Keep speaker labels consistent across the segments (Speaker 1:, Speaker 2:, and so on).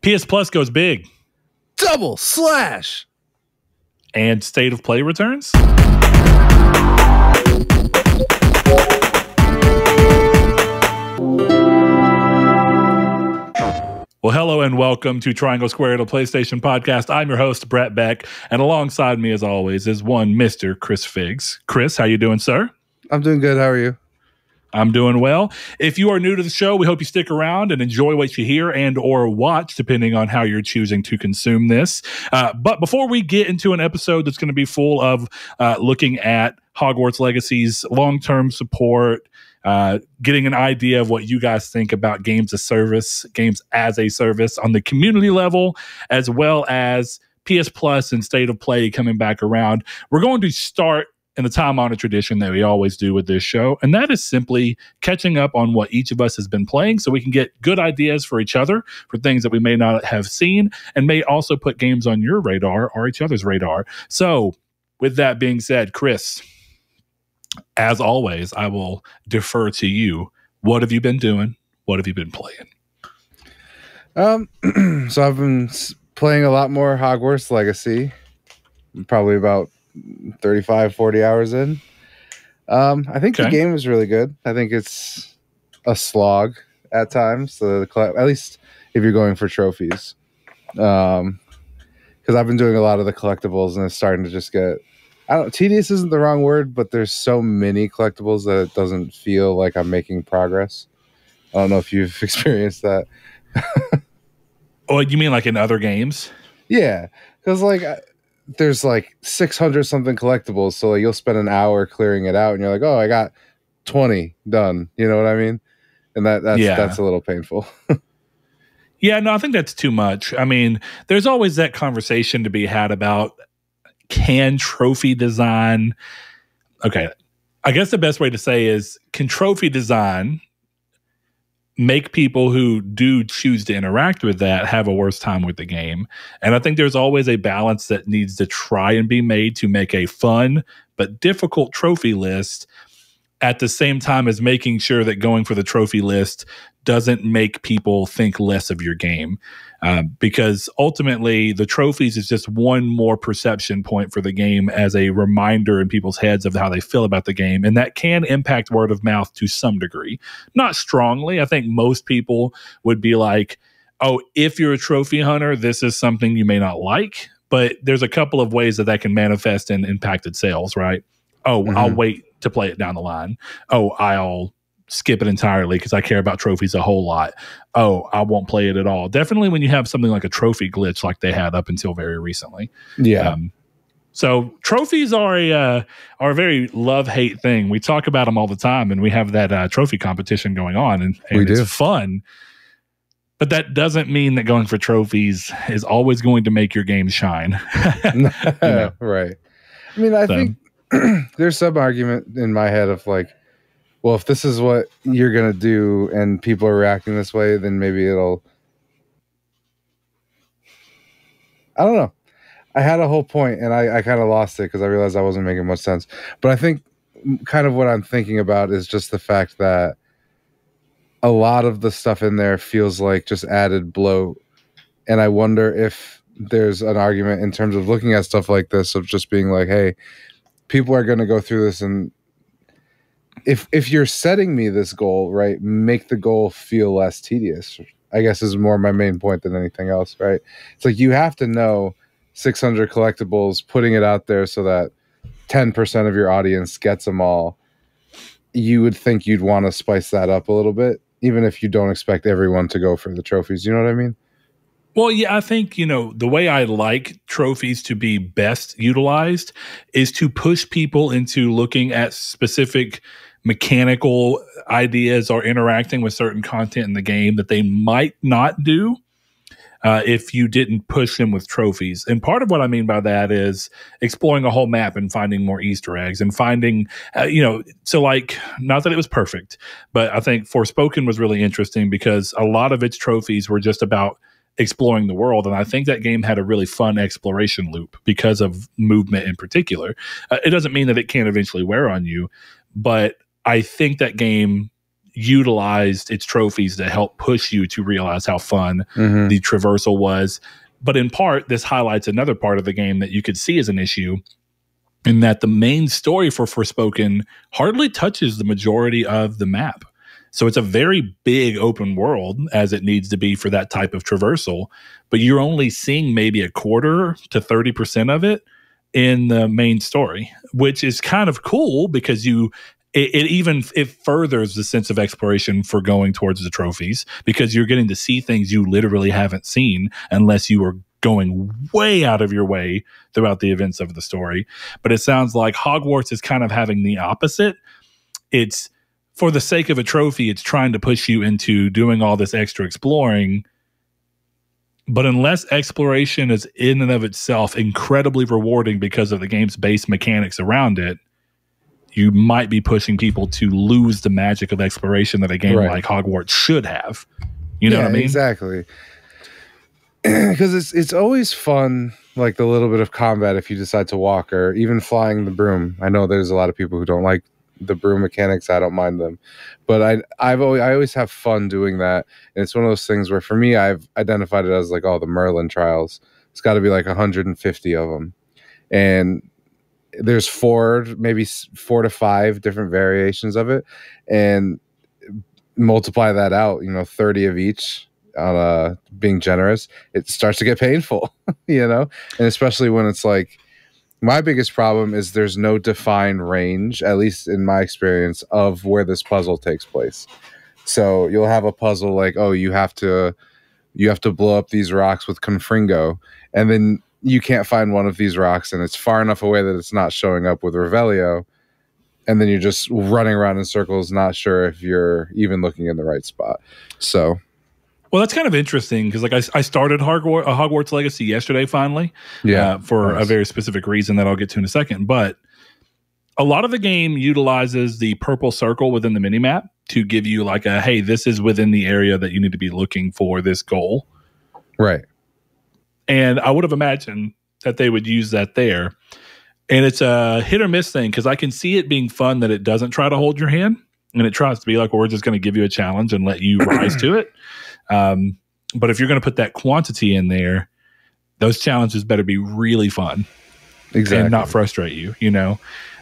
Speaker 1: PS Plus goes big.
Speaker 2: Double slash.
Speaker 1: And State of Play returns. Well, hello and welcome to Triangle Square, the PlayStation podcast. I'm your host, Brett Beck, and alongside me, as always, is one Mr. Chris Figs. Chris, how you doing, sir?
Speaker 2: I'm doing good. How are you?
Speaker 1: I'm doing well. If you are new to the show, we hope you stick around and enjoy what you hear and or watch, depending on how you're choosing to consume this. But before we get into an episode that's going to be full of looking at Hogwarts Legacy's long-term support, getting an idea of what you guys think about games as a service on the community level, as well as PS Plus and State of Play coming back around, we're going to start in the time-honored tradition that we always do with this show, and that is simply catching up on what each of us has been playing so we can get good ideas for each other, for things that we may not have seen, and may also put games on your radar or each other's radar. So, with that being said, Chris, as always, I will defer to you. What have you been doing? What have you been playing?
Speaker 2: So I've been playing a lot more Hogwarts Legacy, probably about 35, 40 hours in. I think the game is really good. I think it's a slog at times, at least if you're going for trophies. Because I've been doing a lot of the collectibles and it's starting to just get, tedious isn't the wrong word, but there's so many collectibles that it doesn't feel like I'm making progress. I don't know if you've experienced that.
Speaker 1: Oh, you mean like in other games?
Speaker 2: Yeah, because there's 600 something collectibles, so you'll spend an hour clearing it out and you're like, oh, I got 20 done. You know what I mean? And that's a little painful.
Speaker 1: Yeah, no, I think that's too much. I mean, there's always that conversation to be had about, can trophy design, I guess the best way to say is, can trophy design make people who do choose to interact with that have a worse time with the game? And I think there's always a balance that needs to try and be made to make a fun but difficult trophy list, at the same time as making sure that going for the trophy list doesn't make people think less of your game. Because ultimately, the trophies is just one more perception point for the game as a reminder in people's heads of how they feel about the game. And that can impact word of mouth to some degree. Not strongly. I think most people would be like, oh, if you're a trophy hunter, this is something you may not like. But there's a couple of ways that can manifest in impacted sales, right? Oh, I'll wait to play it down the line. Oh, I'll skip it entirely because I care about trophies a whole lot. Oh, I won't play it at all. Definitely when you have something like a trophy glitch like they had up until very recently.
Speaker 2: Yeah.
Speaker 1: So trophies are a very love-hate thing. We talk about them all the time, and we have that trophy competition going on, and it's fun. But that doesn't mean that going for trophies is always going to make your game shine.
Speaker 2: Right. I mean, I think there's some argument in my head of well, if this is what you're going to do and people are reacting this way, then maybe it'll... I don't know. I had a whole point and I kind of lost it because I realized I wasn't making much sense. But I think kind of what I'm thinking about is just the fact that a lot of the stuff in there feels like just added bloat. And I wonder if there's an argument in terms of looking at stuff like this of just being like, hey, people are going to go through this, and if you're setting me this goal, right, make the goal feel less tedious, I guess is more my main point than anything else, right? It's like you have to know 600 collectibles, putting it out there so that 10% of your audience gets them all. You would think you'd want to spice that up a little bit, even if you don't expect everyone to go for the trophies. You know what I mean?
Speaker 1: Well, yeah, I think, the way I like trophies to be best utilized is to push people into looking at specific mechanical ideas or interacting with certain content in the game that they might not do if you didn't push them with trophies. And part of what I mean by that is exploring a whole map and finding more Easter eggs and finding, so not that it was perfect, but I think Forspoken was really interesting because a lot of its trophies were just about exploring the world. And I think that game had a really fun exploration loop because of movement in particular. It doesn't mean that it can't eventually wear on you, but I think that game utilized its trophies to help push you to realize how fun the traversal was. But in part, this highlights another part of the game that you could see as an issue, in that the main story for Forspoken hardly touches the majority of the map. So it's a very big open world, as it needs to be for that type of traversal, but you're only seeing maybe a quarter to 30% of it in the main story, which is kind of cool because it furthers the sense of exploration for going towards the trophies, because you're getting to see things you literally haven't seen unless you are going way out of your way throughout the events of the story. But it sounds like Hogwarts is kind of having the opposite. It's, for the sake of a trophy, it's trying to push you into doing all this extra exploring. But unless exploration is in and of itself incredibly rewarding because of the game's base mechanics around it, you might be pushing people to lose the magic of exploration that a game like Hogwarts should have. You know what I mean?
Speaker 2: Exactly. Because it's always fun, like the little bit of combat if you decide to walk, or even flying the broom. I know there's a lot of people who don't like the broom mechanics. I don't mind them, but I always have fun doing that. And it's one of those things where, for me, I've identified it as like, the Merlin trials. It's got to be like 150 of them, and there's maybe 4 to 5 different variations of it, and multiply that out, 30 of each on being generous, it starts to get painful, and especially when it's like, my biggest problem is there's no defined range, at least in my experience, of where this puzzle takes place. So you'll have a puzzle like, you have to blow up these rocks with Confringo, and then you can't find one of these rocks, and it's far enough away that it's not showing up with Revelio, and then you're just running around in circles, not sure if you're even looking in the right spot. So,
Speaker 1: well, that's kind of interesting, because like I started Hogwarts Legacy yesterday, finally, for a very specific reason that I'll get to in a second. But a lot of the game utilizes the purple circle within the minimap to give you like hey, this is within the area that you need to be looking for this goal.
Speaker 2: Right.
Speaker 1: And I would have imagined that they would use that there. And it's a hit or miss thing, because I can see it being fun that it doesn't try to hold your hand, and it tries to be like, we're just going to give you a challenge and let you rise to it. But if you're going to put that quantity in there, those challenges better be really fun. Exactly. And not frustrate you,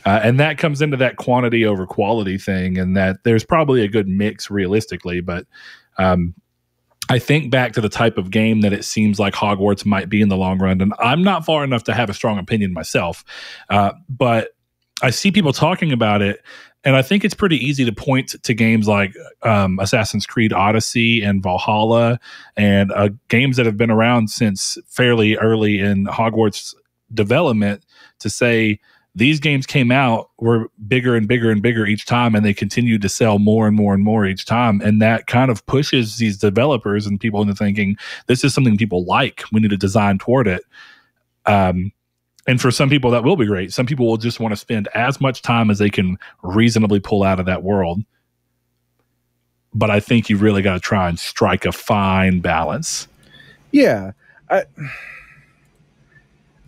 Speaker 1: and that comes into that quantity over quality thing, and that there's probably a good mix realistically. But I think back to the type of game that it seems like Hogwarts might be in the long run, and I'm not far enough to have a strong opinion myself, but I see people talking about it, and I think it's pretty easy to point to games like Assassin's Creed Odyssey and Valhalla, and games that have been around since fairly early in Hogwarts development, to say these games came out, were bigger and bigger and bigger each time, and they continued to sell more and more and more each time. And that kind of pushes these developers and people into thinking, this is something people like. We need to design toward it. And for some people, that will be great. Some people will just want to spend as much time as they can reasonably pull out of that world. But I think you really got to try and strike a fine balance.
Speaker 2: Yeah.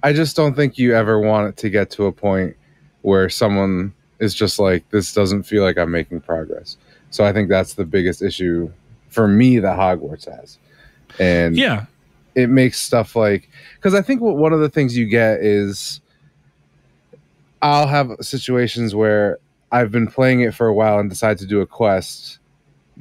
Speaker 2: I just don't think you ever want it to get to a point where someone is just like, this doesn't feel like I'm making progress. So I think that's the biggest issue for me that Hogwarts has. And it makes stuff like, because I think one of the things you get is, I'll have situations where I've been playing it for a while and decide to do a quest,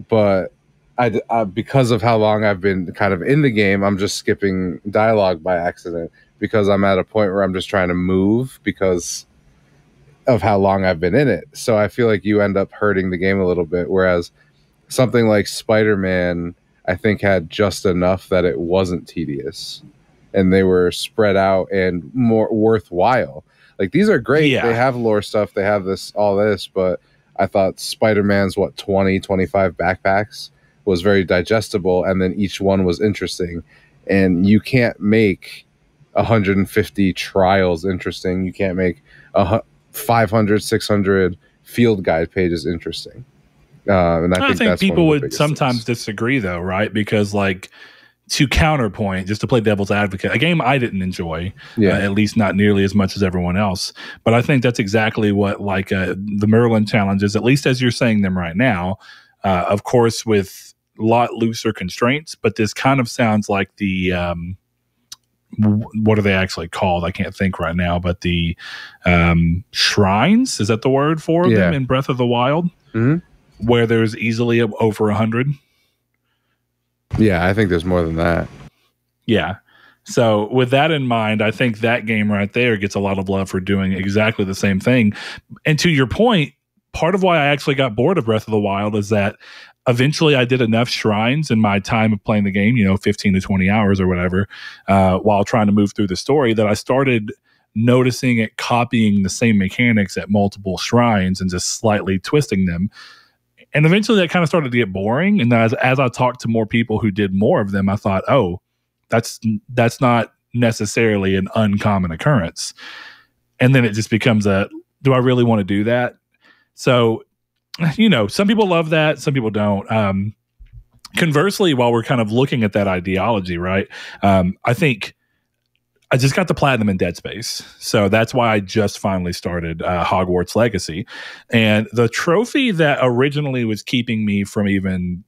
Speaker 2: but I because of how long I've been kind of in the game, I'm just skipping dialogue by accident, because I'm at a point where I'm just trying to move because of how long I've been in it. So I feel like you end up hurting the game a little bit. Whereas something like Spider-Man, I think, had just enough that it wasn't tedious, and they were spread out and more worthwhile. Like, these are great. Yeah. They have lore stuff. They have all this, but I thought Spider-Man's 20, 25 backpacks was very digestible. And then each one was interesting, and you can't make 150 trials interesting. You can't make 500, 600 field guide pages interesting. And I think that's
Speaker 1: people would sometimes disagree, though, right? Because, like, to counterpoint, just to play devil's advocate, a game I didn't enjoy, at least not nearly as much as everyone else. But I think that's exactly what, like, the Merlin challenges, at least as you're saying them right now, of course, with a lot looser constraints. But this kind of sounds like the what are they actually called? I can't think right now. But the shrines, is that the word for them in Breath of the Wild?
Speaker 2: Mm-hmm.
Speaker 1: Where there's easily over 100.
Speaker 2: Yeah, I think there's more than that.
Speaker 1: Yeah. So with that in mind, I think that game right there gets a lot of love for doing exactly the same thing. And to your point, part of why I actually got bored of Breath of the Wild is that eventually I did enough shrines in my time of playing the game, 15 to 20 hours or whatever, while trying to move through the story, that I started noticing it copying the same mechanics at multiple shrines and just slightly twisting them. And eventually that kind of started to get boring. And as I talked to more people who did more of them, I thought, oh, that's not necessarily an uncommon occurrence. And then it just becomes do I really want to do that? So, some people love that. Some people don't. Conversely, while we're kind of looking at that ideology, right? I think I just got the platinum in Dead Space. So that's why I just finally started Hogwarts Legacy. And the trophy that originally was keeping me from even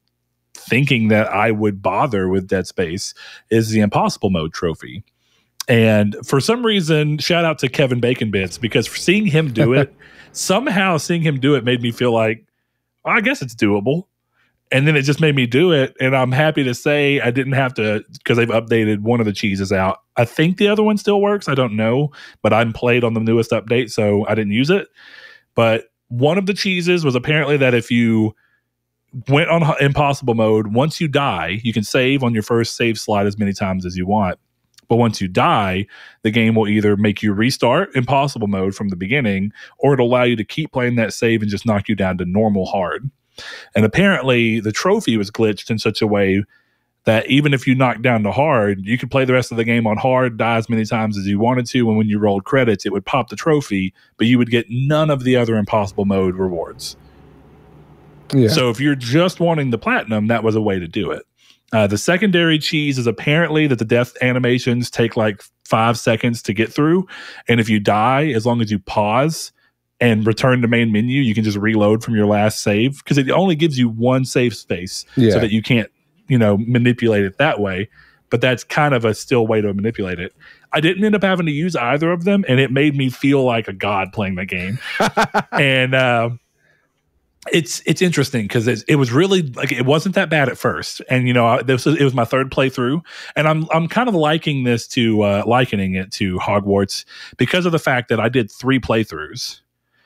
Speaker 1: thinking that I would bother with Dead Space is the Impossible Mode trophy. And for some reason, shout out to Kevin Bacon Bits, because seeing him do it, made me feel like, well, I guess it's doable. And then it just made me do it. And I'm happy to say I didn't have to, because they've updated one of the cheeses out. I think the other one still works. I don't know, but I'm played on the newest update, so I didn't use it. But one of the cheeses was apparently that if you went on Impossible Mode, once you die, you can save on your first save slot as many times as you want. But once you die, the game will either make you restart Impossible Mode from the beginning, or it'll allow you to keep playing that save and just knock you down to normal hard. And apparently the trophy was glitched in such a way that even if you knocked down to hard, you could play the rest of the game on hard, die as many times as you wanted to, and when you rolled credits, it would pop the trophy, but you would get none of the other Impossible Mode rewards. Yeah. So if you're just wanting the platinum, that was a way to do it. The secondary cheese is apparently that the death animations take like 5 seconds to get through, and if you die, as long as you pause and return to main menu, you can just reload from your last save, because it only gives you one save space, so that you can't, manipulate it that way. But that's kind of a still way to manipulate it. I didn't end up having to use either of them, and it made me feel like a god playing the game. And it's interesting because it was really like, it wasn't that bad at first, and it was my third playthrough, and I'm kind of likening it to Hogwarts because of the fact that I did 3 playthroughs.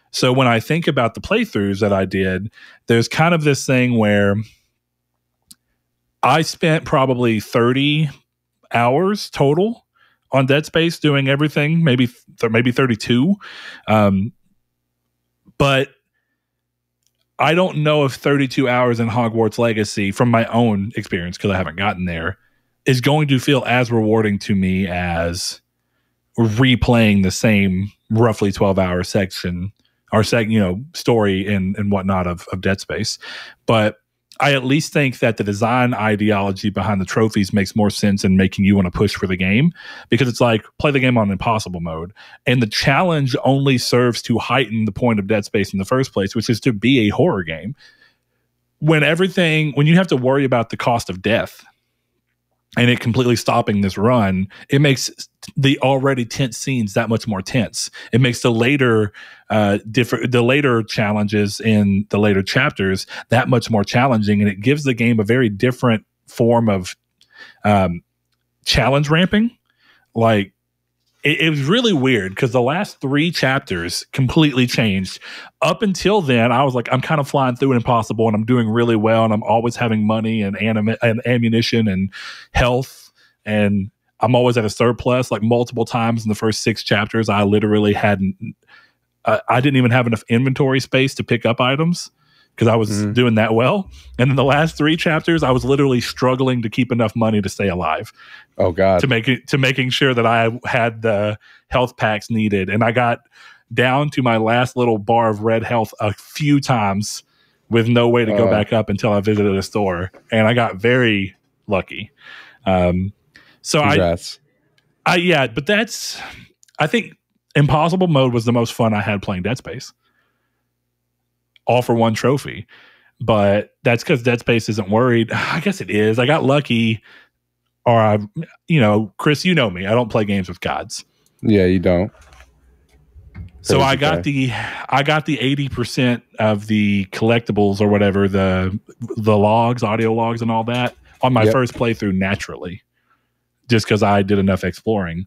Speaker 1: So when I think about the playthroughs that I did, there's kind of this thing where I spent probably 30 hours total on Dead Space doing everything, maybe 32. But I don't know if 32 hours in Hogwarts Legacy, from my own experience, because I haven't gotten there, is going to feel as rewarding to me as replaying the same roughly 12-hour section or story and whatnot of Dead Space. But I at least think that the design ideology behind the trophies makes more sense in making you want to push for the game, because it's like, play the game on Impossible Mode, and the challenge only serves to heighten the point of Dead Space in the first place, which is to be a horror game. When you have to worry about the cost of death and it completely stopping this run, it makes the already tense scenes that much more tense. It makes the later challenges in the later chapters that much more challenging, and it gives the game a very different form of challenge ramping. Like, it was really weird because the last 3 chapters completely changed. Up until then, I was like, I'm kind of flying through an Impossible and I'm doing really well, and I'm always having money and ammunition and health, and I'm always at a surplus. Like, multiple times in the first 6 chapters, I literally I didn't even have enough inventory space to pick up items because I was doing that well. And in the last 3 chapters, I was literally struggling to keep enough money to stay alive.
Speaker 2: Oh God!
Speaker 1: To making sure that I had the health packs needed, and I got down to my last little bar of red health a few times with no way to go back up until I visited a store, and I got very lucky. So
Speaker 2: congrats.
Speaker 1: But I think Impossible Mode was the most fun I had playing Dead Space. All for one trophy. but that's because Dead Space isn't worried. I guess it is. I got lucky, or Chris, you know me. I don't play games with gods.
Speaker 2: Yeah, you don't.
Speaker 1: So I got the 80% of the collectibles or whatever, the logs, audio logs, and all that on my first playthrough naturally, just because I did enough exploring.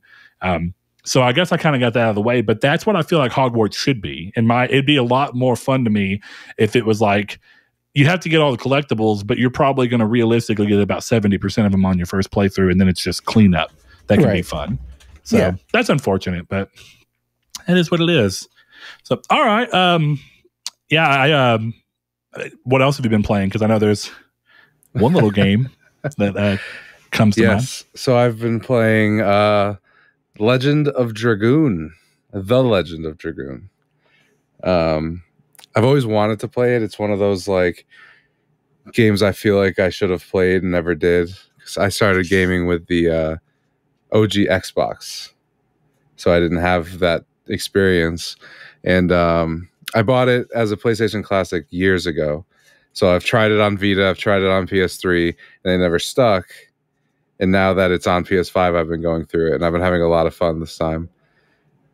Speaker 1: So I guess I kind of got that out of the way, but that's what I feel like Hogwarts should be. It'd be a lot more fun to me if it was like you have to get all the collectibles, but you're probably going to realistically get about 70% of them on your first playthrough, and then it's just cleanup. That can be fun. So that's unfortunate, but it is what it is. So all right, what else have you been playing? Because I know there's one little game that comes to mind.
Speaker 2: So I've been playing Legend of Dragoon. The Legend of Dragoon. I've always wanted to play it. It's one of those like games I feel like I should have played and never did. Because I started gaming with the OG Xbox, so I didn't have that experience. And I bought it as a PlayStation Classic years ago. So I've tried it on Vita, I've tried it on PS3, and they never stuck. And now that it's on PS5, I've been going through it, and I've been having a lot of fun this time.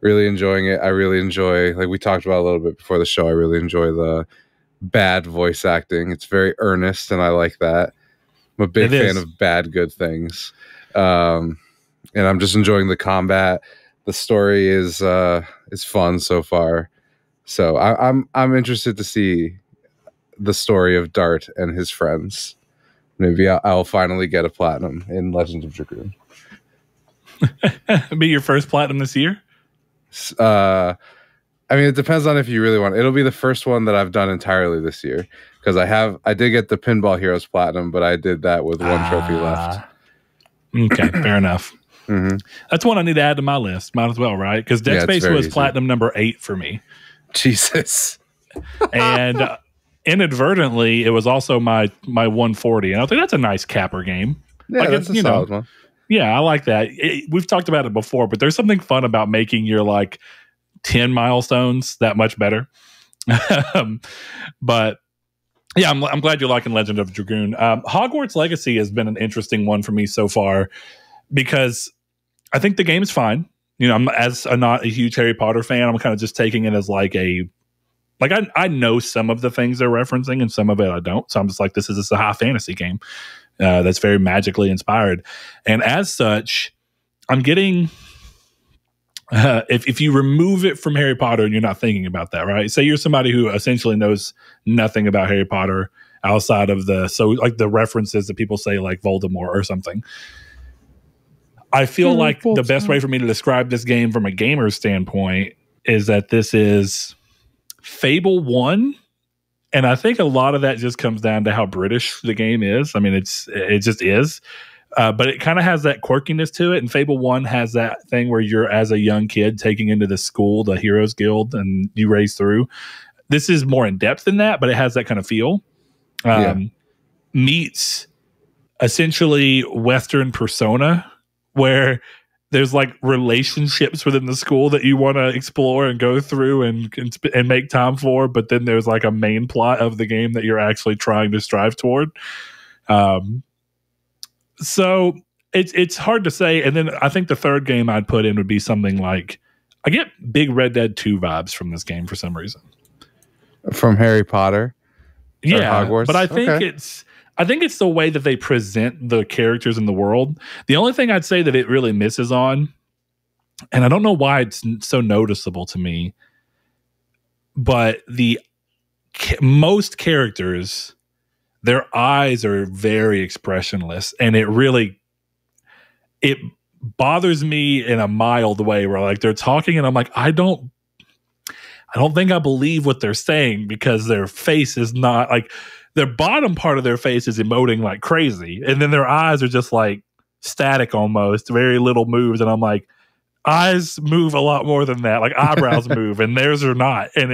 Speaker 2: Really enjoying it. I really enjoy, like we talked about a little bit before the show, I really enjoy the bad voice acting. It's very earnest, and I like that. I'm a big fan of bad, good things. And I'm just enjoying the combat. The story is fun so far. So I'm interested to see the story of Dart and his friends. Maybe I'll finally get a platinum in Legend of Dragoon.
Speaker 1: Be your first platinum this year?
Speaker 2: I mean, it depends on if you really want. It'll be the first one that I've done entirely this year, because I did get the Pinball Heroes platinum, but I did that with one trophy left.
Speaker 1: Okay, fair enough. Mm-hmm. That's one I need to add to my list. Might as well, right? Because Dead Space was platinum number 8 for me.
Speaker 2: Jesus.
Speaker 1: And inadvertently, it was also my 140. And I think that's a nice capper game.
Speaker 2: Yeah, like that's a solid one.
Speaker 1: Yeah, I like that. We've talked about it before, but there's something fun about making your like 10 milestones that much better. But yeah, I'm glad you're liking Legend of Dragoon. Hogwarts Legacy has been an interesting one for me so far, because I think the game is fine. I'm not a huge Harry Potter fan. I'm kind of just taking it as I know some of the things they're referencing and some of it I don't. So I'm just like, this is a high fantasy game that's very magically inspired. And as such, I'm getting, if you remove it from Harry Potter and you're not thinking about that, right? Say you're somebody who essentially knows nothing about Harry Potter outside of the references that people say, like Voldemort or something. I feel like the best way for me to describe this game from a gamer standpoint is that this is Fable 1. And I think a lot of that just comes down to how British the game is. I mean, it just is. But it kind of has that quirkiness to it. And Fable 1 has that thing where you're, as a young kid, taking into the school, the Heroes Guild, and you race through. This is more in depth than that, but it has that kind of feel. Meets essentially Western Persona, where there's like relationships within the school that you want to explore and go through and make time for, but then there's like a main plot of the game that you're actually trying to strive toward. So it's hard to say. And then I think the third game I'd put in would be something like, I get big Red Dead 2 vibes from this game for some reason.
Speaker 2: From Harry Potter?
Speaker 1: Yeah,
Speaker 2: Hogwarts?
Speaker 1: But I think it's the way that they present the characters in the world. The only thing I'd say that it really misses on, and I don't know why it's so noticeable to me, but most characters, their eyes are very expressionless, and it bothers me in a mild way, where like they're talking and I'm like, I don't think I believe what they're saying, because their face is not like, their bottom part of their face is emoting like crazy, and then their eyes are just like static almost, very little moves, and I'm like, eyes move a lot more than that, like eyebrows move and theirs are not, and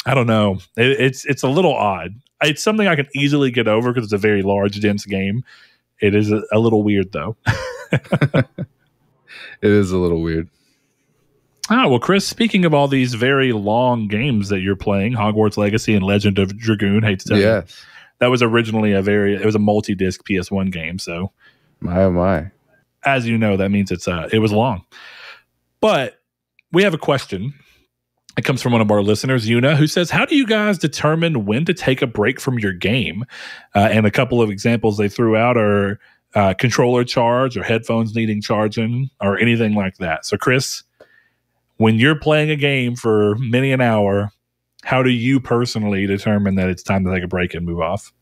Speaker 1: I don't know, it's a little odd. It's something I can easily get over because it's a very large, dense game. It is a little weird though.
Speaker 2: It is a little weird.
Speaker 1: Ah, well, Chris, speaking of all these very long games that you're playing, Hogwarts Legacy and Legend of Dragoon, hate to tell you, that was originally it was a multi-disc PS1 game. So,
Speaker 2: my oh my,
Speaker 1: as you know, that means it was long. But we have a question. It comes from one of our listeners, Yuna, who says, how do you guys determine when to take a break from your game? And a couple of examples they threw out are controller charge or headphones needing charging or anything like that. So, Chris, when you're playing a game for many an hour, how do you personally determine that it's time to take a break and move off?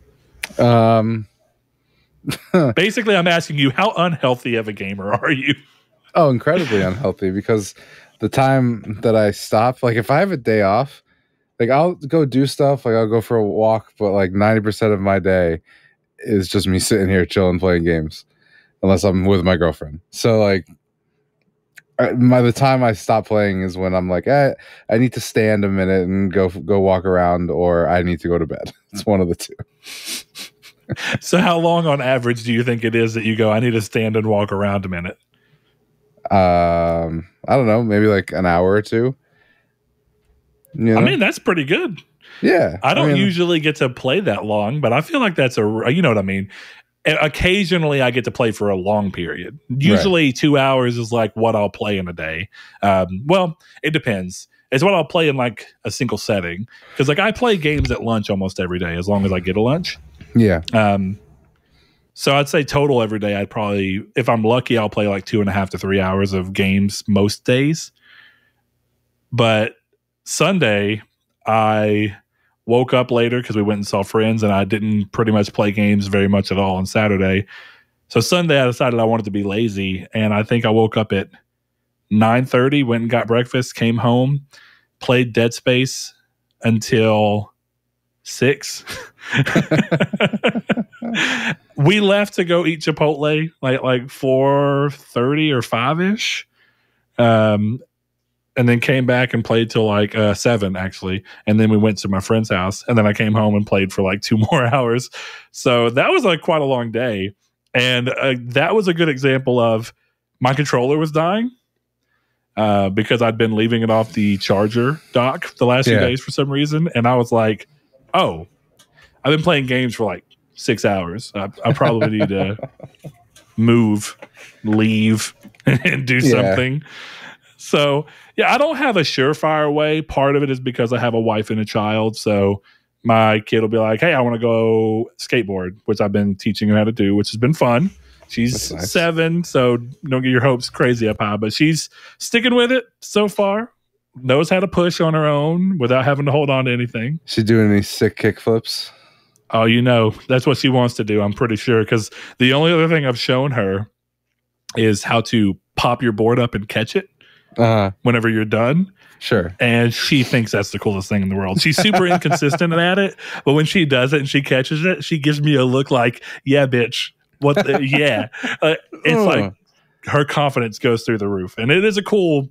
Speaker 1: Basically, I'm asking you, how unhealthy of a gamer are you?
Speaker 2: Oh, incredibly unhealthy, because the time that I stop, like if I have a day off, like I'll go do stuff, like I'll go for a walk, but like 90% of my day is just me sitting here chilling playing games, unless I'm with my girlfriend. So like by the time I stop playing is when I'm like, I need to stand a minute and go walk around, or I need to go to bed. It's one of the two.
Speaker 1: So how long on average do you think it is that you go, I need to stand and walk around a minute?
Speaker 2: I don't know, maybe like an hour or two. You know?
Speaker 1: I mean, that's pretty good.
Speaker 2: Yeah.
Speaker 1: I don't usually get to play that long, but I feel like that's you know what I mean? Occasionally I get to play for a long period. Usually 2 hours is like what I'll play in a day. Well, it depends. It's what I'll play in like a single setting. Because like I play games at lunch almost every day as long as I get a lunch.
Speaker 2: Yeah.
Speaker 1: So I'd say total every day, I'd probably, if I'm lucky, I'll play like 2.5 to 3 hours of games most days. But Sunday, I woke up later because we went and saw friends, and I didn't pretty much play games very much at all on Saturday. So Sunday, I decided I wanted to be lazy, and I think I woke up at 9:30, went and got breakfast, came home, played Dead Space until 6. We left to go eat Chipotle like 4:30 or 5-ish. And then came back and played till like 7, actually. And then we went to my friend's house. And then I came home and played for like 2 more hours. So that was like quite a long day. And that was a good example of my controller was dying because I'd been leaving it off the charger dock the last few days for some reason. And I was like, oh, I've been playing games for like 6 hours. I probably need to move, leave, and do something. So, yeah, I don't have a surefire way. Part of it is because I have a wife and a child. So my kid will be like, hey, I want to go skateboard, which I've been teaching her how to do, which has been fun. She's nice. 7, so don't get your hopes crazy up high. But she's sticking with it so far. Knows how to push on her own without having to hold on to anything.
Speaker 2: She doing any sick kick flips?
Speaker 1: Oh, you know, that's what she wants to do, I'm pretty sure. Because the only other thing I've shown her is how to pop your board up and catch it. Whenever you're done.
Speaker 2: Sure.
Speaker 1: And she thinks that's the coolest thing in the world. She's super inconsistent at it, but when she does it and she catches it, she gives me a look like, yeah, bitch. What the, yeah. It's like her confidence goes through the roof. And it is a cool,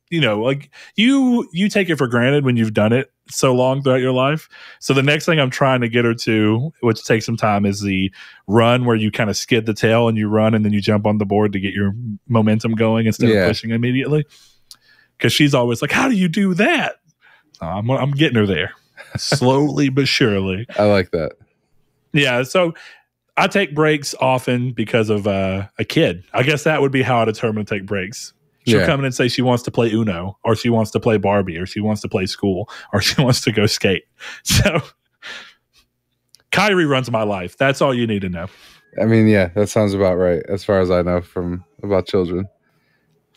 Speaker 1: you know, like you take it for granted when you've done it so long throughout your life. So the next thing I'm trying to get her to, which takes some time, is the run where you kind of skid the tail and you run and then you jump on the board to get your momentum going instead of pushing immediately. Because she's always like, how do you do that? I'm getting her there. Slowly but surely.
Speaker 2: I like that.
Speaker 1: Yeah, so I take breaks often because of a kid. I guess that would be how I determine to take breaks. She'll come in and say she wants to play Uno, or she wants to play Barbie, or she wants to play school, or she wants to go skate. So Kyrie runs my life. That's all you need to know.
Speaker 2: I mean, yeah, that sounds about right as far as I know about children.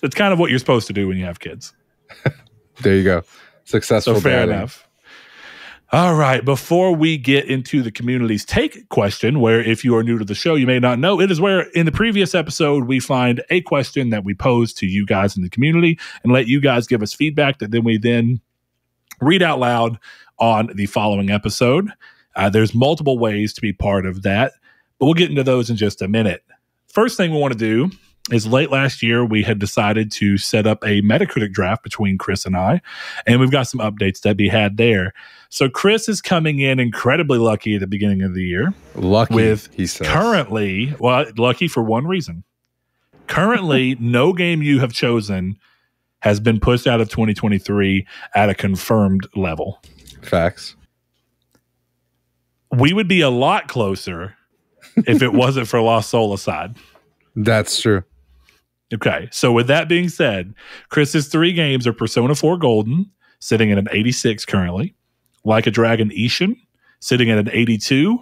Speaker 1: It's kind of what you're supposed to do when you have kids.
Speaker 2: There you go. Successful.
Speaker 1: So fair enough. All right. Before we get into the community's take question, where if you are new to the show, you may not know, it is where in the previous episode, we find a question that we pose to you guys in the community and let you guys give us feedback that then we read out loud on the following episode. There's multiple ways to be part of that, but we'll get into those in just a minute. First thing we want to do is late last year, we had decided to set up a MetaCritic draft between Chris and I, and we've got some updates that be had there. So Chris is coming in incredibly lucky at the beginning of the year.
Speaker 2: Lucky, he says.
Speaker 1: Currently, well, lucky for one reason. Currently, no game you have chosen has been pushed out of 2023 at a confirmed level.
Speaker 2: Facts.
Speaker 1: We would be a lot closer if it wasn't for Lost Soul-Aside.
Speaker 2: That's true.
Speaker 1: Okay, so with that being said, Chris's 3 games are Persona 4 Golden, sitting at an 86 currently, Like a Dragon Ishin, sitting at an 82,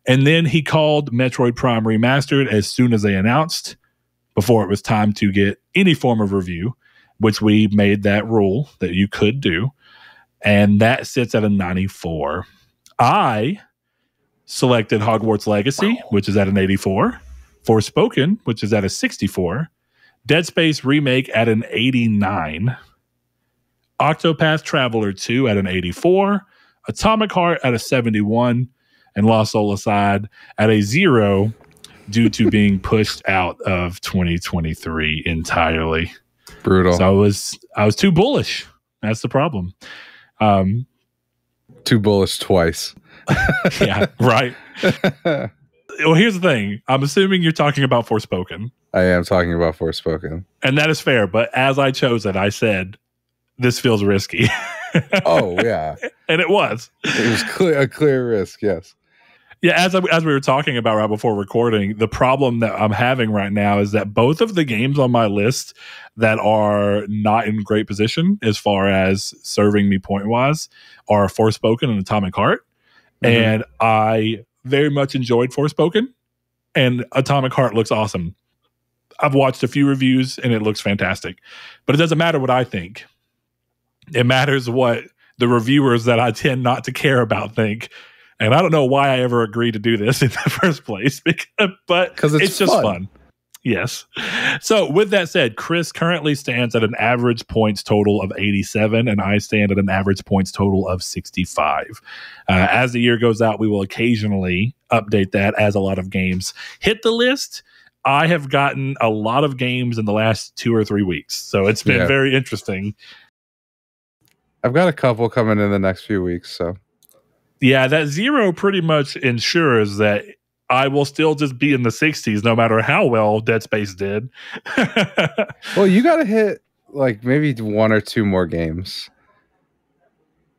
Speaker 1: and then he called Metroid Prime Remastered as soon as they announced, before it was time to get any form of review, which we made that rule that you could do, and that sits at a 94. I selected Hogwarts Legacy, which is at an 84, Forspoken, which is at a 64, Dead Space Remake at an 89, Octopath Traveler 2 at an 84, Atomic Heart at a 71, and Lost Soul-Aside at a 0 due to being pushed out of 2023 entirely.
Speaker 2: Brutal.
Speaker 1: So I was too bullish. That's the problem.
Speaker 2: Too bullish twice.
Speaker 1: Yeah, right. Well, here's the thing. I'm assuming you're talking about Forspoken.
Speaker 2: I am talking about Forspoken.
Speaker 1: And that is fair. But as I chose it, I said, this feels risky.
Speaker 2: Oh, yeah.
Speaker 1: And it was.
Speaker 2: It was a clear risk, yes.
Speaker 1: Yeah, as we were talking about right before recording, the problem that I'm having right now is that both of the games on my list that are not in great position as far as serving me point-wise are Forspoken and Atomic Heart. Mm-hmm. And I very much enjoyed Forspoken, and Atomic Heart looks awesome. I've watched a few reviews, and it looks fantastic. But it doesn't matter what I think. It matters what the reviewers that I tend not to care about think. And I don't know why I ever agreed to do this in the first place, but it's just fun. Yes. So with that said, Chris currently stands at an average points total of 87, and I stand at an average points total of 65. As the year goes out, we will occasionally update that as a lot of games hit the list. I have gotten a lot of games in the last 2 or 3 weeks, so it's been very interesting.
Speaker 2: I've got a couple coming in the next few weeks, so.
Speaker 1: Yeah, that 0 pretty much ensures that I will still just be in the 60s no matter how well Dead Space did.
Speaker 2: Well, you got to hit like maybe 1 or 2 more games.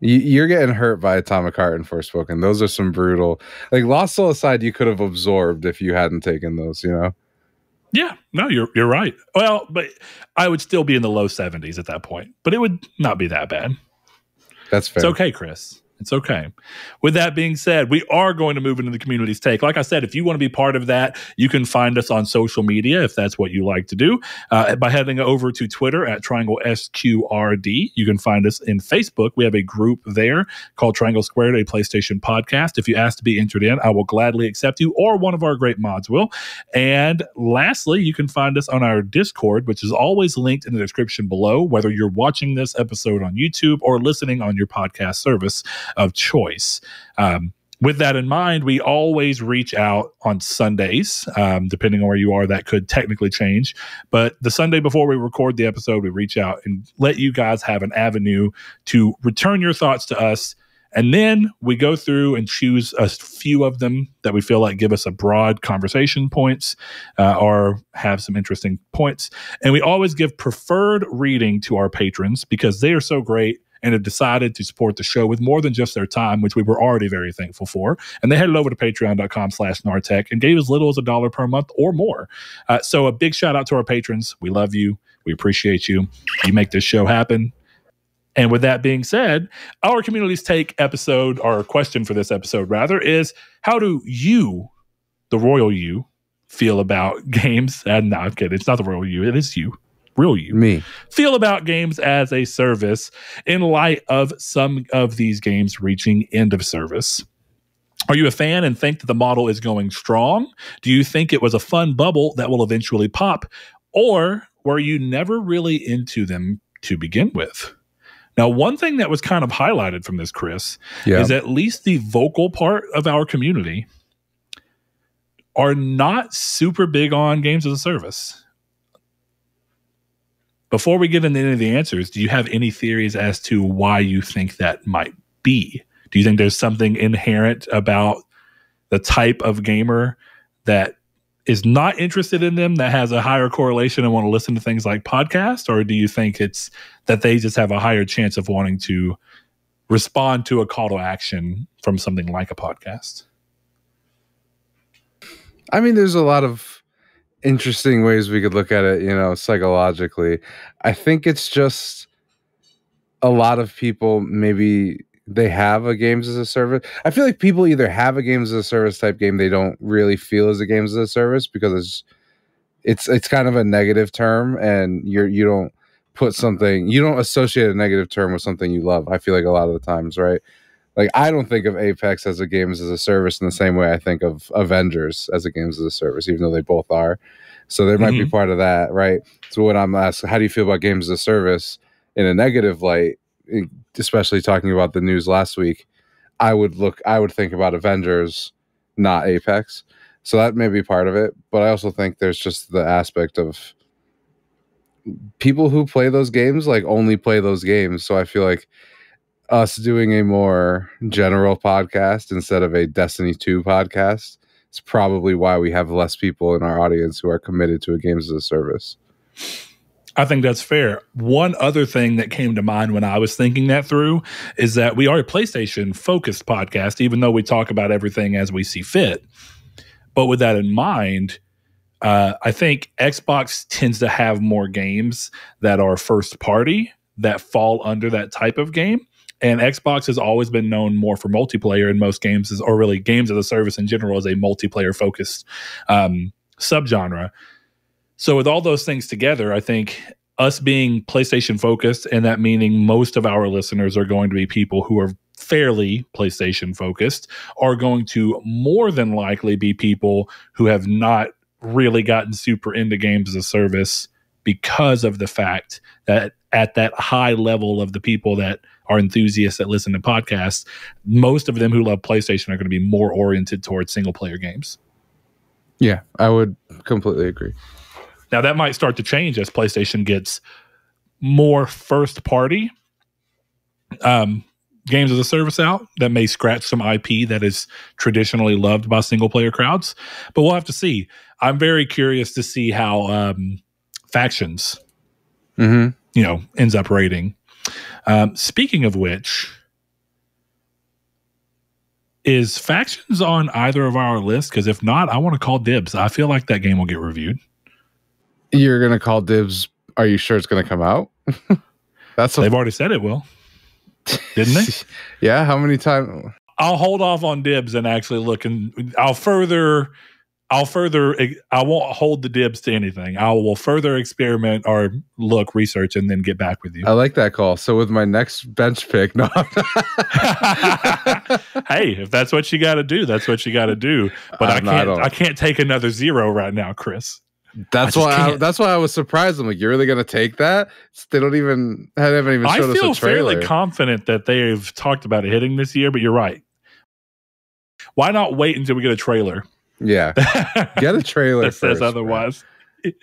Speaker 2: You're getting hurt by Atomic Heart and Forspoken. Those are some brutal. Like Lost Soul-Aside, you could have absorbed if you hadn't taken those, you know?
Speaker 1: Yeah, no, you're right. Well, but I would still be in the low 70s at that point, but it would not be that bad.
Speaker 2: That's fair.
Speaker 1: It's okay, Chris. It's okay. With that being said, we are going to move into the community's take. Like I said, if you want to be part of that, you can find us on social media if that's what you like to do by heading over to Twitter at Triangle SQRD. You can find us in Facebook. We have a group there called Triangle Squared, a PlayStation podcast. If you ask to be entered in, I will gladly accept you, or one of our great mods will. And lastly, you can find us on our Discord, which is always linked in the description below, whether you're watching this episode on YouTube or listening on your podcast service of choice. With that in mind, we always reach out on Sundays. Depending on where you are, that could technically change. But the Sunday before we record the episode, we reach out and let you guys have an avenue to return your thoughts to us. And then we go through and choose a few of them that we feel like give us a broad conversation points or have some interesting points. And we always give preferred reading to our patrons because they are so great and have decided to support the show with more than just their time, which we were already very thankful for. And they headed over to patreon.com/Nartech and gave as little as $1 per month or more. So a big shout out to our patrons. We love you. We appreciate you. You make this show happen. And with that being said, our community's take episode, or question for this episode rather, is how do you, the royal you, feel about games? And no, I'm kidding. It's not the royal you. It is you. Real you.
Speaker 2: Me.
Speaker 1: Feel about games as a service in light of some of these games reaching end of service. Are you a fan and think that the model is going strong? Do you think it was a fun bubble that will eventually pop? Or were you never really into them to begin with? Now, one thing that was kind of highlighted from this, Chris, is at least the vocal part of our community are not super big on games as a service. Before we get into any of the answers, do you have any theories as to why you think that might be? Do you think there's something inherent about the type of gamer that is not interested in them that has a higher correlation and want to listen to things like podcasts? Or do you think it's that they just have a higher chance of wanting to respond to a call to action from something like a podcast?
Speaker 2: I mean, there's a lot of interesting ways we could look at it, you know, psychologically. I think it's just a lot of people, maybe they have a games as a service. I feel like people either have a games as a service type game they don't really feel as a games as a service because it's kind of a negative term, and you don't put something, you don't associate a negative term with something you love. I feel like a lot of the times, right? Like, I don't think of Apex as a games as a service in the same way I think of Avengers as a games as a service, even though they both are. So there might be part of that, right? So when I'm asked, how do you feel about games as a service in a negative light, especially talking about the news last week, I would think about Avengers, not Apex. So that may be part of it. But I also think there's just the aspect of people who play those games, like, only play those games. So I feel like us doing a more general podcast instead of a Destiny 2 podcast is probably why we have less people in our audience who are committed to a games as a service.
Speaker 1: I think that's fair. One other thing that came to mind when I was thinking that through is that we are a PlayStation-focused podcast, even though we talk about everything as we see fit. But with that in mind, I think Xbox tends to have more games that are first-party that fall under that type of game. And Xbox has always been known more for multiplayer in most games, or really games as a service in general, as a multiplayer-focused subgenre. So with all those things together, I think us being PlayStation-focused, and that meaning most of our listeners are going to be people who are fairly PlayStation-focused, are going to more than likely be people who have not really gotten super into games as a service because of the fact that at that high level of the people that are enthusiasts that listen to podcasts, most of them who love PlayStation are going to be more oriented towards single-player games.
Speaker 2: Yeah, I would completely agree.
Speaker 1: Now, that might start to change as PlayStation gets more first-party games as a service out. That may scratch some IP that is traditionally loved by single-player crowds. But we'll have to see. I'm very curious to see how Factions, ends up rating. Speaking of which, is Factions on either of our lists? Because if not, I want to call dibs. I feel like that game will get reviewed.
Speaker 2: You're going to call dibs? Are you sure it's going to come out?
Speaker 1: They've already said it will, didn't they?
Speaker 2: Yeah, how many times?
Speaker 1: I'll hold off on dibs and actually look, and I won't hold the dibs to anything. I will further experiment or research, and then get back with you.
Speaker 2: I like that call. So with my next bench pick, no.
Speaker 1: Hey, if that's what you got to do, that's what you got to do. But I can't take another 0 right now, Chris.
Speaker 2: That's why I was surprised. I'm like, you're really gonna take that? They haven't even showed us a trailer.
Speaker 1: I feel fairly confident that they've talked about it hitting this year, but you're right. Why not wait until we get a trailer?
Speaker 2: Yeah, get a trailer
Speaker 1: that
Speaker 2: first,
Speaker 1: says otherwise. Man.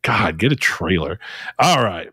Speaker 1: God, get a trailer. All right.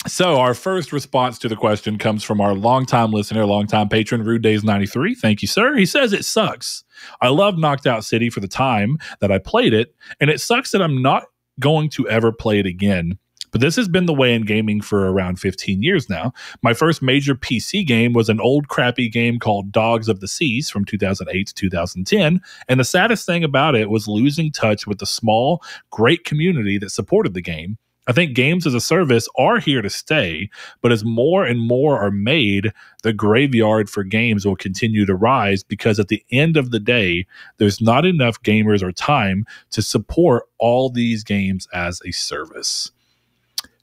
Speaker 1: So our first response to the question comes from our longtime listener, longtime patron, Rude Days 93. Thank you, sir. He says, it sucks. I love Knocked Out City for the time that I played it, and it sucks that I'm not going to ever play it again. But this has been the way in gaming for around 15 years now. My first major PC game was an old crappy game called Dogs of the Seas from 2008 to 2010. And the saddest thing about it was losing touch with the small, great community that supported the game. I think games as a service are here to stay, but as more and more are made, the graveyard for games will continue to rise because at the end of the day, there's not enough gamers or time to support all these games as a service.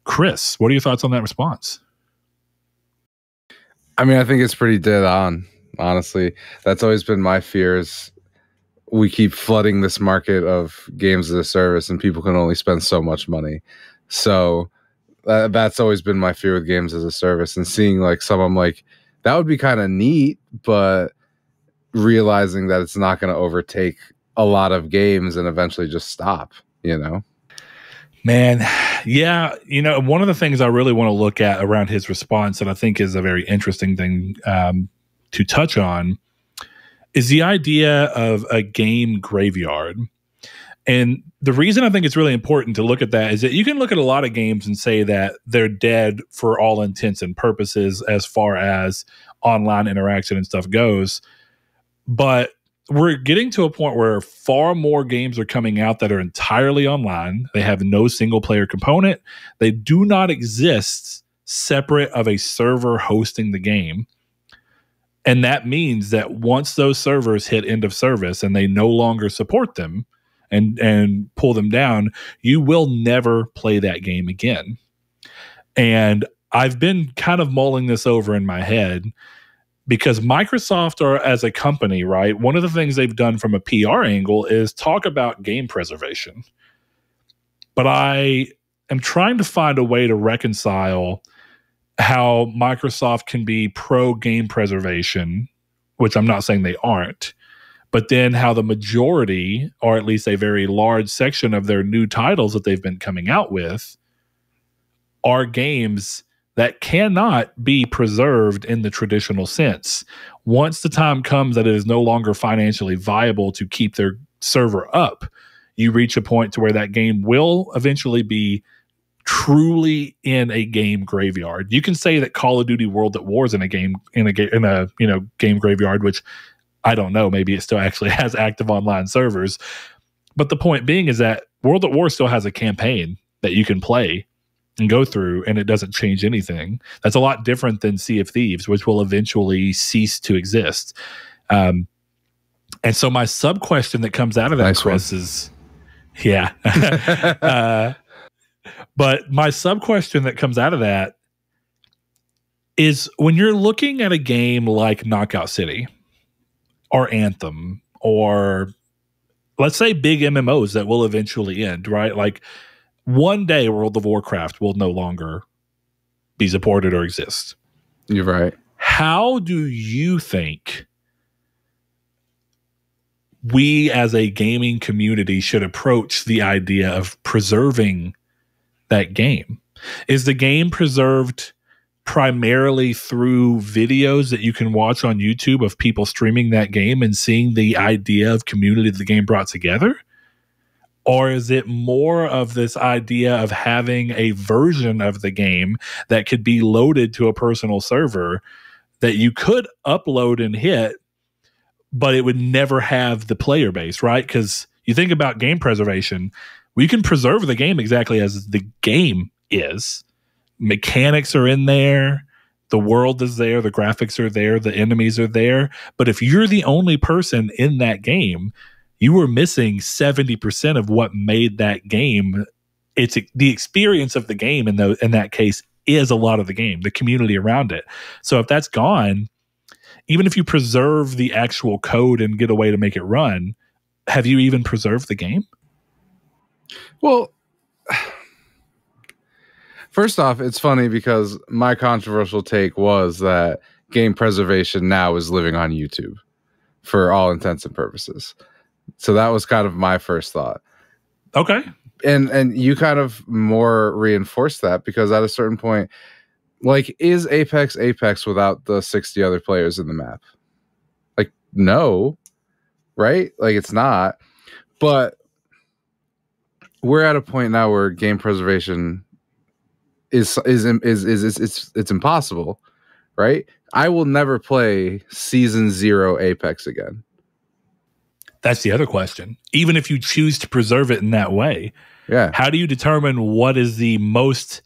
Speaker 1: Chris, what are your thoughts on that response?
Speaker 2: I mean, I think it's pretty dead on, honestly. That's always been my fears. We keep flooding this market of games as a service, and people can only spend so much money. So that's always been my fear with games as a service. And seeing like some, I'm like, that would be kind of neat, but realizing that it's not going to overtake a lot of games and eventually just stop, you know?
Speaker 1: Man, yeah. You know, one of the things I really want to look at around his response, and I think is a very interesting thing to touch on, is the idea of a game graveyard. And the reason I think it's really important to look at that is that you can look at a lot of games and say that they're dead for all intents and purposes as far as online interaction and stuff goes. But we're getting to a point where far more games are coming out that are entirely online. They have no single player component. They do not exist separate of a server hosting the game. And that means that once those servers hit end of service and they no longer support them and pull them down, you will never play that game again. And I've been kind of mulling this over in my head because Microsoft, are as a company, right, one of the things they've done from a PR angle is talk about game preservation. But I am trying to find a way to reconcile how Microsoft can be pro game preservation, which I'm not saying they aren't, but then how the majority, or at least a very large section of their new titles that they've been coming out with, are games that cannot be preserved in the traditional sense. Once the time comes that it is no longer financially viable to keep their server up, you reach a point to where that game will eventually be truly in a game graveyard. You can say that Call of Duty World at War is in a game graveyard, which I don't know. Maybe it still actually has active online servers. But the point being is that World at War still has a campaign that you can play and go through, and it doesn't change anything. That's a lot different than Sea of Thieves, which will eventually cease to exist. And so my sub question that comes out of that, Chris, is, yeah. But my sub question that comes out of that is, when you're looking at a game like Knockout City or Anthem, or let's say big MMOs that will eventually end, right? Like, one day World of Warcraft will no longer be supported or exist.
Speaker 2: You're right.
Speaker 1: How do you think we as a gaming community should approach the idea of preserving that game? Is the game preserved primarily through videos that you can watch on YouTube of people streaming that game and seeing the idea of community that the game brought together? Or is it more of this idea of having a version of the game that could be loaded to a personal server that you could upload and hit, but it would never have the player base, right? Because you think about game preservation, we can preserve the game exactly as the game is. Mechanics are in there, the world is there, the graphics are there, the enemies are there. But if you're the only person in that game, you were missing 70% of what made that game. It's the experience of the game in that case is a lot of the game, the community around it. So if that's gone, even if you preserve the actual code and get a way to make it run, have you even preserved the game?
Speaker 2: Well, first off, it's funny because my controversial take was that game preservation now is living on YouTube for all intents and purposes. So that was kind of my first thought.
Speaker 1: Okay.
Speaker 2: And you kind of more reinforced that, because at a certain point, like, is Apex without the 60 other players in the map? Like, no, right? Like, it's not. But we're at a point now where game preservation is it's impossible, right? I will never play Season 0 Apex again.
Speaker 1: That's the other question. Even if you choose to preserve it in that way,
Speaker 2: yeah,
Speaker 1: how do you determine what is the most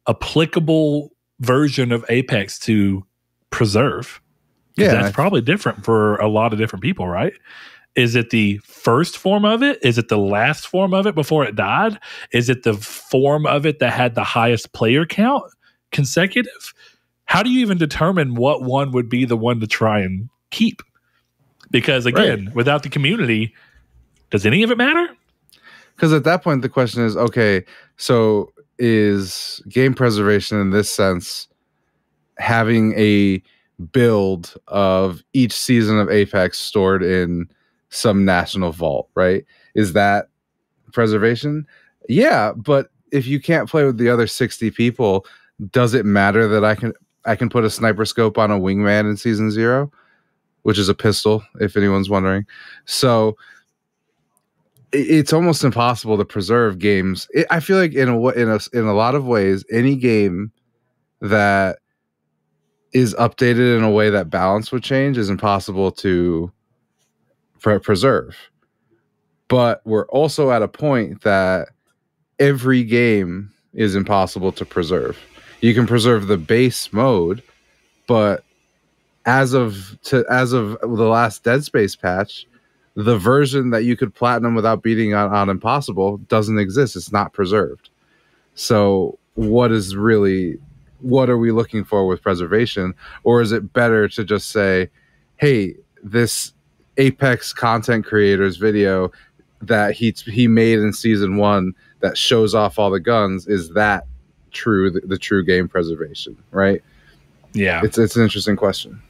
Speaker 1: applicable version of Apex to preserve? Yeah, that's probably different for a lot of different people, right? Is it the first form of it? Is it the last form of it before it died? Is it the form of it that had the highest player count consecutive? How do you even determine what one would be the one to try and keep? Because again, without the community, does any of it matter?
Speaker 2: Because at that point, the question is, okay, so is game preservation in this sense having a build of each season of Apex stored in some national vault, right? Is that preservation? Yeah, but if you can't play with the other 60 people, does it matter that I can put a sniper scope on a wingman in Season 0? Which is a pistol, if anyone's wondering. So it's almost impossible to preserve games. I feel like in a lot of ways, any game that is updated in a way that balance would change is impossible to preserve. But we're also at a point that every game is impossible to preserve. You can preserve the base mode, but as of the last Dead Space patch, the version that you could platinum without beating on Impossible doesn't exist. It's not preserved. So what are we looking for with preservation? Or is it better to just say, hey, this Apex content creator's video that he made in season 1 that shows off all the guns, is that true, the true game preservation, right?
Speaker 1: Yeah.
Speaker 2: It's an interesting question.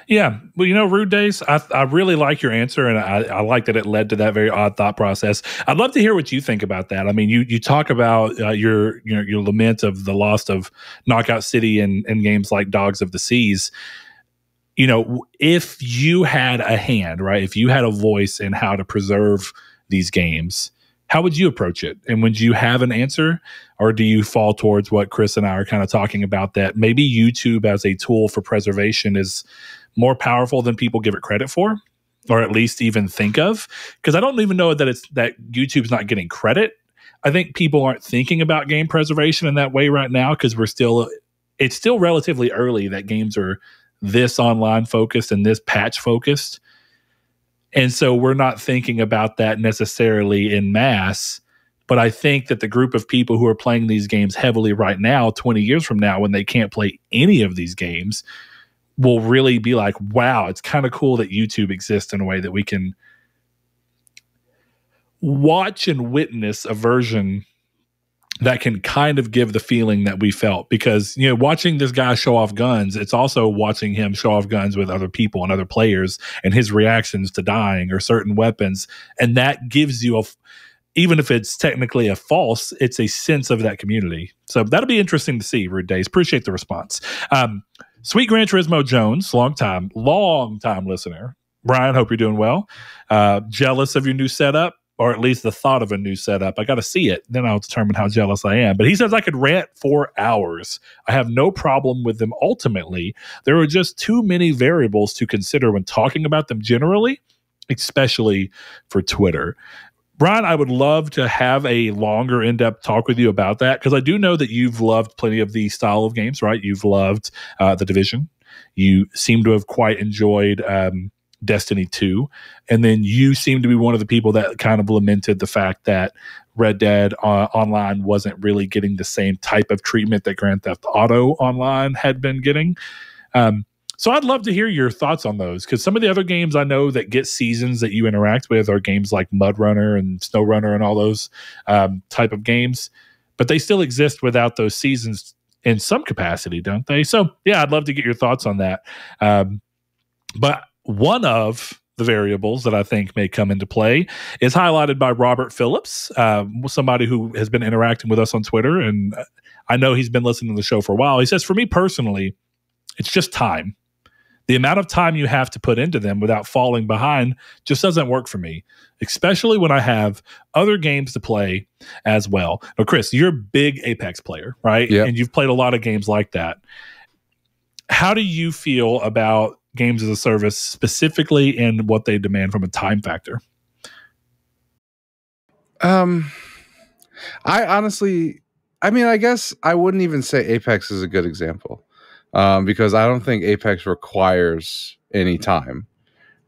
Speaker 1: Yeah. Well, Rude Days, I really like your answer, and I like that it led to that very odd thought process. I'd love to hear what you think about that. I mean, you talk about your lament of the loss of Knockout City and games like Dogs of the Seas. If you had a hand, right, if you had a voice in how to preserve these games, how would you approach it? And would you have an answer? Or do you fall towards what Chris and I are kind of talking about, that maybe YouTube as a tool for preservation is more powerful than people give it credit for, or at least even think of? Because I don't even know that YouTube's not getting credit. I think people aren't thinking about game preservation in that way right now, because it's still relatively early that games are this online focused and this patch focused. And so we're not thinking about that necessarily in mass. But I think that the group of people who are playing these games heavily right now, 20 years from now, when they can't play any of these games, will really be like, wow, it's kind of cool that YouTube exists in a way that we can watch and witness a version that can kind of give the feeling that we felt. Because, watching this guy show off guns, it's also watching him show off guns with other people and other players and his reactions to dying or certain weapons. And that gives you even if it's technically a false, it's a sense of that community. So that'll be interesting to see, Rude Days. Appreciate the response. Sweet Gran Turismo Jones, long time listener. Brian, hope you're doing well. Jealous of your new setup, or at least the thought of a new setup. I got to see it. Then I'll determine how jealous I am. But he says I could rant for hours. I have no problem with them ultimately. There are just too many variables to consider when talking about them generally, especially for Twitter. Brian, I would love to have a longer, in-depth talk with you about that, because I do know that you've loved plenty of the style of games, right? You've loved The Division. You seem to have quite enjoyed Destiny 2. And then you seem to be one of the people that kind of lamented the fact that Red Dead Online wasn't really getting the same type of treatment that Grand Theft Auto Online had been getting. So I'd love to hear your thoughts on those, because some of the other games I know that get seasons that you interact with are games like Mud Runner and Snow Runner and all those type of games, but they still exist without those seasons in some capacity, don't they? So yeah, I'd love to get your thoughts on that. But one of the variables that I think may come into play is highlighted by Robert Phillips, somebody who has been interacting with us on Twitter, and I know he's been listening to the show for a while. He says, for me personally, it's just time. The amount of time you have to put into them without falling behind just doesn't work for me, especially when I have other games to play as well. Now, Chris, you're a big Apex player, right?
Speaker 2: Yep.
Speaker 1: And you've played a lot of games like that. How do you feel about games as a service specifically and what they demand from a time factor?
Speaker 2: I guess I wouldn't even say Apex is a good example. Because I don't think Apex requires any time,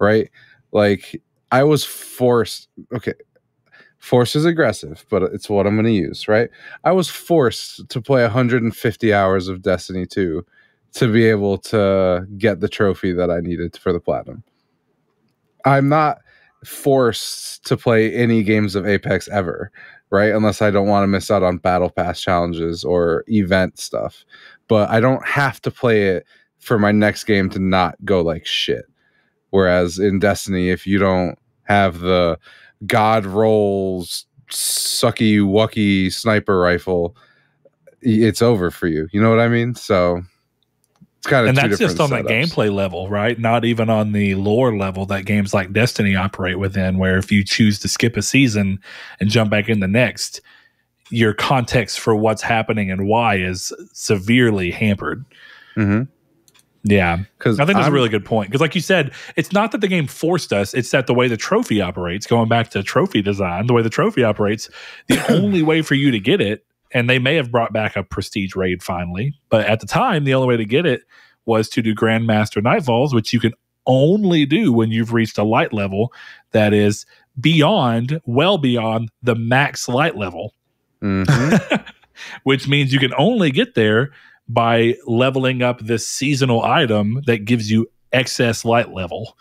Speaker 2: right? Like, I was forced. Okay, force is aggressive, but it's what I'm going to use, right? I was forced to play 150 hours of Destiny 2 to be able to get the trophy that I needed for the platinum. I'm not forced to play any games of Apex ever, right? Unless I don't want to miss out on battle pass challenges or event stuff. But I don't have to play it for my next game to not go like shit. Whereas in Destiny, if you don't have the God rolls sucky wucky sniper rifle, it's over for you. You know what I mean? So It's kind of
Speaker 1: and
Speaker 2: two
Speaker 1: that's just on
Speaker 2: different
Speaker 1: the
Speaker 2: setups.
Speaker 1: gameplay level, right? Not even on the lore level that games like Destiny operate within, where if you choose to skip a season and jump back in the next, your context for what's happening and why is severely hampered.
Speaker 2: Mm-hmm.
Speaker 1: Yeah,
Speaker 2: because
Speaker 1: I think that's a really good point. Because, like you said, it's not that the game forced us; it's that the way the trophy operates. Going back to trophy design, the way the trophy operates, the only way for you to get it, and they may have brought back a prestige raid finally, but at the time, the only way to get it was to do Grandmaster Nightfalls, which you can only do when you've reached a light level that is well beyond the max light level, which means you can only get there by leveling up this seasonal item that gives you excess light level.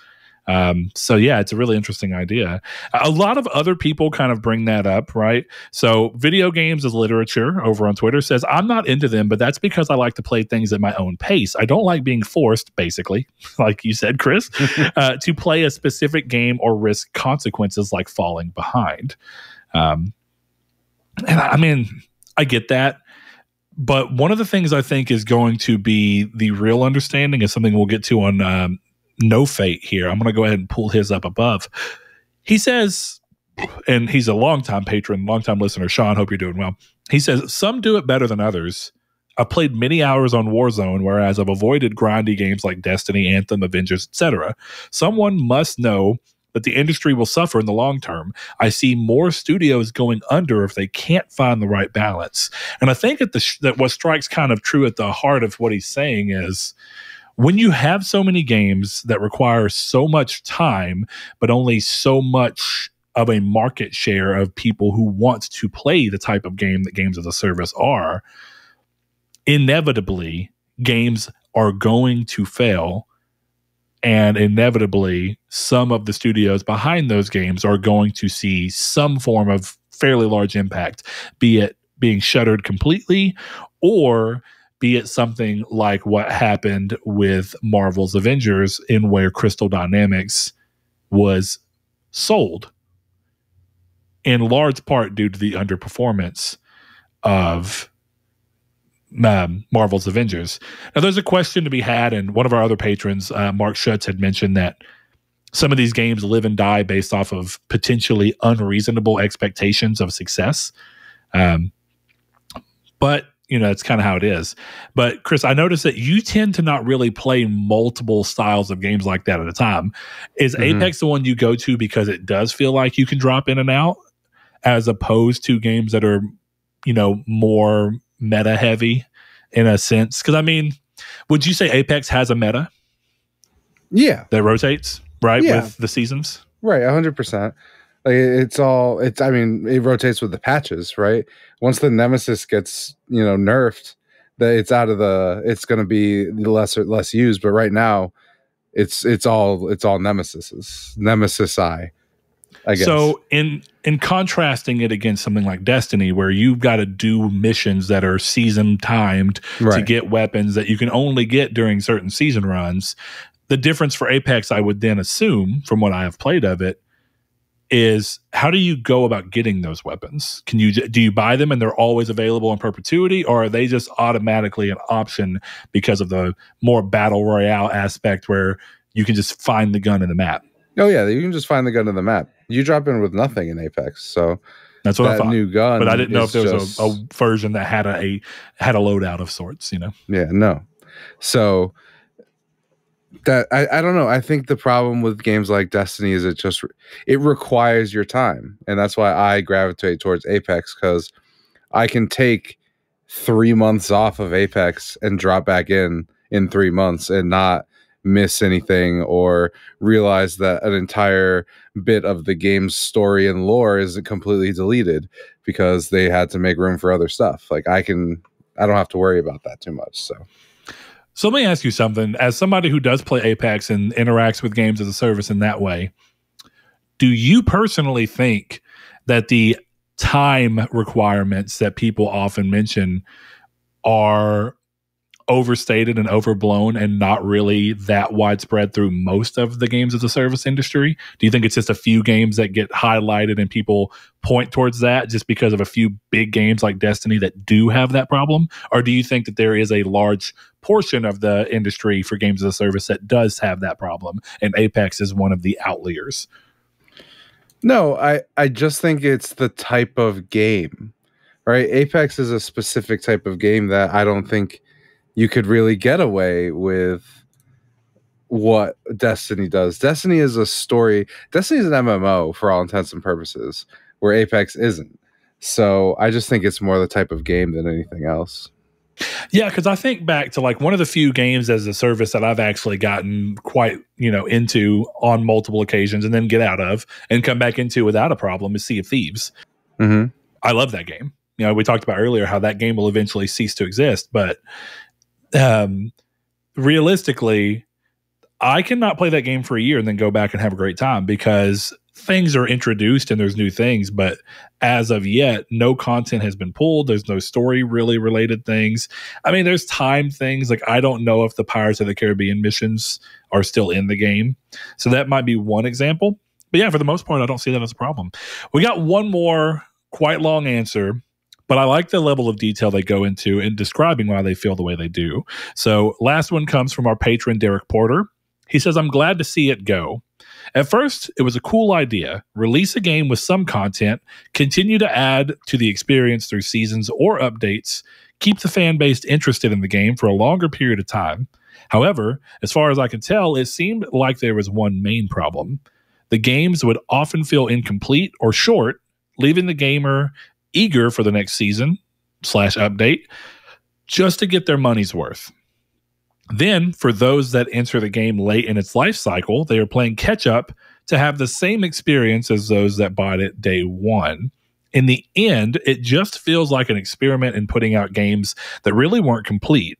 Speaker 1: So yeah, it's a really interesting idea. A lot of other people kind of bring that up, right? So Video Games is Literature over on Twitter says, I'm not into them, but that's because I like to play things at my own pace. I don't like being forced, basically, like you said, Chris, to play a specific game or risk consequences like falling behind. And I mean, I get that. But one of the things I think is going to be the real understanding is something we'll get to on No Fate here. I'm going to go ahead and pull his up above. He says, and he's a longtime patron, longtime listener, Sean, hope you're doing well. He says, some do it better than others. I've played many hours on Warzone, whereas I've avoided grindy games like Destiny, Anthem, Avengers, etc. Someone must know that the industry will suffer in the long term. I see more studios going under if they can't find the right balance. And I think that what strikes kind of true at the heart of what he's saying is when you have so many games that require so much time, but only so much of a market share of people who want to play the type of game that games as a service are, inevitably games are going to fail. And inevitably, some of the studios behind those games are going to see some form of fairly large impact, be it being shuttered completely, or be it something like what happened with Marvel's Avengers, in where Crystal Dynamics was sold, in large part due to the underperformance of Marvel's Avengers. Now, there's a question to be had, and one of our other patrons, Mark Schutz, had mentioned that some of these games live and die based off of potentially unreasonable expectations of success. But, you know, it's kind of how it is. But, Chris, I noticed that you tend to not really play multiple styles of games like that at a time. Is Apex the one you go to because it does feel like you can drop in and out, as opposed to games that are, you know, more meta heavy in a sense? Because I mean, would you say Apex has a meta?
Speaker 2: Yeah,
Speaker 1: that rotates, right?
Speaker 2: Yeah.
Speaker 1: With the seasons,
Speaker 2: right? 100%. Like I mean, it rotates with the patches, right? Once the Nemesis gets, you know, nerfed, that it's going to be less used. But right now, it's all Nemesis I guess.
Speaker 1: So in contrasting it against something like Destiny, where you've got to do missions that are season timed to get weapons that you can only get during certain season runs, the difference for Apex, I would then assume, from what I have played of it, is how do you go about getting those weapons? Do you buy them and they're always available in perpetuity, or are they just automatically an option because of the more battle royale aspect where you can just find the gun in the map?
Speaker 2: Oh yeah, you can just find the gun in the map. You drop in with nothing in Apex, so
Speaker 1: that's what I thought.
Speaker 2: New gun,
Speaker 1: but I didn't know if there was a version that had a loadout of sorts. You know?
Speaker 2: Yeah, no. So that I don't know. I think the problem with games like Destiny is it requires your time, and that's why I gravitate towards Apex, because I can take 3 months off of Apex and drop back in 3 months and not miss anything, or realize that an entire bit of the game's story and lore is completely deleted because they had to make room for other stuff. Like I don't have to worry about that too much. So
Speaker 1: let me ask you something. As somebody who does play Apex and interacts with games as a service in that way, do you personally think that the time requirements that people often mention are overstated and overblown and not really that widespread through most of the games as a service industry? Do you think it's just a few games that get highlighted and people point towards that just because of a few big games like Destiny that do have that problem? Or do you think that there is a large portion of the industry for games as a service that does have that problem, and Apex is one of the outliers?
Speaker 2: No, I just think it's the type of game, right? Apex is a specific type of game that I don't think you could really get away with what Destiny does. Destiny is a story. Destiny is an MMO for all intents and purposes, where Apex isn't. So I just think it's more the type of game than anything else.
Speaker 1: Yeah, because I think back to like one of the few games as a service that I've actually gotten quite, into on multiple occasions and then get out of and come back into without a problem is Sea of Thieves.
Speaker 2: Mm-hmm.
Speaker 1: I love that game. We talked about earlier how that game will eventually cease to exist, but realistically, I cannot play that game for a year and then go back and have a great time because things are introduced and there's new things. But as of yet, no content has been pulled. There's no story really related things. I mean, there's time things. Like, I don't know if the Pirates of the Caribbean missions are still in the game. So that might be one example. But yeah, for the most part, I don't see that as a problem. We got one more quite long answer, but I like the level of detail they go into in describing why they feel the way they do. So last one comes from our patron, Derek Porter. He says, I'm glad to see it go. At first, it was a cool idea. Release a game with some content, continue to add to the experience through seasons or updates, keep the fan base interested in the game for a longer period of time. However, as far as I can tell, it seemed like there was one main problem. The games would often feel incomplete or short, leaving the gamer eager for the next season/update just to get their money's worth. Then, for those that enter the game late in its life cycle, they are playing catch-up to have the same experience as those that bought it day one. In the end, it just feels like an experiment in putting out games that really weren't complete.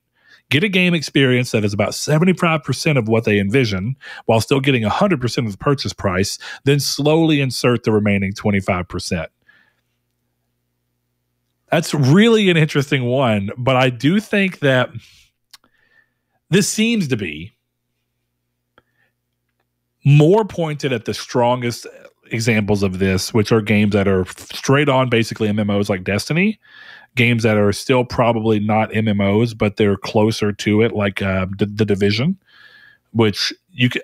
Speaker 1: Get a game experience that is about 75% of what they envision, while still getting 100% of the purchase price, then slowly insert the remaining 25%. That's really an interesting one, but I do think that this seems to be more pointed at the strongest examples of this, which are games that are straight on basically MMOs like Destiny, games that are still probably not MMOs, but they're closer to it, like the Division, which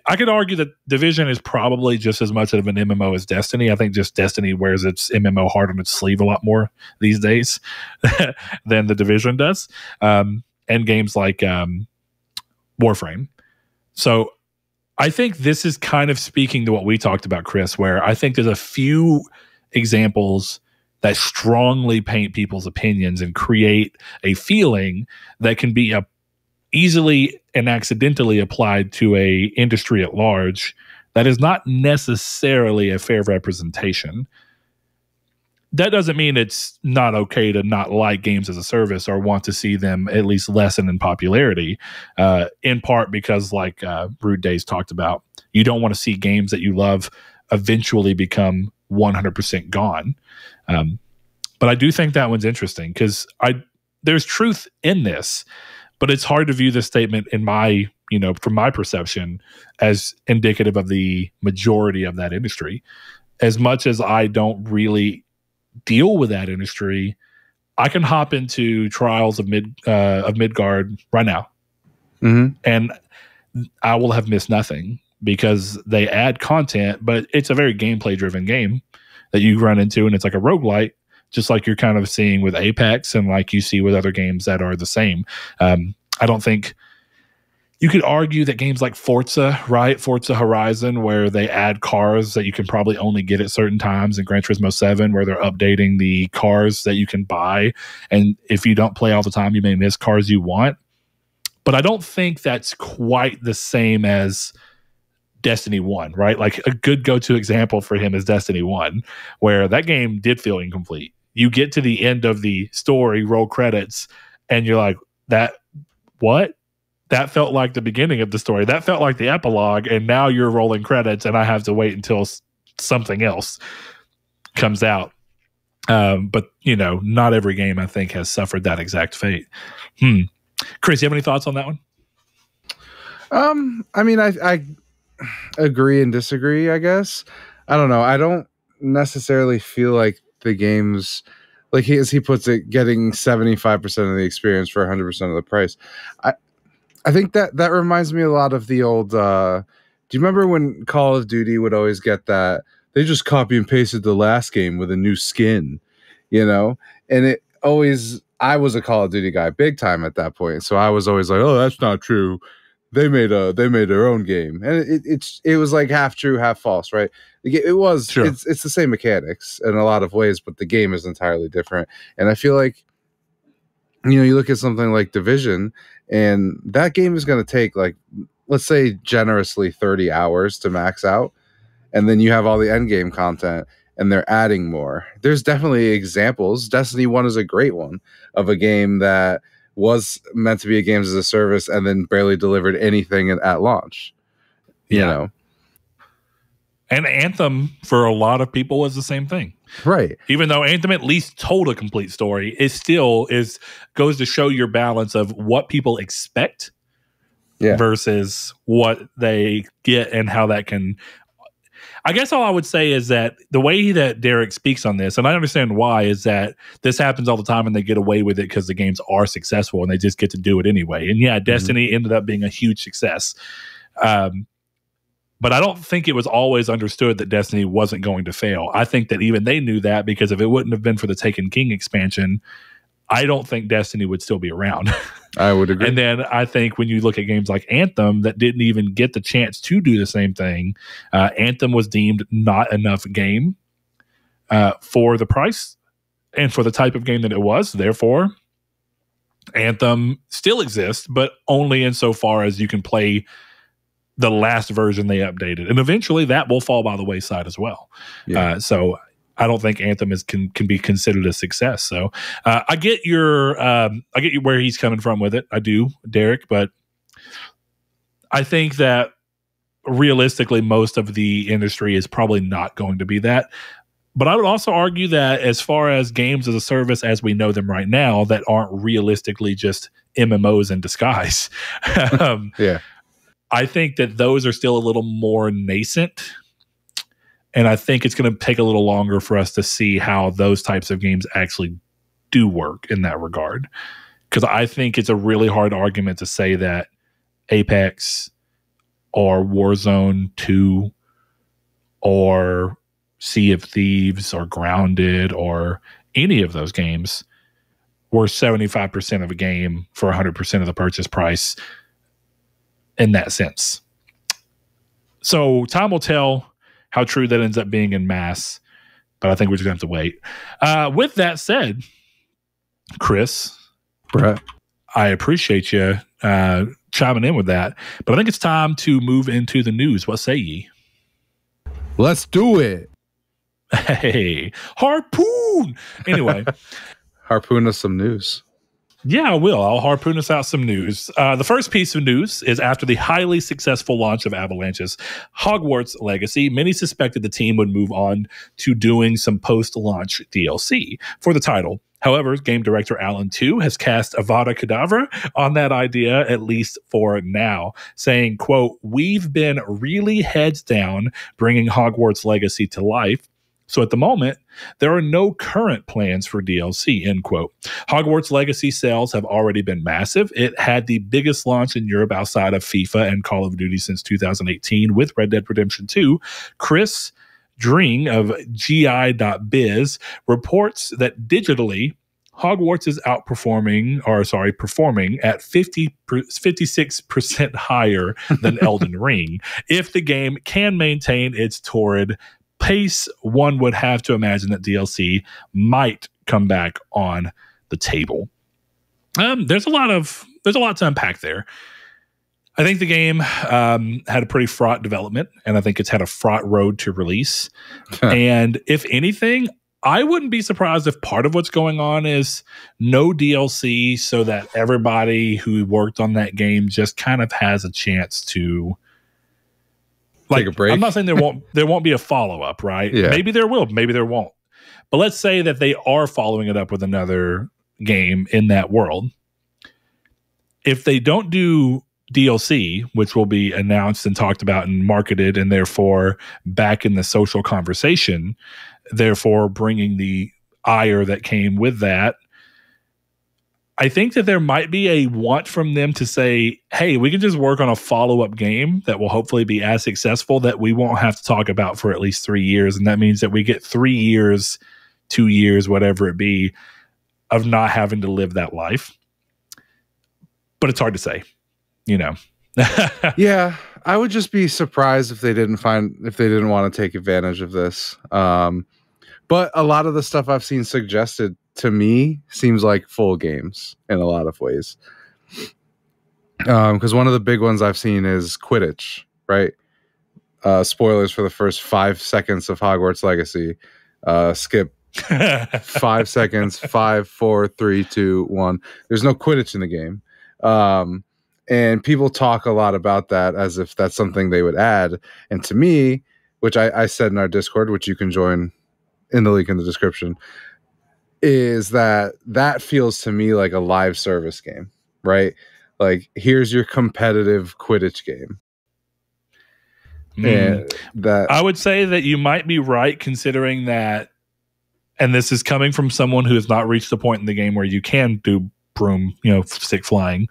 Speaker 1: I could argue that Division is probably just as much of an MMO as Destiny. I think just Destiny wears its MMO heart on its sleeve a lot more these days than the Division does. And games like Warframe. So I think this is kind of speaking to what we talked about, Chris, where I think there's a few examples that strongly paint people's opinions and create a feeling that can be easily and accidentally applied to a industry at large that is not necessarily a fair representation. That doesn't mean it's not okay to not like games as a service or want to see them at least lessen in popularity, in part because, like Rude Days talked about, you don't want to see games that you love eventually become 100% gone. But I do think that one's interesting because there's truth in this, but it's hard to view this statement from my perception as indicative of the majority of that industry. As much as I don't really deal with that industry, I can hop into Trials of Midgard right now, and I will have missed nothing because they add content, but it's a very gameplay driven game that you run into, and it's like a roguelite, just like you're kind of seeing with Apex and like you see with other games that are the same. I don't think you could argue that games like Forza Horizon, where they add cars that you can probably only get at certain times, and Gran Turismo 7, where they're updating the cars that you can buy. And if you don't play all the time, you may miss cars you want. But I don't think that's quite the same as Destiny 1, right? Like a good go-to example for him is Destiny 1, where that game did feel incomplete. You get to the end of the story, roll credits, and you're like, what? That felt like the beginning of the story. That felt like the epilogue, and now you're rolling credits, and I have to wait until something else comes out. But, not every game, I think, has suffered that exact fate. Chris, you have any thoughts on that one?
Speaker 2: I mean, I agree and disagree, I guess. I don't know. I don't necessarily feel like the game's, like as he puts it, getting 75% of the experience for 100% of the price. I think that reminds me a lot of the old, do you remember when Call of Duty would always get that, they just copy and pasted the last game with a new skin, you know? And it always, I was a Call of Duty guy big time at that point. So I was always like, oh, that's not true. They made their own game, and it was like half true, half false, right? It was
Speaker 1: Sure.
Speaker 2: It's the same mechanics in a lot of ways, but the game is entirely different. And I feel like, you know, you look at something like Division, and that game is going to take, like, let's say generously 30 hours to max out, and then you have all the end game content, and they're adding more. There's definitely examples. Destiny 1 is a great one of a game that was meant to be a games as a service and then barely delivered anything at launch. You know?
Speaker 1: And Anthem, for a lot of people, was the same thing.
Speaker 2: Right.
Speaker 1: Even though Anthem at least told a complete story, it still goes to show your balance of what people expect versus what they get and how that can... I guess all I would say is that the way that Derek speaks on this, and I understand why, is that this happens all the time and they get away with it because the games are successful and they just get to do it anyway. And yeah, Destiny ended up being a huge success. But I don't think it was always understood that Destiny wasn't going to fail. I think that even they knew that, because if it wouldn't have been for the Taken King expansion, I don't think Destiny would still be around.
Speaker 2: I would agree.
Speaker 1: And then I think when you look at games like Anthem that didn't even get the chance to do the same thing, Anthem was deemed not enough game for the price and for the type of game that it was. Therefore, Anthem still exists, but only insofar as you can play the last version they updated. And eventually that will fall by the wayside as well. So I don't think Anthem can be considered a success. So I get where he's coming from with it. I do, Derek, but I think that realistically, most of the industry is probably not going to be that. But I would also argue that as far as games as a service as we know them right now, that aren't realistically just MMOs in disguise. I think that those are still a little more nascent. And I think it's going to take a little longer for us to see how those types of games actually do work in that regard. Because I think it's a really hard argument to say that Apex or Warzone 2 or Sea of Thieves or Grounded or any of those games were 75% of a game for 100% of the purchase price in that sense. So time will tell how true that ends up being in mass, but I think we're just going to have to wait. With that said, Chris,
Speaker 2: Brett,
Speaker 1: I appreciate you chiming in with that, but I think it's time to move into the news. What say ye?
Speaker 2: Let's do it.
Speaker 1: Hey, harpoon. Anyway.
Speaker 2: Harpoon us some news.
Speaker 1: Yeah, I will. I'll harpoon us out some news. The first piece of news is after the highly successful launch of Avalanche's Hogwarts Legacy, many suspected the team would move on to doing some post-launch DLC for the title. However, game director Alan Tu has cast Avada Kedavra on that idea, at least for now, saying, quote, "We've been really heads down bringing Hogwarts Legacy to life. So at the moment, there are no current plans for DLC," end quote. Hogwarts Legacy sales have already been massive. It had the biggest launch in Europe outside of FIFA and Call of Duty since 2018 with Red Dead Redemption 2. Chris Dring of GI.biz reports that digitally, Hogwarts is performing at 56% higher than Elden Ring. If the game can maintain its torrid pace, one would have to imagine that DLC might come back on the table. There's a lot to unpack there. I think the game had a pretty fraught development, and I think it's had a fraught road to release. And if anything, I wouldn't be surprised if part of what's going on is no DLC, so that everybody who worked on that game just kind of has a chance to
Speaker 2: take a break.
Speaker 1: I'm not saying there won't be a follow-up, right?
Speaker 2: Yeah.
Speaker 1: Maybe there will, maybe there won't. But let's say that they are following it up with another game in that world. if they don't do DLC, which will be announced and talked about and marketed, and therefore back in the social conversation, therefore bringing the ire that came with that, I think that there might be a want from them to say, hey, we can just work on a follow-up game that will hopefully be as successful that we won't have to talk about for at least 3 years. And that means that we get 3 years, 2 years, whatever it be, of not having to live that life. But it's hard to say, you know.
Speaker 2: Yeah, I would just be surprised if they didn't want to take advantage of this. But a lot of the stuff I've seen suggested to me seems like full games in a lot of ways. Because one of the big ones I've seen is Quidditch, right? Spoilers for the first 5 seconds of Hogwarts Legacy. Skip 5 seconds. 5, 4, 3, 2, 1. There's no Quidditch in the game. And people talk a lot about that as if that's something they would add. And to me, which I said in our Discord, which you can join in the link in the description, is that feels to me like a live service game, right? Like, here's your competitive Quidditch game. And that, I
Speaker 1: would say that you might be right, considering that, and this is coming from someone who has not reached the point in the game where you can do broom, stick flying.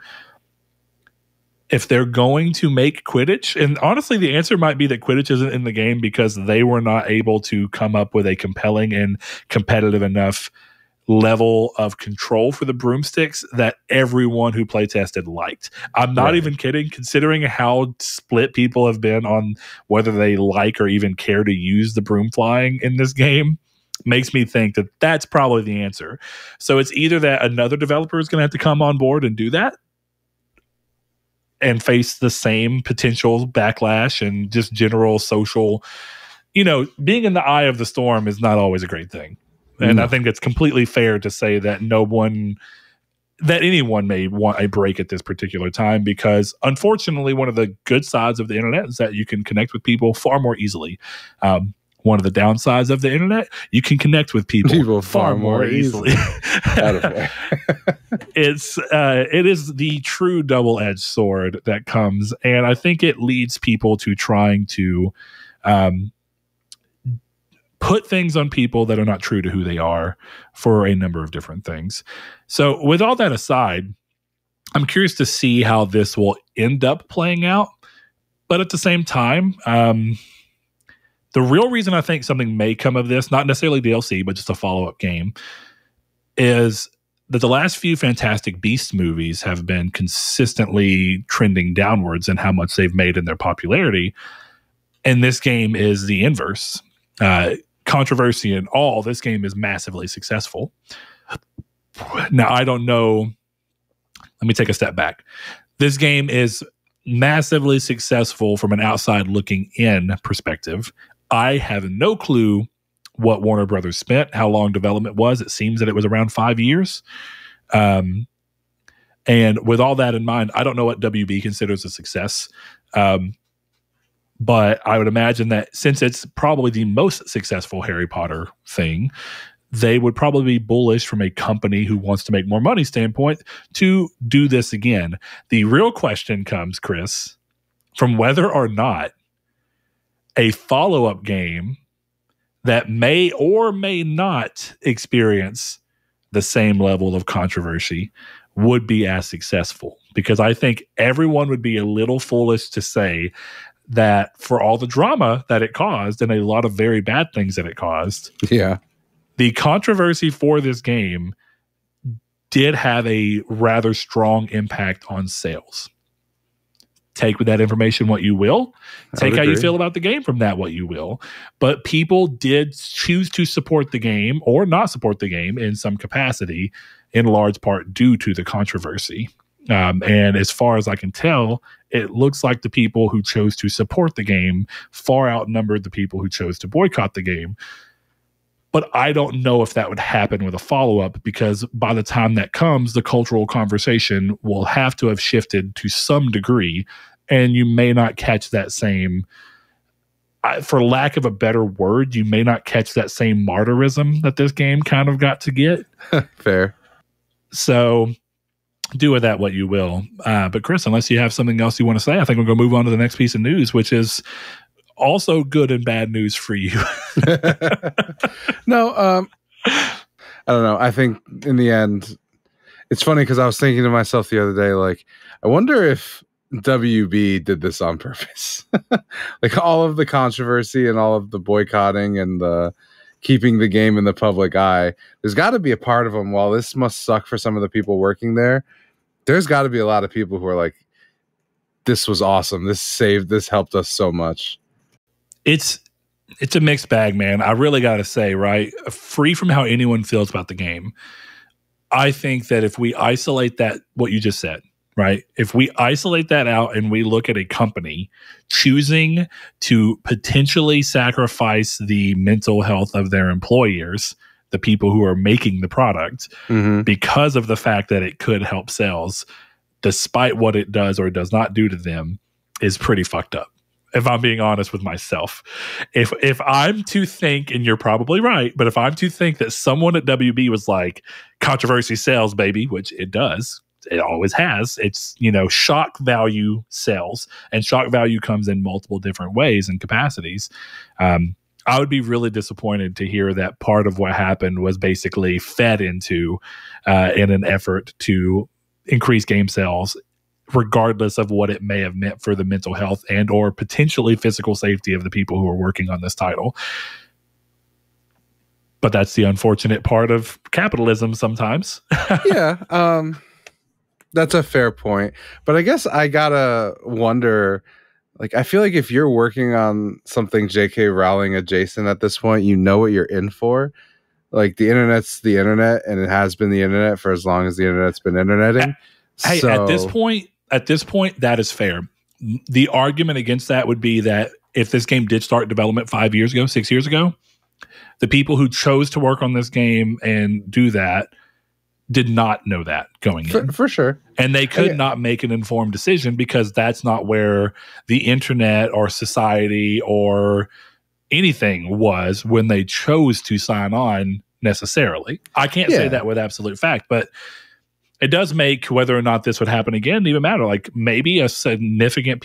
Speaker 1: If they're going to make Quidditch, and honestly, the answer might be that Quidditch isn't in the game because they were not able to come up with a compelling and competitive enough level of control for the broomsticks that everyone who play tested liked. I'm not even kidding, considering how split people have been on whether they like or even care to use the broom flying in this game. Makes me think that that's probably the answer. So it's either that another developer is going to have to come on board and do that and face the same potential backlash and just general social, being in the eye of the storm is not always a great thing. And I think it's completely fair to say that anyone may want a break at this particular time, because unfortunately, one of the good sides of the internet is that you can connect with people far more easily. One of the downsides of the internet, you can connect with people far more easily. It is the true double-edged sword that comes, and I think it leads people to trying to put things on people that are not true to who they are for a number of different things. So with all that aside, I'm curious to see how this will end up playing out. But at the same time, the real reason I think something may come of this, not necessarily DLC, but just a follow-up game, is that the last few Fantastic Beasts movies have been consistently trending downwards in how much they've made in their popularity. And this game is the inverse. Controversy and all, this game is massively successful. Now, I don't know. Let me take a step back. This game is massively successful from an outside looking in perspective. I have no clue what Warner Brothers spent, how long development was. It seems that it was around 5 years. And with all that in mind, I don't know what WB considers a success. But I would imagine that since it's probably the most successful Harry Potter thing, they would probably be bullish from a company who wants to make more money standpoint to do this again. The real question comes, Chris, from whether or not a follow-up game that may or may not experience the same level of controversy would be as successful. Because I think everyone would be a little foolish to say that for all the drama that it caused and a lot of very bad things that it caused, the controversy for this game did have a rather strong impact on sales. Take with that information what you will. Take how you feel about the game from that what you will. But people did choose to support the game or not support the game in some capacity, in large part due to the controversy. And as far as I can tell, it looks like the people who chose to support the game far outnumbered the people who chose to boycott the game. But I don't know if that would happen with a follow-up, because by the time that comes, the cultural conversation will have to have shifted to some degree, and you may not catch that same, for lack of a better word, you may not catch that same martyrism that this game kind of got to get.
Speaker 2: Fair.
Speaker 1: So do with that what you will. But Chris, unless you have something else you want to say, I think we're going to move on to the next piece of news, which is also good and bad news for you.
Speaker 2: No, I don't know. I think in the end, it's funny because I was thinking to myself the other day, like, I wonder if WB did this on purpose. Like all of the controversy and all of the boycotting and the keeping the game in the public eye, there's got to be a part of them. While this must suck for some of the people working there, there's got to be a lot of people who are like, this was awesome. This helped us so much.
Speaker 1: It's a mixed bag, man. I really got to say, right? Free from how anyone feels about the game, I think that if we isolate that, what you just said, right? If we isolate that out and we look at a company choosing to potentially sacrifice the mental health of their employers, the people who are making the product, because of the fact that it could help sales, despite what it does or does not do to them, is pretty fucked up. If I'm being honest with myself, if I'm to think, and you're probably right, but if I'm to think that someone at WB was like, controversy sells, baby, which it does, it always has. It's, shock value sells, and shock value comes in multiple different ways and capacities. I would be really disappointed to hear that part of what happened was basically fed into in an effort to increase game sales, regardless of what it may have meant for the mental health and or potentially physical safety of the people who are working on this title. But that's the unfortunate part of capitalism sometimes.
Speaker 2: Yeah, that's a fair point. But I guess I gotta wonder, like, I feel like if you're working on something J.K. Rowling adjacent at this point, you know what you're in for. Like, the internet's the internet, and it has been the internet for as long as the internet's been interneting.
Speaker 1: Hey,
Speaker 2: so,
Speaker 1: at this point, that is fair. The argument against that would be that if this game did start development 5 years ago, 6 years ago, the people who chose to work on this game and do that did not know that going in.
Speaker 2: For sure.
Speaker 1: And they could not make an informed decision because that's not where the internet or society or anything was when they chose to sign on necessarily. I can't say that with absolute fact, but it does make whether or not this would happen again even matter. Like, maybe a significant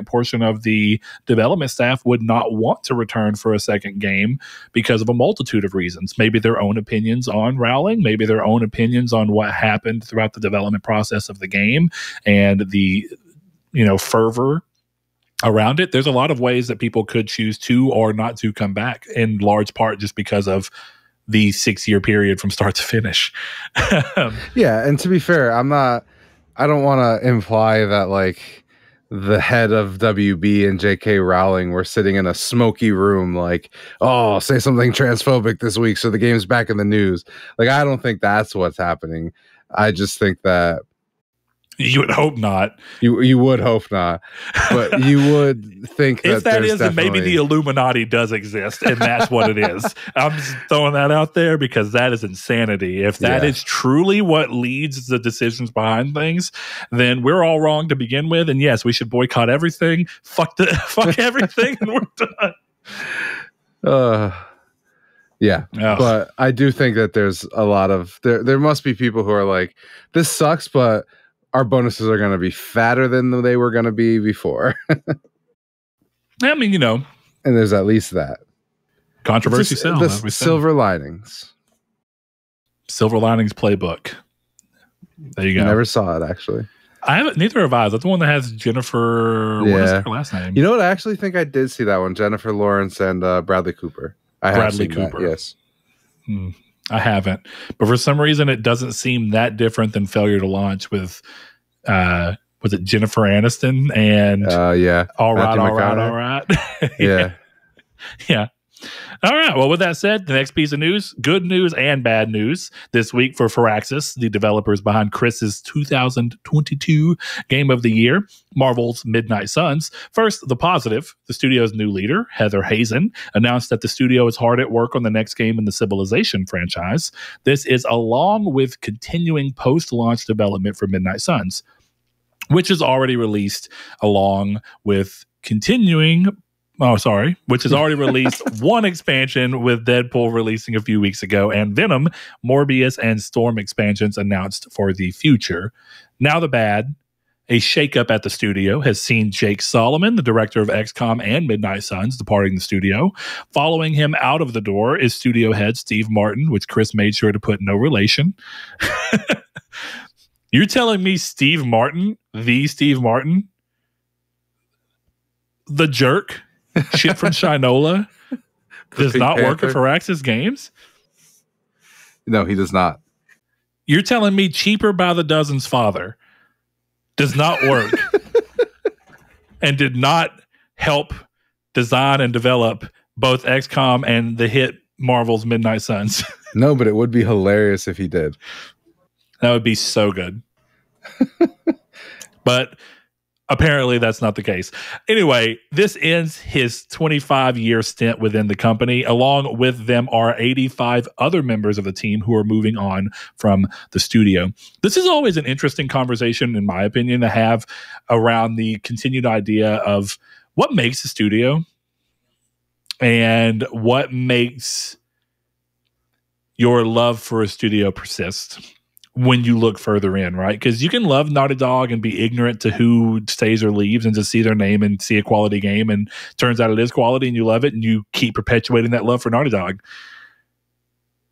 Speaker 1: portion of the development staff would not want to return for a second game because of a multitude of reasons. Maybe their own opinions on Rowling, maybe their own opinions on what happened throughout the development process of the game and the, fervor around it. There's a lot of ways that people could choose to or not to come back, in large part just because of the 6-year period from start to finish.
Speaker 2: Yeah, and to be fair, I don't want to imply that like the head of WB and J.K. Rowling were sitting in a smoky room like, oh, say something transphobic this week so the game's back in the news. Like, I don't think that's what's happening. I just think that
Speaker 1: you would hope not.
Speaker 2: You would hope not, but you would think that
Speaker 1: if that is, then maybe the Illuminati does exist, and that's what it is. I'm just throwing that out there because that is insanity. If that is truly what leads the decisions behind things, then we're all wrong to begin with. And yes, we should boycott everything. Fuck everything, and we're done.
Speaker 2: But I do think that there's a lot of there must be people who are like, this sucks, but our bonuses are going to be fatter than they were going to be before.
Speaker 1: I mean,
Speaker 2: and there's at least that
Speaker 1: controversy.
Speaker 2: Silver linings.
Speaker 1: Silver linings playbook. There you go.
Speaker 2: I never saw it actually.
Speaker 1: I haven't. Neither have I. That's the one that has Jennifer. What is her last name?
Speaker 2: You know what? I actually think I did see that one. Jennifer Lawrence and Bradley Cooper.
Speaker 1: Bradley Cooper.
Speaker 2: That, yes.
Speaker 1: I haven't, but for some reason it doesn't seem that different than Failure to Launch with was it Jennifer Aniston and all right. Yeah. All right. Well, with that said, the next piece of news, good news and bad news this week for Firaxis, the developers behind Chris's 2022 Game of the Year, Marvel's Midnight Suns. First, the positive, the studio's new leader, Heather Hazen, announced that the studio is hard at work on the next game in the Civilization franchise. This is along with continuing post-launch development for Midnight Suns, which is already released along with continuing which has already released one expansion, with Deadpool releasing a few weeks ago, and Venom, Morbius, and Storm expansions announced for the future. Now the bad. A shakeup at the studio has seen Jake Solomon, the director of XCOM and Midnight Suns, departing the studio. Following him out of the door is studio head Steve Martin, which Chris made sure to put no relation. You're telling me Steve Martin, the jerk, shit from Shinola, does not work at Firaxis Games?
Speaker 2: No, he does not.
Speaker 1: You're telling me Cheaper by the Dozen's father does not work and did not help design and develop both XCOM and the hit Marvel's Midnight Suns?
Speaker 2: No, but it would be hilarious if he did.
Speaker 1: That would be so good. But apparently that's not the case. Anyway, this ends his 25-year stint within the company. Along with them are 85 other members of the team who are moving on from the studio. This is always an interesting conversation, in my opinion, to have around the continued idea of what makes a studio and what makes your love for a studio persist when you look further in, right? Because you can love Naughty Dog and be ignorant to who stays or leaves and just see their name and see a quality game, and turns out it is quality and you love it and you keep perpetuating that love for Naughty Dog.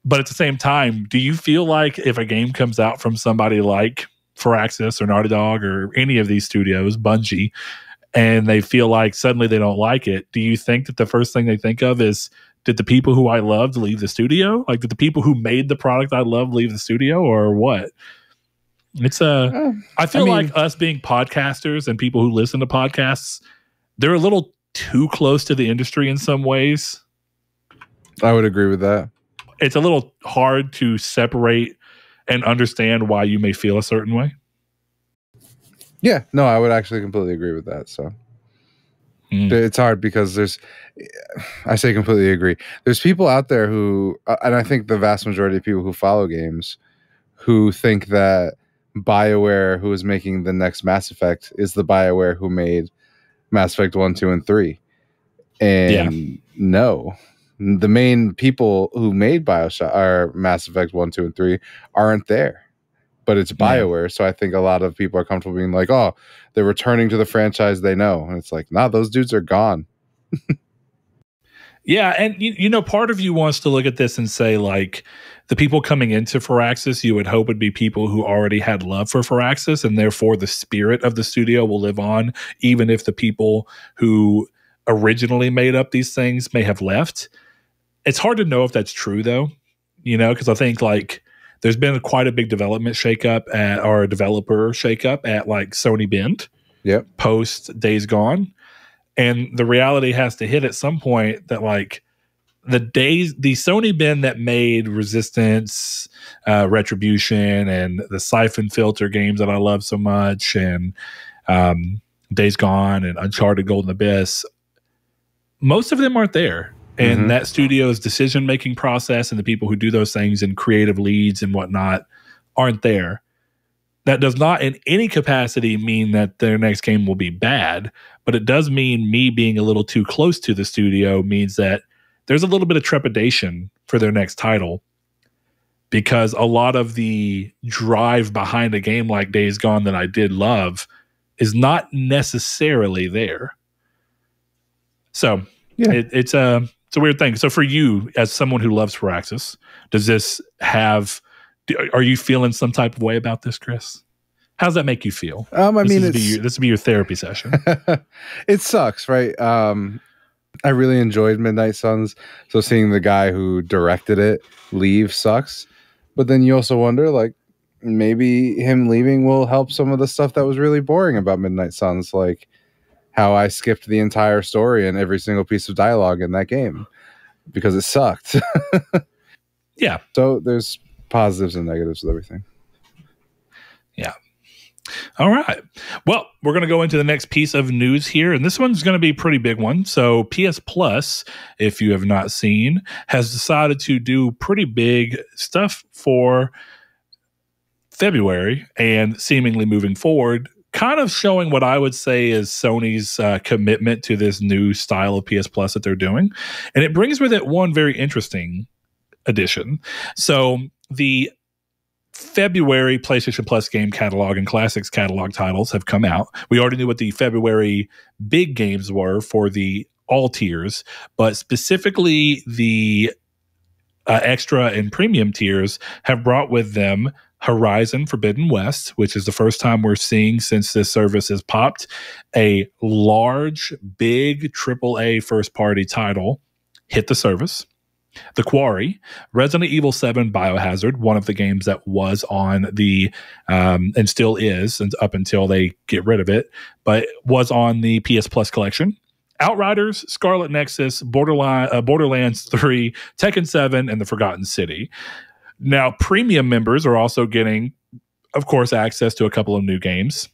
Speaker 1: But at the same time, do you feel like if a game comes out from somebody like Firaxis or Naughty Dog or any of these studios, Bungie, and they feel like suddenly they don't like it, do you think that the first thing they think of is, did the people who I loved leave the studio? Like, did the people who made the product I love leave the studio, or what? It's I feel like us being podcasters and people who listen to podcasts, they're a little too close to the industry in some ways.
Speaker 2: I would agree with that.
Speaker 1: It's a little hard to separate and understand why you may feel a certain way.
Speaker 2: Yeah, no, I would actually completely agree with that. So it's hard because I say completely agree. There's people out there who, and I think the vast majority of people who follow games, who think that BioWare, who is making the next Mass Effect, is the BioWare who made Mass Effect 1, 2, and 3. And no, the main people who made BioShock or Mass Effect 1, 2, and 3 aren't there. But it's BioWare, so I think a lot of people are comfortable being like, oh, they're returning to the franchise they know. And it's like, nah, those dudes are gone.
Speaker 1: Yeah, and you know, part of you wants to look at this and say, like, the people coming into Firaxis, you would hope would be people who already had love for Firaxis, and therefore the spirit of the studio will live on, even if the people who originally made up these things may have left. It's hard to know if that's true, though, you know, because I think, like, there's been quite a big development shakeup or a developer shakeup at like Sony Bend, post Days Gone, and the reality has to hit at some point that like the Sony Bend that made Resistance, Retribution, and the Siphon Filter games that I love so much, and Days Gone and Uncharted Golden Abyss, most of them aren't there. And that studio's decision-making process and the people who do those things and creative leads and whatnot aren't there. That does not in any capacity mean that their next game will be bad, but it does mean me being a little too close to the studio means that there's a little bit of trepidation for their next title, because a lot of the drive behind a game like Days Gone that I did love is not necessarily there. So it's a weird thing. So for you, as someone who loves Firaxis, does this are you feeling some type of way about this, Chris? How does that make you feel? This would be your therapy session.
Speaker 2: It sucks, right? I really enjoyed Midnight Suns, so seeing the guy who directed it leave sucks. But then you also wonder, like, maybe him leaving will help some of the stuff that was really boring about Midnight Suns, like how I skipped the entire story and every single piece of dialogue in that game because it sucked.
Speaker 1: Yeah.
Speaker 2: So there's positives and negatives with everything.
Speaker 1: Yeah. All right. Well, we're going to go into the next piece of news here, and this one's going to be a pretty big one. So PS Plus, if you have not seen, has decided to do pretty big stuff for February and seemingly moving forward, kind of showing what I would say is Sony's commitment to this new style of PS Plus that they're doing. And it brings with it one very interesting addition. So the February PlayStation Plus game catalog and classics catalog titles have come out. We already knew what the February big games were for the all tiers, but specifically the extra and premium tiers have brought with them Horizon Forbidden West, which is the first time we're seeing since this service has popped a large, big AAA first-party title hit the service. The Quarry, Resident Evil 7 Biohazard, one of the games that was on the, and still is up until they get rid of it, but was on the PS Plus collection. Outriders, Scarlet Nexus, Borderlands 3, Tekken 7, and The Forgotten City. Now, premium members are also getting, of course, access to a couple of new games.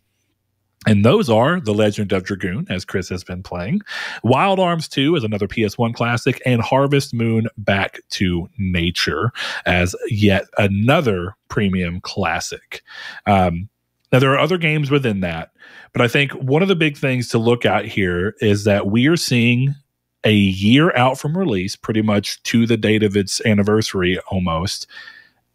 Speaker 1: And those are The Legend of Dragoon, as Chris has been playing. Wild Arms 2 is another PS1 classic, and Harvest Moon Back to Nature as yet another premium classic. Now, there are other games within that, but I think one of the big things to look at here is that we are seeing a year out from release, pretty much to the date of its anniversary almost,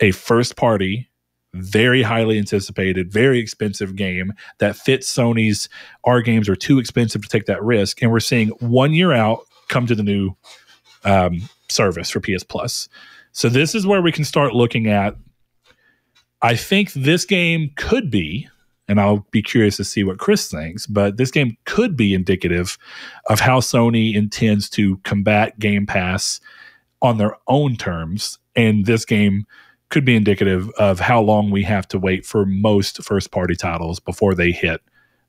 Speaker 1: a first-party, very highly anticipated, very expensive game that fits Sony's our games are too expensive to take that risk. And we're seeing 1 year out come to the new service for PS Plus. So this is where we can start looking at, I think this game could be, and I'll be curious to see what Chris thinks, but this game could be indicative of how Sony intends to combat Game Pass on their own terms. And this game could be indicative of how long we have to wait for most first-party titles before they hit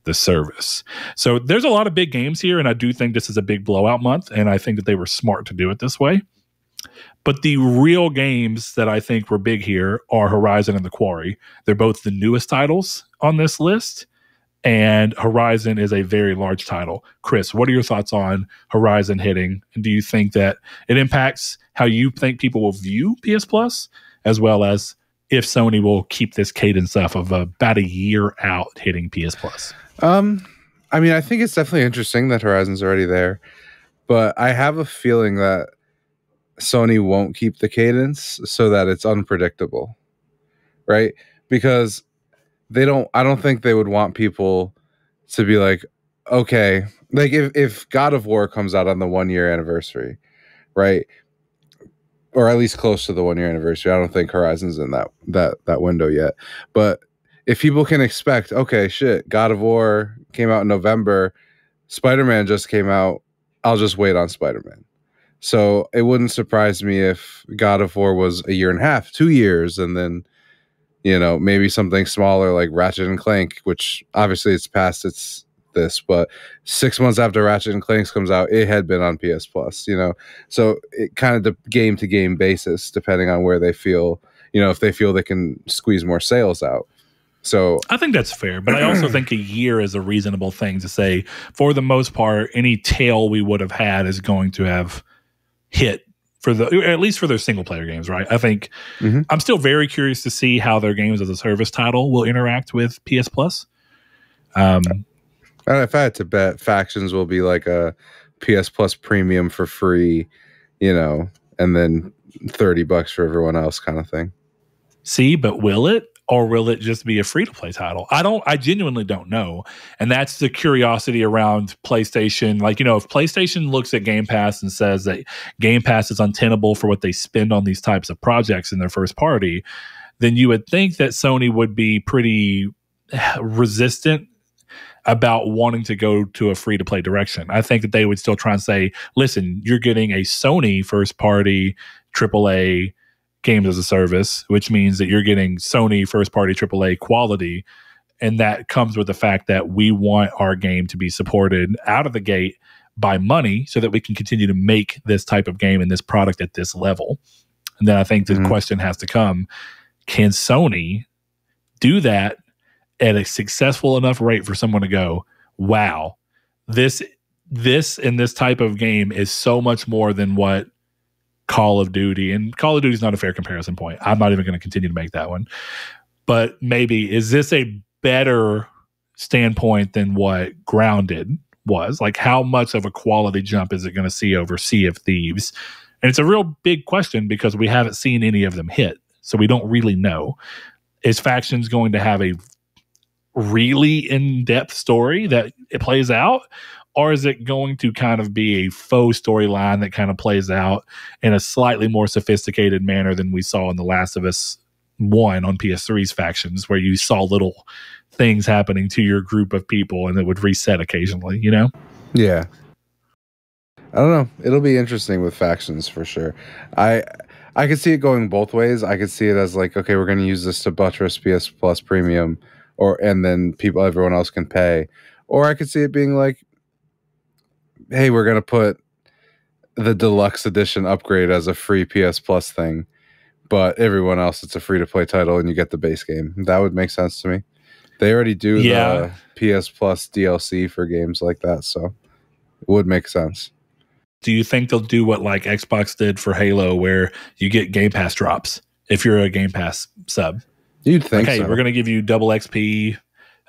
Speaker 1: the service. So there's a lot of big games here, and I do think this is a big blowout month, and I think that they were smart to do it this way. But the real games that I think were big here are Horizon and The Quarry. They're both the newest titles on this list, and Horizon is a very large title. Chris, what are your thoughts on Horizon hitting? And do you think that it impacts how you think people will view PS Plus, as well as if Sony will keep this cadence up of about a year out hitting PS Plus?
Speaker 2: I mean, I think it's definitely interesting that Horizon's already there, but I have a feeling that Sony won't keep the cadence so that it's unpredictable, right? Because I don't think they would want people to be like, okay, like if God of War comes out on the 1 year anniversary, right? Or at least close to the 1 year anniversary. I don't think Horizon's in that window yet. But if people can expect, okay, shit, God of War came out in November, Spider-Man just came out, I'll just wait on Spider-Man. So it wouldn't surprise me if God of War was a year and a half, 2 years, and then, you know, maybe something smaller like Ratchet and Clank, which obviously it's past this, but 6 months after Ratchet and Clank comes out, it had been on PS Plus, you know. So it kind of the game to game basis, depending on where they feel, you know, if they feel they can squeeze more sales out. So
Speaker 1: I think that's fair, but I also think a year is a reasonable thing to say. For the most part, any tail we would have had is going to have hit for at least for their single player games, right? I think I'm still very curious to see how their games as a service title will interact with PS Plus.
Speaker 2: If I had to bet, Factions will be like a PS Plus premium for free, you know, and then $30 for everyone else kind of thing.
Speaker 1: See, but will it? Or will it just be a free-to-play title? I genuinely don't know. And that's the curiosity around PlayStation. Like, you know, if PlayStation looks at Game Pass and says that Game Pass is untenable for what they spend on these types of projects in their first party, then you would think that Sony would be pretty resistant about wanting to go to a free-to-play direction. I think that they would still try and say, listen, you're getting a Sony first-party AAA games as a service, which means that you're getting Sony first-party AAA quality, and that comes with the fact that we want our game to be supported out of the gate by money so that we can continue to make this type of game and this product at this level. And then I think the question has to come, can Sony do that at a successful enough rate for someone to go, wow, this and this type of game is so much more than what Call of Duty, and Call of Duty is not a fair comparison point. I'm not even going to continue to make that one. But maybe, is this a better standpoint than what Grounded was. Like, how much of a quality jump is it going to see over Sea of Thieves? And it's a real big question because we haven't seen any of them hit. So we don't really know. Is Factions going to have a really in-depth story that it plays out? Or is it going to kind of be a faux storyline that kind of plays out in a slightly more sophisticated manner than we saw in The Last of Us 1 on PS3's Factions, where you saw little things happening to your group of people and it would reset occasionally, you know?
Speaker 2: Yeah. I don't know. It'll be interesting with Factions for sure. I could see it going both ways. I could see it as like, okay, we're going to use this to buttress PS Plus Premium, and then everyone else can pay. Or I could see it being like, hey, we're going to put the deluxe edition upgrade as a free PS Plus thing, but everyone else, it's a free-to-play title and you get the base game. That would make sense to me. They already do the PS Plus DLC for games like that, so it would make sense.
Speaker 1: Do you think they'll do what like Xbox did for Halo, where you get Game Pass drops if you're a Game Pass sub?
Speaker 2: You'd think
Speaker 1: okay,
Speaker 2: so.
Speaker 1: We're going to give you double XP.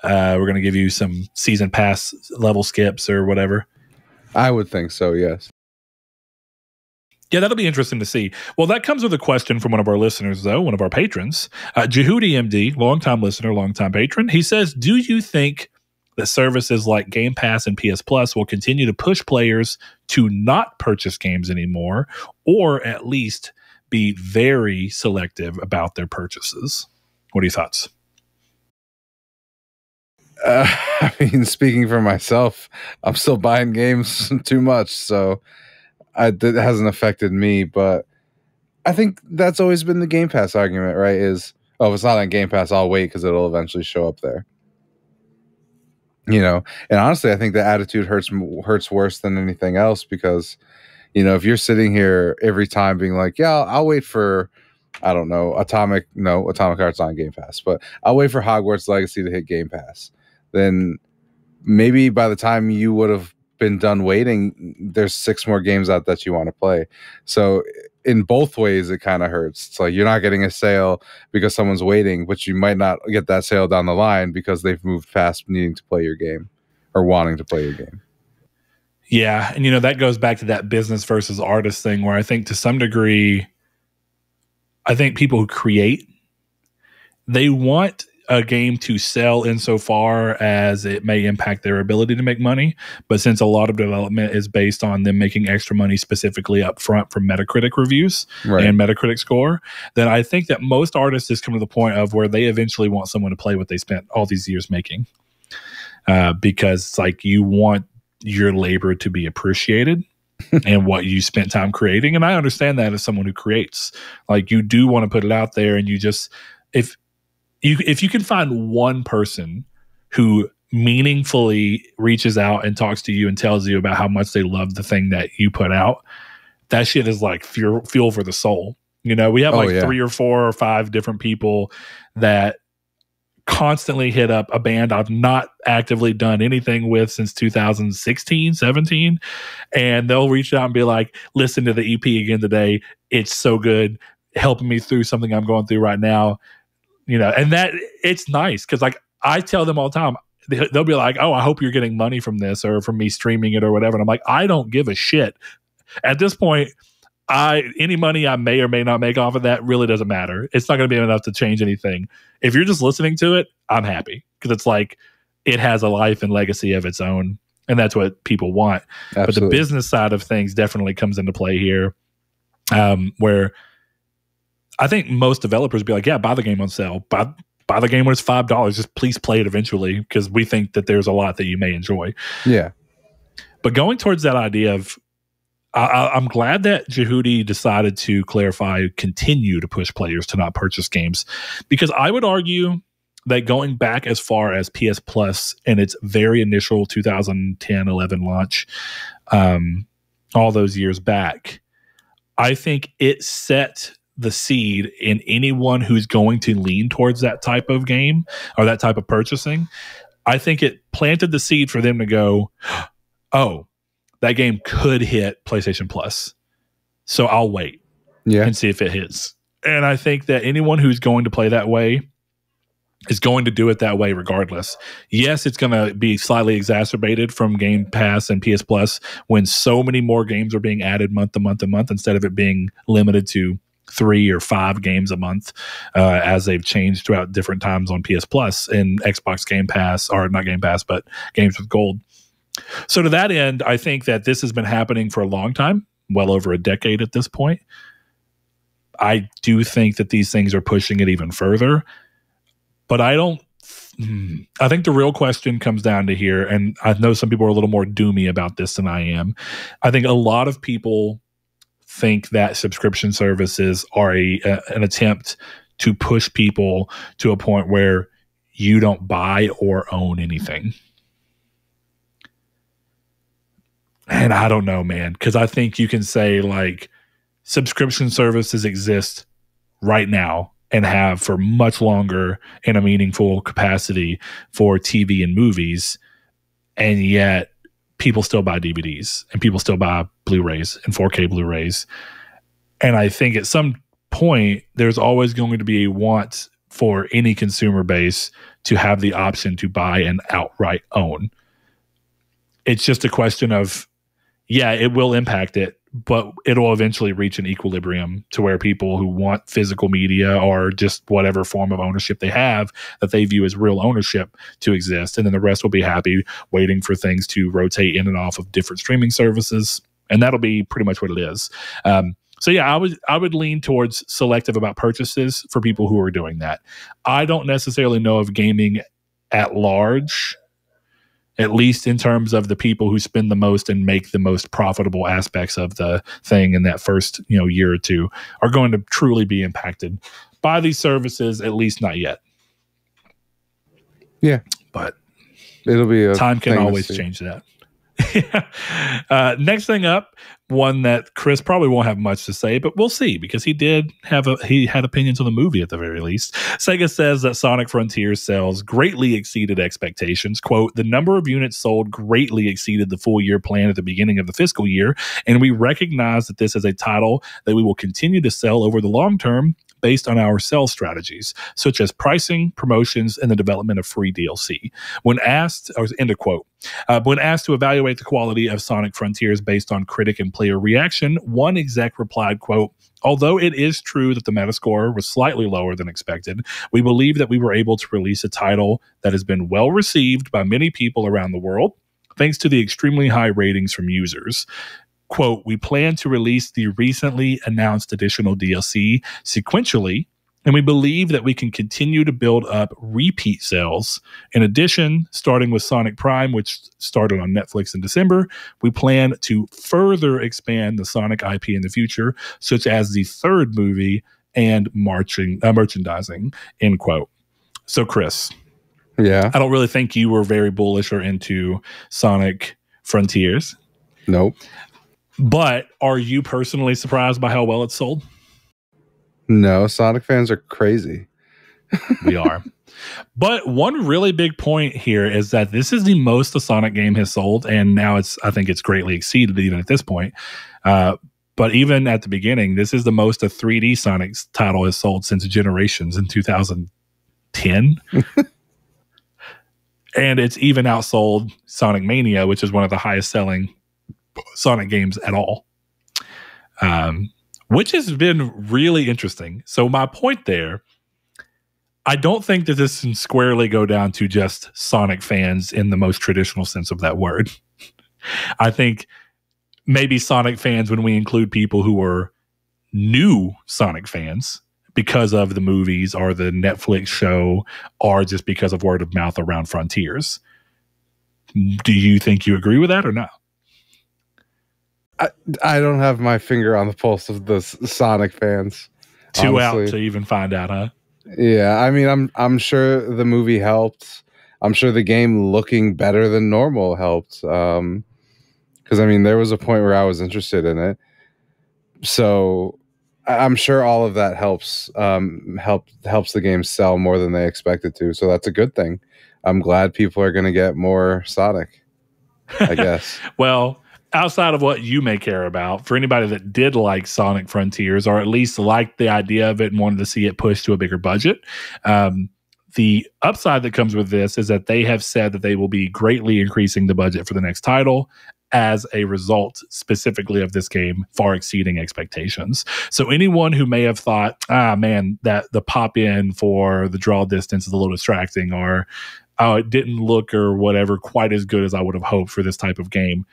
Speaker 1: We're going to give you some season pass level skips or whatever.
Speaker 2: I would think so, yes.
Speaker 1: Yeah, that'll be interesting to see. Well, that comes with a question from one of our listeners, though, one of our patrons. Jehudi MD, longtime listener, longtime patron. He says, do you think that services like Game Pass and PS Plus will continue to push players to not purchase games anymore, or at least be very selective about their purchases? What are your thoughts?
Speaker 2: I mean, speaking for myself, I'm still buying games too much, so it hasn't affected me. But I think that's always been the Game Pass argument, right? Is, oh, if it's not on Game Pass, I'll wait because it'll eventually show up there. You know, and honestly, I think the attitude hurts worse than anything else because, you know, if you're sitting here every time being like, yeah, I'll wait for, I don't know, Atomic Heart's on Game Pass, but I'll wait for Hogwarts Legacy to hit Game Pass. Then maybe by the time you would have been done waiting, there's 6 more games out that you want to play. So in both ways, it kind of hurts. It's like you're not getting a sale because someone's waiting, but you might not get that sale down the line because they've moved past needing to play your game or wanting to play your game.
Speaker 1: Yeah, and you know, that goes back to that business versus artist thing where I think to some degree, I think people who create, they want a game to sell insofar as it may impact their ability to make money. But since a lot of development is based on them making extra money specifically up front from Metacritic reviews and Metacritic score, then I think that most artists just come to the point of where they eventually want someone to play what they spent all these years making. Because it's like you want your labor to be appreciated and what you spent time creating. And I understand that as someone who creates. Like, you do want to put it out there, and you just, if you can find one person who meaningfully reaches out and talks to you and tells you about how much they love the thing that you put out, that shit is like fuel for the soul. You know, we have 3 or 4 or 5 different people that constantly hit up a band I've not actively done anything with since 2016, 17. And they'll reach out and be like, listen to the EP again today. It's so good. Helping me through something I'm going through right now. You know, and that it's nice because like I tell them all the time, they'll be like, oh, I hope you're getting money from this or from me streaming it or whatever. And I'm like, I don't give a shit. At this point, any money I may or may not make off of that really doesn't matter. It's not going to be enough to change anything. If you're just listening to it, I'm happy because it's like it has a life and legacy of its own. And that's what people want. Absolutely. But the business side of things definitely comes into play here, where I think most developers be like, yeah, buy the game on sale. Buy the game when it's $5. Just please play it eventually because we think that there's a lot that you may enjoy.
Speaker 2: Yeah.
Speaker 1: But going towards that idea of, I'm glad that Jehudi decided to continue to push players to not purchase games, because I would argue that going back as far as PS Plus and its very initial 2010-11 launch, all those years back, I think it set the seed in anyone who's going to lean towards that type of game or that type of purchasing. I think it planted the seed for them to go, oh, that game could hit PlayStation Plus, so I'll wait and see if it hits. And I think that anyone who's going to play that way is going to do it that way regardless. Yes, it's going to be slightly exacerbated from Game Pass and PS Plus when so many more games are being added month to month to month instead of it being limited to 3 or 5 games a month, as they've changed throughout different times on PS Plus and Xbox Game Pass, or not Game Pass, but Games with Gold. So to that end, I think that this has been happening for a long time, well over a decade at this point. I do think that these things are pushing it even further, but I think the real question comes down to here, and I know some people are a little more doomy about this than I am. I think a lot of people think that subscription services are an attempt to push people to a point where you don't buy or own anything. And I don't know, man, because I think you can say like subscription services exist right now and have for much longer in a meaningful capacity for TV and movies, and yet people still buy DVDs and people still buy Blu-rays and 4K Blu-rays. And I think at some point, there's always going to be a want for any consumer base to have the option to buy and outright own. It's just a question of, yeah, it will impact it, but it'll eventually reach an equilibrium to where people who want physical media or just whatever form of ownership they have that they view as real ownership to exist. And then the rest will be happy waiting for things to rotate in and off of different streaming services. And that'll be pretty much what it is. So yeah, I would lean towards selective about purchases for people who are doing that. I don't necessarily know of gaming at large, at least in terms of the people who spend the most and make the most profitable aspects of the thing in that first year or two, are going to truly be impacted by these services, at least not yet.
Speaker 2: Yeah.
Speaker 1: But
Speaker 2: it'll be
Speaker 1: time can always change that. Next thing up, one that Chris probably won't have much to say, but we'll see, because he had opinions on the movie at the very least. Sega says that Sonic Frontiers sales greatly exceeded expectations. Quote, the number of units sold greatly exceeded the full year plan at the beginning of the fiscal year, and we recognize that this is a title that we will continue to sell over the long term based on our sales strategies, such as pricing, promotions, and the development of free DLC. When asked, or end of quote, when asked to evaluate the quality of Sonic Frontiers based on critic and player reaction, one exec replied, quote, although it is true that the Metascore was slightly lower than expected, we believe that we were able to release a title that has been well received by many people around the world, thanks to the extremely high ratings from users. Quote, we plan to release the recently announced additional DLC sequentially, and we believe that we can continue to build up repeat sales. In addition, starting with Sonic Prime, which started on Netflix in December, we plan to further expand the Sonic IP in the future, such as the third movie and merchandising, end quote. So, Chris,
Speaker 2: yeah,
Speaker 1: I don't really think you were very bullish or into Sonic Frontiers.
Speaker 2: Nope.
Speaker 1: But are you personally surprised by how well it's sold?
Speaker 2: No, Sonic fans are crazy.
Speaker 1: We are. But one really big point here is that this is the most a Sonic game has sold, and now I think it's greatly exceeded even at this point. But even at the beginning, this is the most a 3D Sonic title has sold since Generations in 2010. And it's even outsold Sonic Mania, which is one of the highest selling Sonic games at all, which has been really interesting. So my point there, I don't think that this can squarely go down to just Sonic fans in the most traditional sense of that word. I think maybe Sonic fans, when we include people who are new Sonic fans because of the movies or the Netflix show, or just because of word of mouth around Frontiers. Do you think you agree with that or not?
Speaker 2: I don't have my finger on the pulse of the Sonic fans.
Speaker 1: Two honestly. Out to even find out, huh?
Speaker 2: Yeah, I mean, I'm sure the movie helped. I'm sure the game looking better than normal helped. Because I mean, there was a point where I was interested in it, so I'm sure all of that helps. Helps the game sell more than they expected to. So that's a good thing. I'm glad people are going to get more Sonic, I guess.
Speaker 1: Well, outside of what you may care about, for anybody that did like Sonic Frontiers, or at least liked the idea of it and wanted to see it pushed to a bigger budget, the upside that comes with this is that they have said that they will be greatly increasing the budget for the next title as a result specifically of this game far exceeding expectations. So anyone who may have thought, man, that the pop in for the draw distance is a little distracting, or oh, it didn't look or whatever quite as good as I would have hoped for this type of game,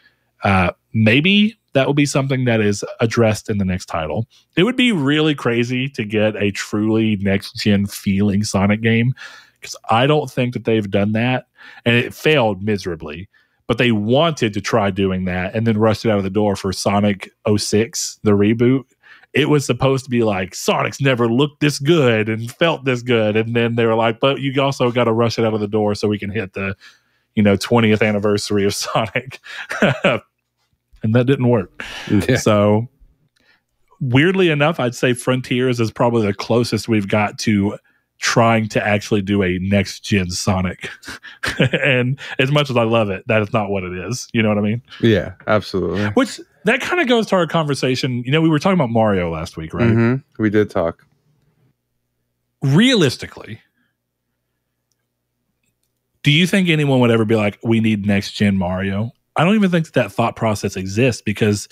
Speaker 1: maybe that will be something that is addressed in the next title. It would be really crazy to get a truly next-gen feeling Sonic game, because I don't think that they've done that, and it failed miserably. But they wanted to try doing that and then rushed it out of the door for Sonic 06, the reboot. It was supposed to be like, Sonic's never looked this good and felt this good. And then they were like, but you also got to rush it out of the door so we can hit the 20th anniversary of Sonic. And that didn't work. Yeah. So weirdly enough, I'd say Frontiers is probably the closest we've got to trying to actually do a next gen Sonic. And as much as I love it, that is not what it is. You know what I mean?
Speaker 2: Yeah, absolutely.
Speaker 1: Which that kind of goes to our conversation. We were talking about Mario last week, right?
Speaker 2: Mm-hmm. We did talk.
Speaker 1: Realistically, do you think anyone would ever be like, we need next gen Mario? I don't even think that thought process exists, because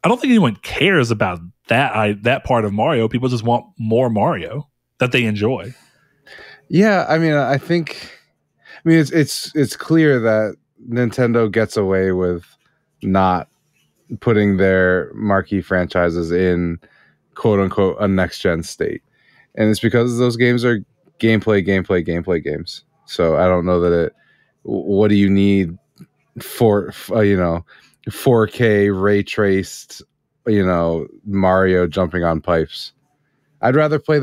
Speaker 1: I don't think anyone cares about that part of Mario. People just want more Mario that they enjoy.
Speaker 2: Yeah, I mean, it's clear that Nintendo gets away with not putting their marquee franchises in quote unquote a next gen state, and it's because those games are gameplay games. So I don't know that what do you need for 4K ray traced Mario jumping on pipes? I'd rather play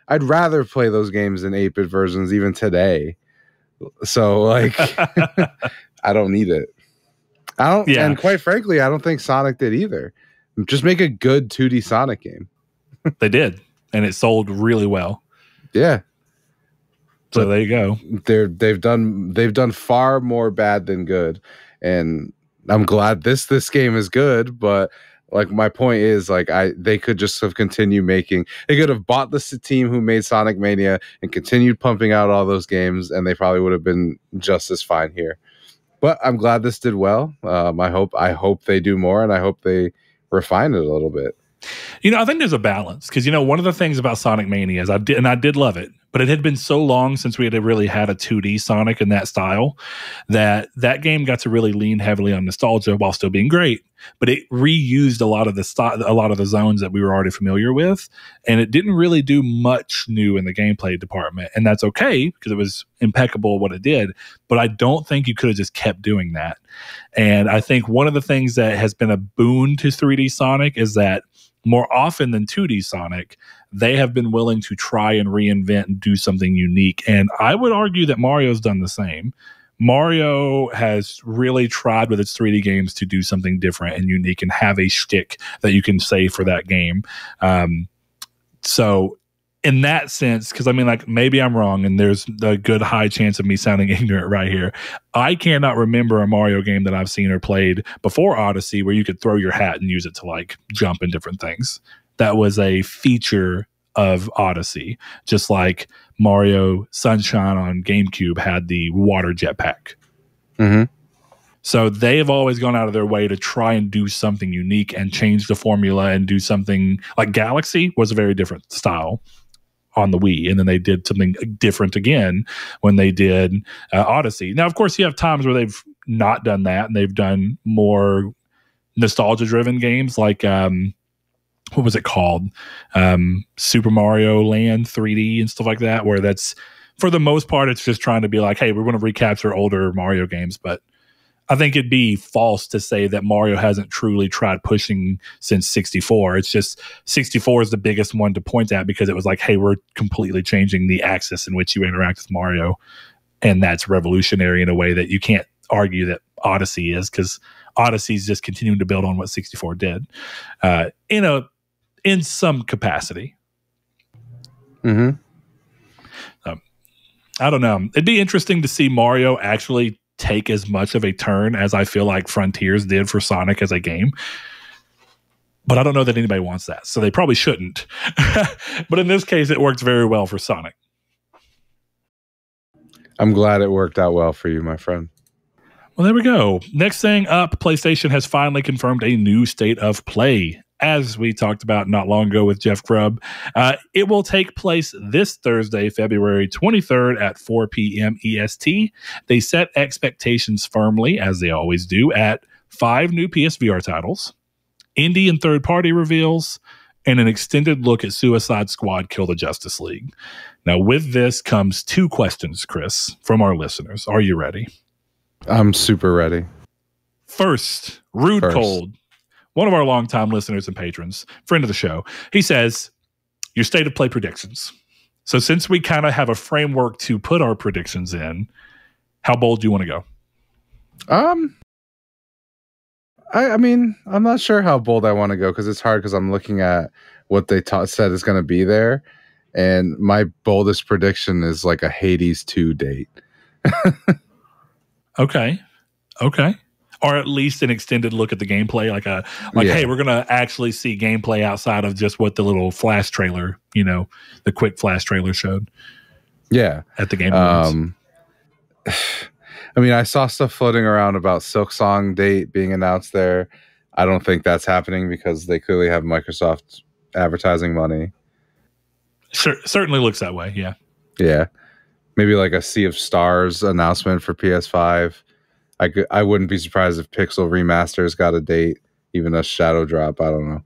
Speaker 2: I'd rather play those games in 8-bit versions even today. So like I don't need it. And quite frankly, I don't think Sonic did either. Just make a good 2D Sonic game.
Speaker 1: They did, and it sold really well.
Speaker 2: Yeah.
Speaker 1: So there you go.
Speaker 2: They've done far more bad than good. And I'm glad this game is good, but like my point is, like they could just have continued making. They could have bought the team who made Sonic Mania and continued pumping out all those games, and they probably would have been just as fine here. But I'm glad this did well. I hope they do more, and I hope they refine it a little bit.
Speaker 1: I think there's a balance, because one of the things about Sonic Mania is I did love it, but it had been so long since we had really had a 2D Sonic in that style that game got to really lean heavily on nostalgia while still being great. But it reused a lot of the zones that we were already familiar with, and it didn't really do much new in the gameplay department. And that's okay, because it was impeccable what it did. But I don't think you could have just kept doing that. And I think one of the things that has been a boon to 3D Sonic is that more often than 2D Sonic, they have been willing to try and reinvent and do something unique. And I would argue that Mario's done the same. Mario has really tried with its 3D games to do something different and unique and have a shtick that you can say for that game. So in that sense, because maybe I'm wrong, and there's a good high chance of me sounding ignorant right here. I cannot remember a Mario game that I've seen or played before Odyssey where you could throw your hat and use it to jump in different things. That was a feature of Odyssey, just like Mario Sunshine on GameCube had the water jetpack.
Speaker 2: Mm-hmm.
Speaker 1: So they've always gone out of their way to try and do something unique and change the formula and do something like Galaxy was a very different style on the Wii, and then they did something different again when they did Odyssey. Now, of course, you have times where they've not done that, and they've done more nostalgia-driven games like what was it called? Super Mario Land 3D and stuff like that, where that's, for the most part, it's just trying to be like, hey, we're going to recapture older Mario games. But I think it'd be false to say that Mario hasn't truly tried pushing since 64. It's just 64 is the biggest one to point at, because it was like, hey, we're completely changing the axis in which you interact with Mario. And that's revolutionary in a way that you can't argue that Odyssey is, because Odyssey's just continuing to build on what 64 did in some capacity.
Speaker 2: Mm-hmm.
Speaker 1: I don't know. It'd be interesting to see Mario actually take as much of a turn as I feel like Frontiers did for Sonic as a game. But I don't know that anybody wants that, so they probably shouldn't. But in this case, it works very well for Sonic.
Speaker 2: I'm glad it worked out well for you, my friend.
Speaker 1: Well, there we go. Next thing up, PlayStation has finally confirmed a new state of play. As we talked about not long ago with Jeff Grubb, it will take place this Thursday, February 23rd at 4 p.m. EST. They set expectations firmly, as they always do, at 5 new PSVR titles, indie and third-party reveals, and an extended look at Suicide Squad Kill the Justice League. Now, with this comes 2 questions, Chris, from our listeners. Are you ready?
Speaker 2: I'm super ready.
Speaker 1: First, Rude Cold, one of our longtime listeners and patrons, friend of the show. He says, your state of play predictions. So since we kind of have a framework to put our predictions in, how bold do you want to go?
Speaker 2: I mean, I'm not sure how bold I want to go because it's hard because I'm looking at what they said is going to be there. And my boldest prediction is like a Hades 2 date.
Speaker 1: Okay. Or at least an extended look at the gameplay, hey, we're gonna actually see gameplay outside of just what the little flash trailer, the quick flash trailer showed.
Speaker 2: Yeah,
Speaker 1: at the Game Awards.
Speaker 2: I mean, I saw stuff floating around about Silksong date being announced there. I don't think that's happening because they clearly have Microsoft advertising money.
Speaker 1: Certainly looks that way. Yeah.
Speaker 2: Yeah. Maybe like a Sea of Stars announcement for PS5. I wouldn't be surprised if Pixel Remasters got a date, even a Shadow Drop. I don't know.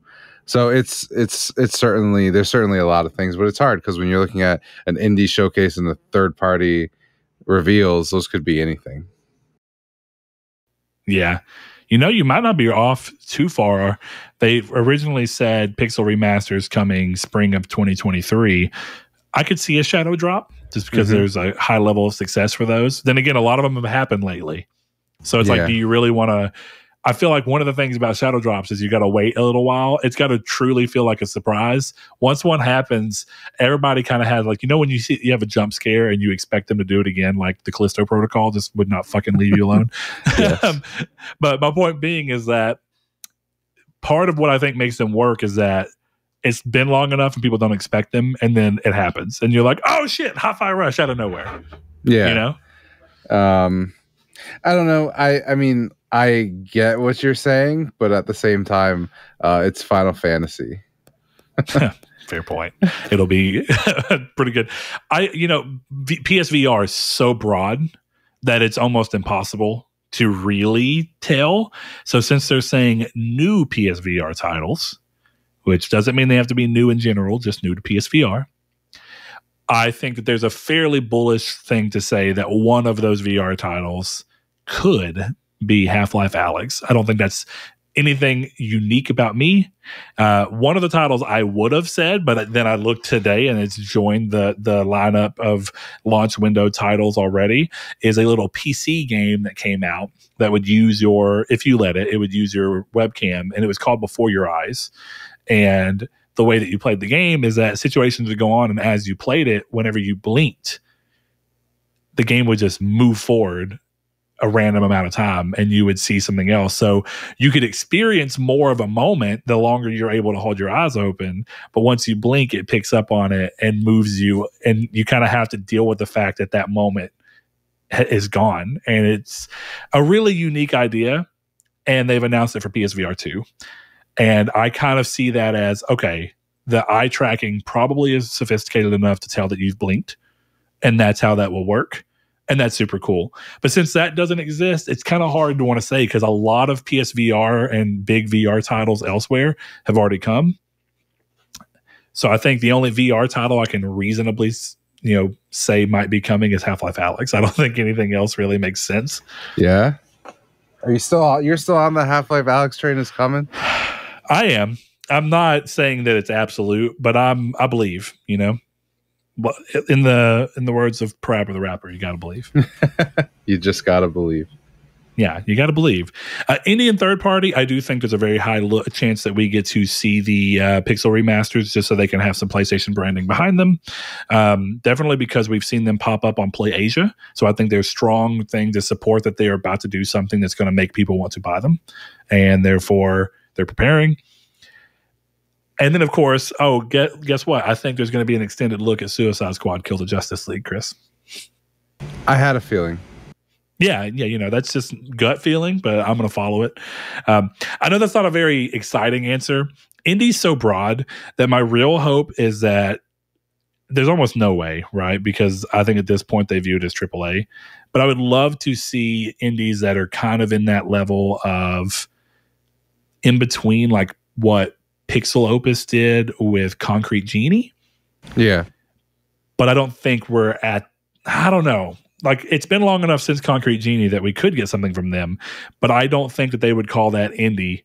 Speaker 2: So it's certainly, there's certainly a lot of things, but it's hard because when you're looking at an indie showcase and the third party reveals, those could be anything.
Speaker 1: Yeah. You might not be off too far. They originally said Pixel Remasters coming spring of 2023. I could see a Shadow Drop just because there's a high level of success for those. Then again, a lot of them have happened lately. So it's like, do you really want to? I feel like one of the things about Shadow Drops is you got to wait a little while. It's got to truly feel like a surprise. Once one happens, everybody kind of has like, when you have a jump scare and you expect them to do it again, like the Callisto Protocol just would not fucking leave you alone. But my point being is that part of what I think makes them work is that it's been long enough and people don't expect them, and then it happens, and you're like, "Oh shit!" Hi-Fi Rush out of nowhere.
Speaker 2: Yeah, I don't know. I mean, I get what you're saying, but at the same time, it's Final Fantasy.
Speaker 1: Fair point. It'll be pretty good. PSVR is so broad that it's almost impossible to really tell. So since they're saying new PSVR titles, which doesn't mean they have to be new in general, just new to PSVR, I think that there's a fairly bullish thing to say that one of those VR titles could be Half-Life Alyx. I don't think that's anything unique about me. One of the titles I would have said, but then I looked today and it's joined the lineup of launch window titles already, is a little PC game that came out that would use if you let it would use your webcam, and it was called Before Your Eyes. And the way that you played the game is that situations would go on, and as you played it, whenever you blinked, the game would just move forward a random amount of time and you would see something else. So you could experience more of a moment the longer you're able to hold your eyes open. But once you blink, it picks up on it and moves you. And you kind of have to deal with the fact that that moment is gone. And it's a really unique idea. And they've announced it for PSVR 2. And I kind of see that as, okay, the eye tracking probably is sophisticated enough to tell that you've blinked. And that's how that will work. And that's super cool. But since that doesn't exist, it's kind of hard to want to say because a lot of PSVR and big VR titles elsewhere have already come. So I think the only VR title I can reasonably, say might be coming is Half-Life Alyx. I don't think anything else really makes sense.
Speaker 2: Yeah. You're still on the Half-Life Alyx train is coming?
Speaker 1: I am. I'm not saying that it's absolute, but I believe, in the words of Parappa the Rapper, you got to believe.
Speaker 2: You just got to believe.
Speaker 1: Yeah, you got to believe. Indian third party, I do think there's a very high chance that we get to see the Pixel remasters just so they can have some PlayStation branding behind them. Definitely because we've seen them pop up on Play Asia. So I think there's a strong thing to support that they are about to do something that's going to make people want to buy them. And therefore, they're preparing. And then, of course, guess what? I think there's going to be an extended look at Suicide Squad Kill the Justice League, Chris.
Speaker 2: I had a feeling.
Speaker 1: Yeah, you know, that's just gut feeling, but I'm going to follow it. I know that's not a very exciting answer. Indie's so broad that my real hope is that there's almost no way, right? Because I think at this point they view it as AAA. But I would love to see indies that are kind of in that level of in between, like what Pixel Opus did with Concrete Genie.
Speaker 2: Yeah.
Speaker 1: But I don't think we're at, I don't know. Like, it's been long enough since Concrete Genie that we could get something from them, but I don't think that they would call that indie.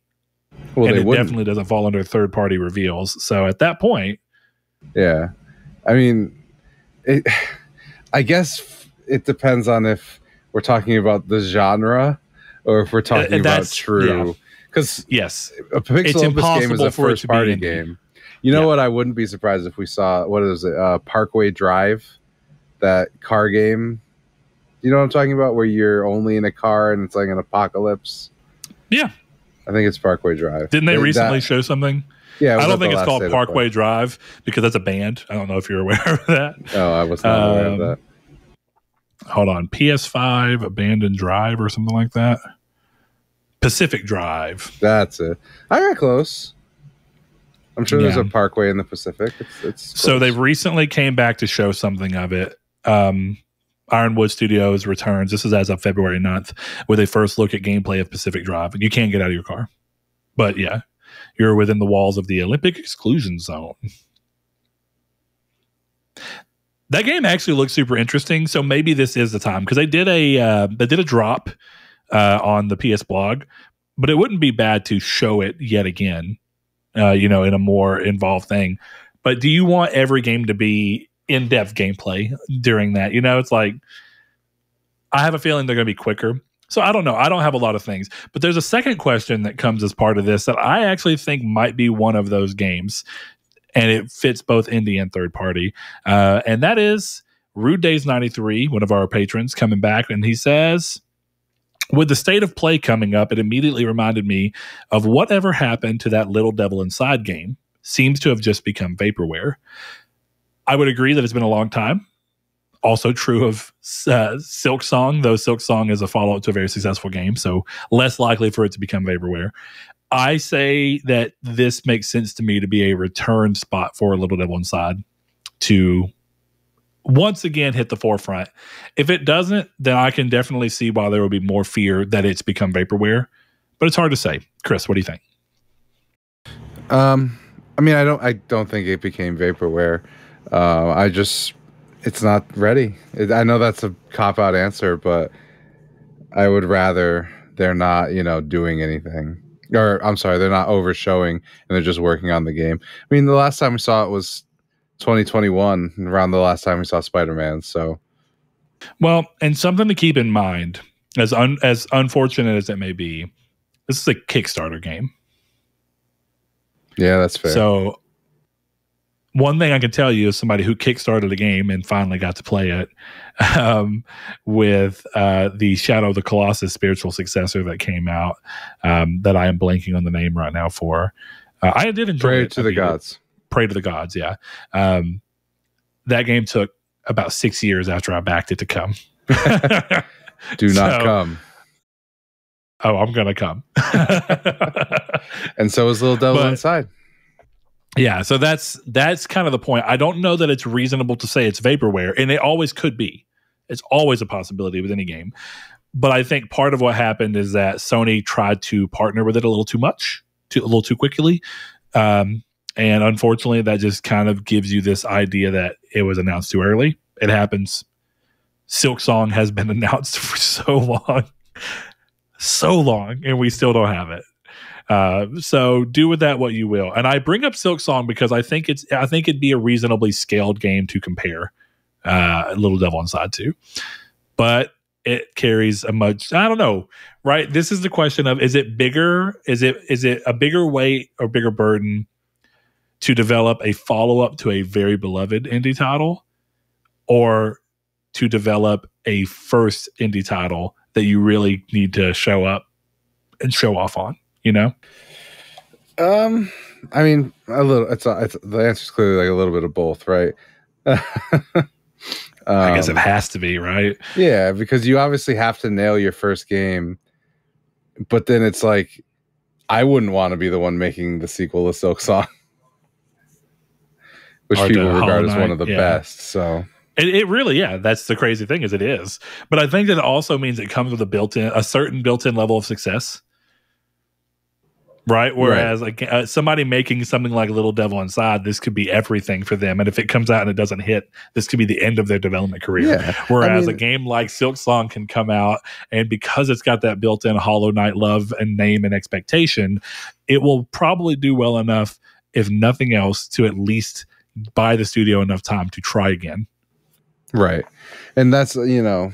Speaker 2: Well,
Speaker 1: and
Speaker 2: they
Speaker 1: it
Speaker 2: wouldn't.
Speaker 1: definitely doesn't fall under third-party reveals. So at that point,
Speaker 2: yeah, I mean, I guess it depends on if we're talking about the genre or if we're talking about true. Because
Speaker 1: yes,
Speaker 2: a Pixel Opus game is a first-party game. You know what? I wouldn't be surprised if we saw, what is it, Parkway Drive, that car game. You know what I'm talking about? Where you're only in a car and it's like an apocalypse.
Speaker 1: Yeah.
Speaker 2: I think it's Parkway Drive.
Speaker 1: Didn't they recently show something?
Speaker 2: Yeah.
Speaker 1: I don't think it's called Parkway Drive because that's a band. I don't know if you're aware of that.
Speaker 2: Oh, I was not aware of that.
Speaker 1: Hold on. PS5 Abandoned Drive or something like that. Pacific Drive.
Speaker 2: That's it. I got close. I'm sure there's a Parkway in the Pacific. It's
Speaker 1: so they've recently came back to show something of it. Ironwood Studios returns. This is as of February 9th, with a first look at gameplay of Pacific Drive. You can't get out of your car. But yeah, you're within the walls of the Olympic exclusion zone. That game actually looks super interesting. So maybe this is the time, because they did a drop on the PS blog, but it wouldn't be bad to show it yet again, you know, in a more involved thing. But do you want every game to be in-depth gameplay during that? You know, it's like, I have a feeling they're going to be quicker. So I don't know. I don't have a lot of things. But there's a second question that comes as part of this that I actually think might be one of those games. And it fits both indie and third party. And that is Rude Days 93, one of our patrons, coming back. And he says, with the state of play coming up, it immediately reminded me of whatever happened to that Little Devil Inside game. Seems to have just become vaporware. I would agree that it's been a long time. Also true of Silk Song, though Silk Song is a follow-up to a very successful game, so less likely for it to become vaporware. I say that this makes sense to me to be a return spot for a Little Devil Inside to once again hit the forefront. If it doesn't, then I can definitely see why there will be more fear that it's become vaporware, but it's hard to say. Chris, what do you think?
Speaker 2: I mean, I don't think it became vaporware. It's not ready. I know that's a cop-out answer, but I would rather they're not, you know, doing anything. Or, I'm sorry, they're not overshowing and they're just working on the game. I mean, the last time we saw it was 2021, around the last time we saw Spider-Man, so.
Speaker 1: Well, and something to keep in mind, as unfortunate as it may be, this is a Kickstarter game.
Speaker 2: Yeah, that's fair.
Speaker 1: So one thing I can tell you is somebody who kickstarted a game and finally got to play it with the Shadow of the Colossus spiritual successor that came out that I am blanking on the name right now for. I did enjoy
Speaker 2: Pray
Speaker 1: it.
Speaker 2: to the Gods.
Speaker 1: Pray to the Gods, yeah. That game took about 6 years after I backed it to come.
Speaker 2: Do not come.
Speaker 1: Oh, I'm going to come.
Speaker 2: And so is Little Devil Inside.
Speaker 1: Yeah, so that's kind of the point. I don't know that it's reasonable to say it's vaporware, and it always could be. It's always a possibility with any game. But I think part of what happened is that Sony tried to partner with it a little too much, a little too quickly. And unfortunately, that just kind of gives you this idea that it was announced too early. It happens. Silk Song has been announced for so long, and we still don't have it. So do with that what you will. And I bring up Silk Song because I think it'd be a reasonably scaled game to compare Little Devil Inside to. But it carries a much, I don't know, right? This is the question of, is it bigger? Is it a bigger weight or bigger burden to develop a follow-up to a very beloved indie title, or to develop a first indie title that you really need to show up and show off on, you know?
Speaker 2: I mean, a little. The answer's clearly like a little bit of both, right?
Speaker 1: I guess it has to be, right?
Speaker 2: Yeah, because you obviously have to nail your first game, but then it's like, I wouldn't want to be the one making the sequel to Silk Song, which
Speaker 1: Or
Speaker 2: people
Speaker 1: to
Speaker 2: regard
Speaker 1: Hollow
Speaker 2: as one
Speaker 1: Knight,
Speaker 2: of the
Speaker 1: yeah.
Speaker 2: best. So
Speaker 1: It really, yeah, that's the crazy thing is it is. But I think that it also means it comes with a certain built-in level of success. Right. Whereas like somebody making something like Little Devil Inside, this could be everything for them. And if it comes out and it doesn't hit, this could be the end of their development career.
Speaker 2: Yeah.
Speaker 1: Whereas a game like Silk Song can come out, and because it's got that built-in Hollow Knight love and name and expectation, it will probably do well enough, if nothing else, to at least buy the studio enough time to try again.
Speaker 2: Right. And that's, you know,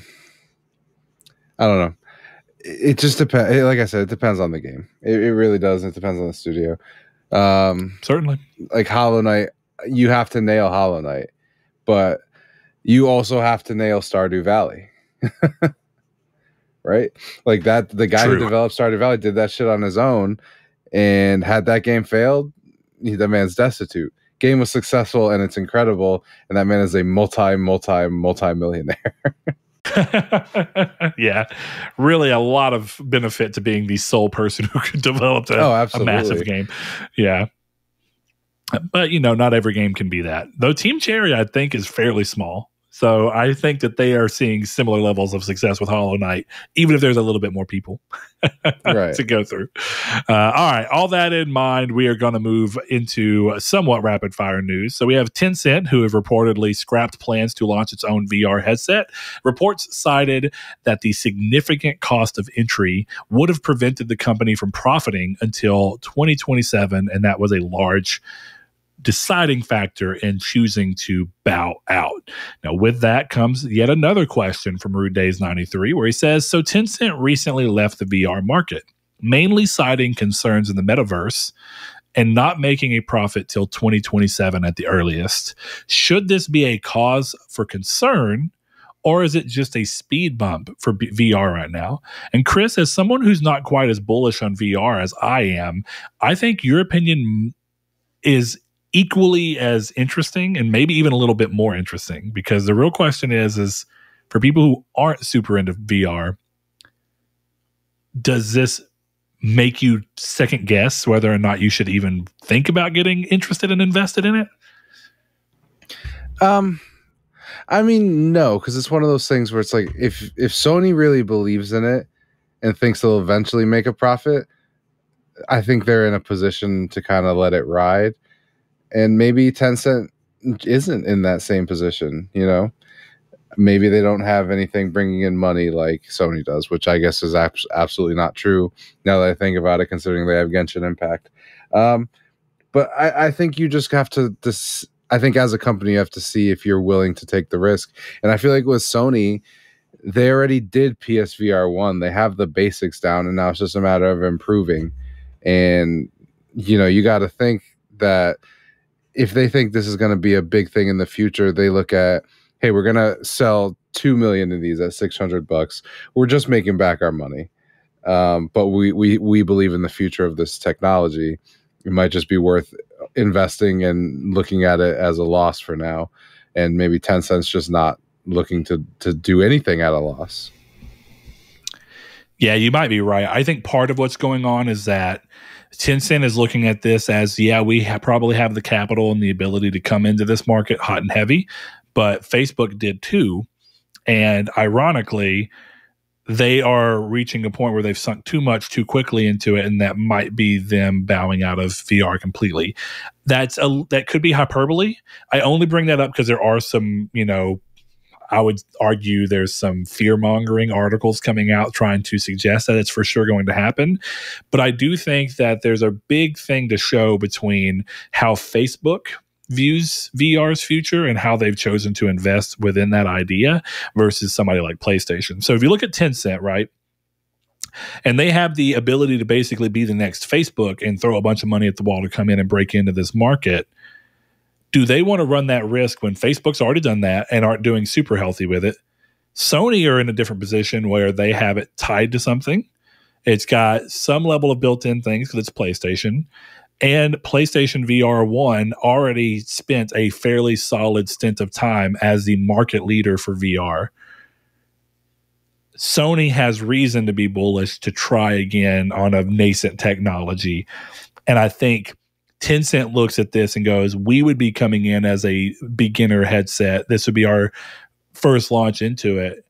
Speaker 2: I don't know. It just depends. Like I said, it depends on the game. It really does. It depends on the studio.
Speaker 1: Certainly.
Speaker 2: Like Hollow Knight, you have to nail Hollow Knight, but you also have to nail Stardew Valley. Right? Like that, the guy who developed Stardew Valley did that shit on his own, and had that game failed, that man's destitute. Game was successful and it's incredible, and that man is a multi-millionaire.
Speaker 1: Yeah, really a lot of benefit to being the sole person who could develop a massive game. Yeah. But, you know, not every game can be that. Though Team Cherry, I think, is fairly small. So I think that they are seeing similar levels of success with Hollow Knight, even if there's a little bit more people to go through. All right. All that in mind, we are going to move into somewhat rapid fire news. So we have Tencent, who have reportedly scrapped plans to launch its own VR headset. Reports cited that the significant cost of entry would have prevented the company from profiting until 2027, and that was a large deciding factor in choosing to bow out. Now, with that comes yet another question from Rude Days 93, where he says, so Tencent recently left the VR market, mainly citing concerns in the metaverse and not making a profit till 2027 at the earliest. Should this be a cause for concern, or is it just a speed bump for VR right now? And Chris, as someone who's not quite as bullish on VR as I am, I think your opinion is equally as interesting, and maybe even a little bit more interesting, because the real question is for people who aren't super into VR, does this make you second guess whether or not you should even think about getting interested and invested in it?
Speaker 2: I mean, no, because it's one of those things where it's like, if Sony really believes in it and thinks they'll eventually make a profit, I think they're in a position to kind of let it ride. And maybe Tencent isn't in that same position, you know? Maybe they don't have anything bringing in money like Sony does, which I guess is absolutely not true now that I think about it, considering they have Genshin Impact. But I think you just have to, I think as a company, you have to see if you're willing to take the risk. And I feel like with Sony, they already did PSVR 1. They have the basics down, and now it's just a matter of improving. And, you know, you got to think that if they think this is going to be a big thing in the future, they look at, hey, we're going to sell 2 million of these at $600. We're just making back our money. But we believe in the future of this technology. It might just be worth investing and looking at it as a loss for now. And maybe Tencent's just not looking to do anything at a loss.
Speaker 1: Yeah, you might be right. I think part of what's going on is that Tencent is looking at this as, yeah, we probably have the capital and the ability to come into this market hot and heavy, but Facebook did too. And ironically, they are reaching a point where they've sunk too much too quickly into it, and that might be them bowing out of VR completely. That could be hyperbole. I only bring that up because there are some, you know, I would argue there's some fear-mongering articles coming out trying to suggest that it's for sure going to happen. But I do think that there's a big thing to show between how Facebook views VR's future and how they've chosen to invest within that idea versus somebody like PlayStation. So if you look at Tencent, right, and they have the ability to basically be the next Facebook and throw a bunch of money at the wall to come in and break into this market, do they want to run that risk when Facebook's already done that and aren't doing super healthy with it? Sony are in a different position where they have it tied to something. It's got some level of built-in things because it's PlayStation. And PlayStation VR 1 already spent a fairly solid stint of time as the market leader for VR. Sony has reason to be bullish to try again on a nascent technology. And I think Tencent looks at this and goes, we would be coming in as a beginner headset. This would be our first launch into it.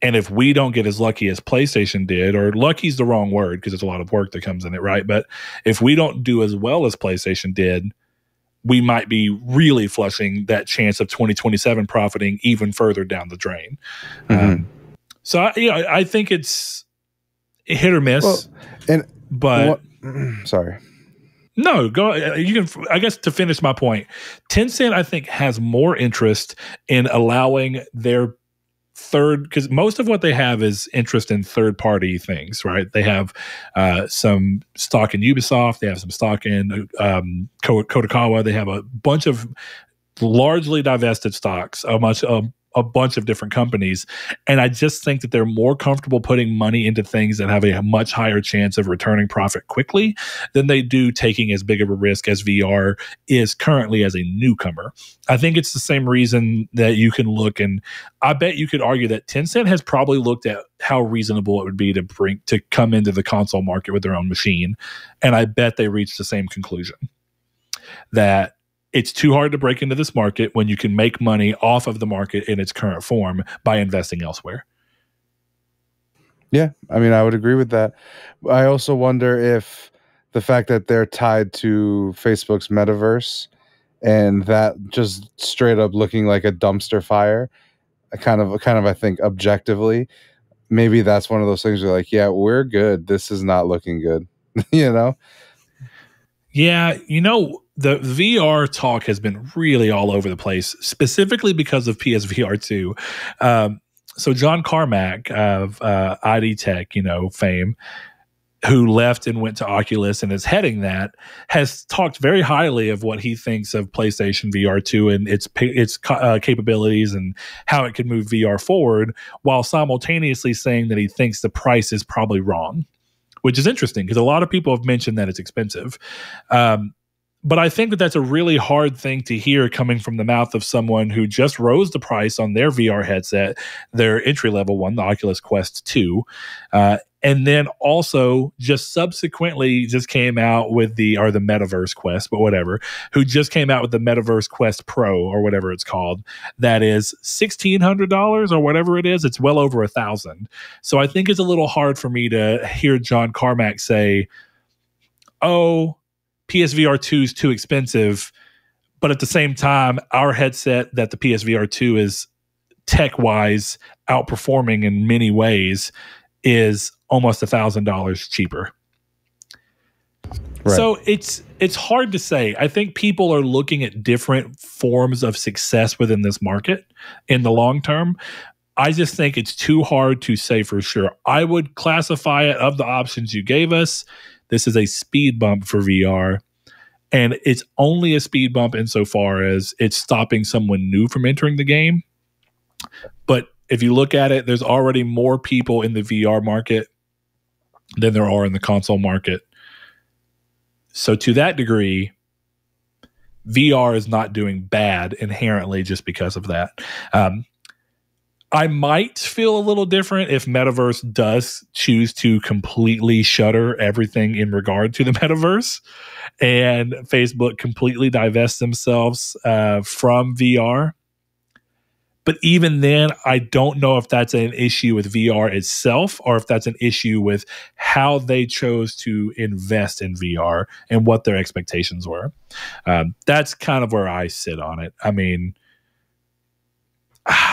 Speaker 1: And if we don't get as lucky as PlayStation did, or lucky is the wrong word because there's a lot of work that comes in it, right? But if we don't do as well as PlayStation did, we might be really flushing that chance of 2027 profiting even further down the drain. So I think it's hit or miss.
Speaker 2: Sorry.
Speaker 1: No, go. You can. I guess to finish my point, Tencent I think has more interest in allowing their because most of what they have is interest in third-party things, right? They have some stock in Ubisoft. They have some stock in Kodokawa. They have a bunch of largely divested stocks, a bunch of different companies. And I just think that they're more comfortable putting money into things that have a much higher chance of returning profit quickly than they do taking as big of a risk as VR is currently as a newcomer. I think it's the same reason that you can look, and I bet you could argue that Tencent has probably looked at how reasonable it would be to come into the console market with their own machine. And I bet they reached the same conclusion, that it's too hard to break into this market when you can make money off of the market in its current form by investing elsewhere.
Speaker 2: Yeah, I mean, I would agree with that. I also wonder if the fact that they're tied to Facebook's metaverse and that just straight up looking like a dumpster fire, kind of, I think objectively, maybe that's one of those things where like, yeah, we're good. This is not looking good, you know?
Speaker 1: Yeah, the VR talk has been really all over the place, specifically because of PSVR 2. So John Carmack of ID Tech, fame, who left and went to Oculus and is heading that, has talked very highly of what he thinks of PlayStation VR 2 and its capabilities and how it could move VR forward, while simultaneously saying that he thinks the price is probably wrong, which is interesting because a lot of people have mentioned that it's expensive. But I think that that's a really hard thing to hear coming from the mouth of someone who just rose the price on their VR headset, their entry-level one, the Oculus Quest 2, and then also just subsequently just came out with the Metaverse Quest, but whatever, who just came out with the Metaverse Quest Pro or whatever it's called. That is $1,600 or whatever it is. It's well over $1,000. So I think it's a little hard for me to hear John Carmack say, oh, PSVR 2 is too expensive, but at the same time, our headset that the PSVR 2 is tech-wise outperforming in many ways is almost $1,000 cheaper. Right. So it's hard to say. I think people are looking at different forms of success within this market in the long term. I just think it's too hard to say for sure. I would classify it, of the options you gave us, this is a speed bump for VR, and it's only a speed bump insofar as it's stopping someone new from entering the game. But if you look at it, there's already more people in the VR market than there are in the console market. So to that degree, VR is not doing bad inherently just because of that. I might feel a little different if Metaverse does choose to completely shutter everything in regard to the Metaverse and Facebook completely divests themselves from VR. But even then, I don't know if that's an issue with VR itself or if that's an issue with how they chose to invest in VR and what their expectations were. That's kind of where I sit on it. I mean,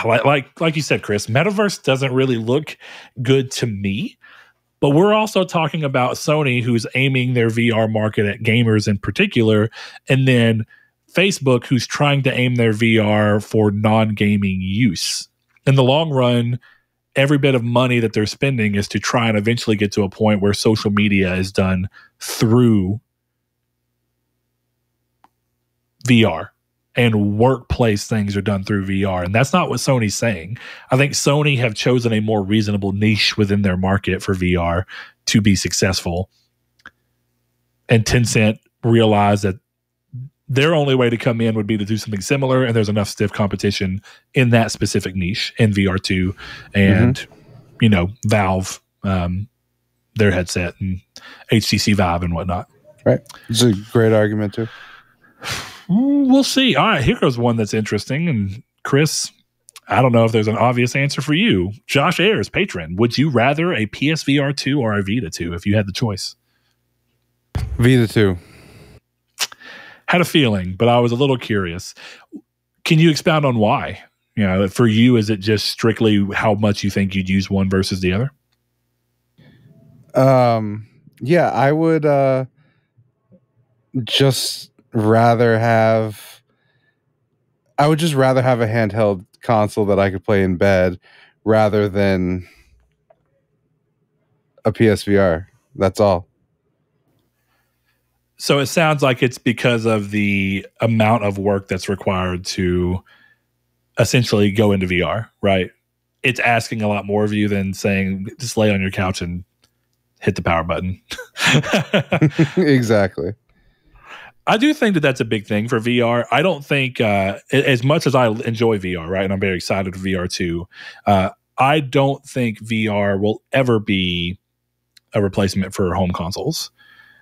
Speaker 1: like you said, Chris, Metaverse doesn't really look good to me, but we're also talking about Sony, who's aiming their VR market at gamers in particular, and then Facebook, who's trying to aim their VR for non-gaming use. In the long run, every bit of money that they're spending is to try and eventually get to a point where social media is done through VR. And workplace things are done through VR. And that's not what Sony's saying. I think Sony have chosen a more reasonable niche within their market for VR to be successful. and Tencent realized that their only way to come in would be to do something similar, and there's enough stiff competition in that specific niche in VR2, and Valve, their headset, and HTC Vive and whatnot.
Speaker 2: Right, it's a great argument too.
Speaker 1: We'll see. All right, here goes one that's interesting. And Chris, I don't know if there's an obvious answer for you. Josh Ayers, patron, would you rather a PSVR 2 or a Vita 2 if you had the choice?
Speaker 2: Vita 2.
Speaker 1: Had a feeling, but I was a little curious. Can you expound on why? For you, is it just strictly how much you think you'd use one versus the other?
Speaker 2: Yeah, I would just rather have a handheld console that I could play in bed rather than a PSVR. That's all.
Speaker 1: So it sounds like it's because of the amount of work that's required to essentially go into VR, right? It's asking a lot more of you than saying just lay on your couch and hit the power button.
Speaker 2: Exactly.
Speaker 1: I do think that that's a big thing for VR. I don't think, as much as I enjoy VR, right, and I'm very excited for VR too, I don't think VR will ever be a replacement for home consoles.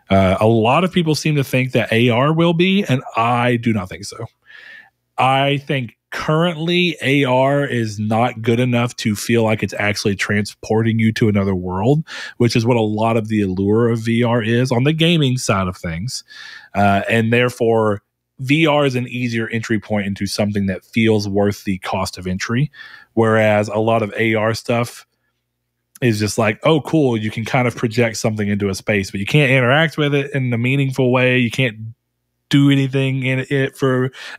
Speaker 1: A lot of people seem to think that AR will be, and I do not think so. I think currently AR is not good enough to feel like it's actually transporting you to another world, which is what a lot of the allure of VR is on the gaming side of things. And therefore, VR is an easier entry point into something that feels worth the cost of entry. Whereas a lot of AR stuff is just like, oh, cool, you can kind of project something into a space, but you can't interact with it in a meaningful way. You can't do anything in it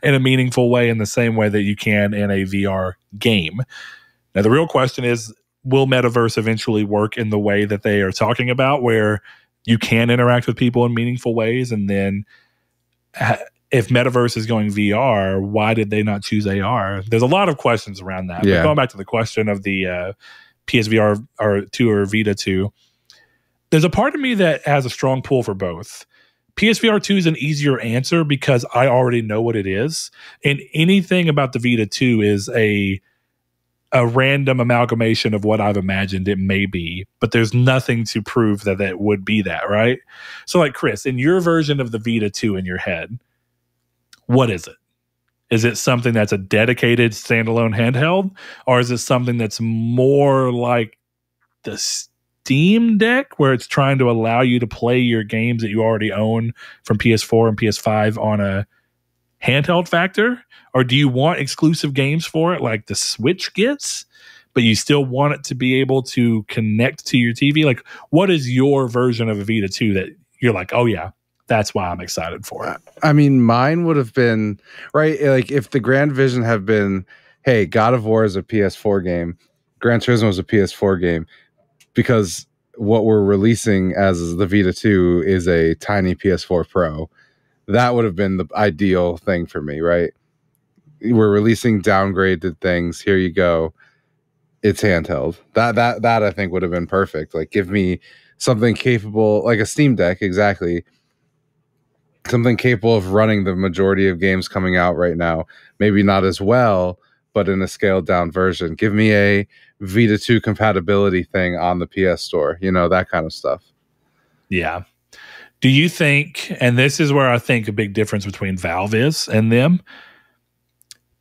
Speaker 1: in a meaningful way in the same way that you can in a VR game. Now, the real question is, will metaverse eventually work in the way that they are talking about, where you can interact with people in meaningful ways? And then if metaverse is going VR, why did they not choose AR? There's a lot of questions around that.
Speaker 2: Yeah.
Speaker 1: But going back to the question of the PSVR or 2 or Vita 2, there's a part of me that has a strong pull for both. PSVR 2 is an easier answer because I already know what it is. And anything about the Vita 2 is a random amalgamation of what I've imagined it may be, but there's nothing to prove that it would be that, right? So like, Chris, in your version of the Vita 2 in your head, what is it? Is it something that's a dedicated standalone handheld, or is it something that's more like the Steam Deck, where it's trying to allow you to play your games that you already own from PS4 and PS5 on a handheld factor? Or do you want exclusive games for it like the Switch gets, but you still want it to be able to connect to your TV? Like, what is your version of a Vita 2 that you're like, oh yeah, that's why I'm excited for it?
Speaker 2: I mean, mine would have been, right, like if the grand vision had been, hey, God of War is a PS4 game, Gran Turismo is a PS4 game, because what we're releasing as the Vita 2 is a tiny PS4 Pro. That would have been the ideal thing for me, right? We're releasing downgraded things. Here you go. It's handheld. That I think would have been perfect. Like, give me something capable, like a Steam Deck, exactly. Something capable of running the majority of games coming out right now. Maybe not as well, but in a scaled down version. Give me a Vita 2 compatibility thing on the PS Store, that kind of stuff.
Speaker 1: Yeah. Do you think, and this is where I think a big difference between Valve is and them,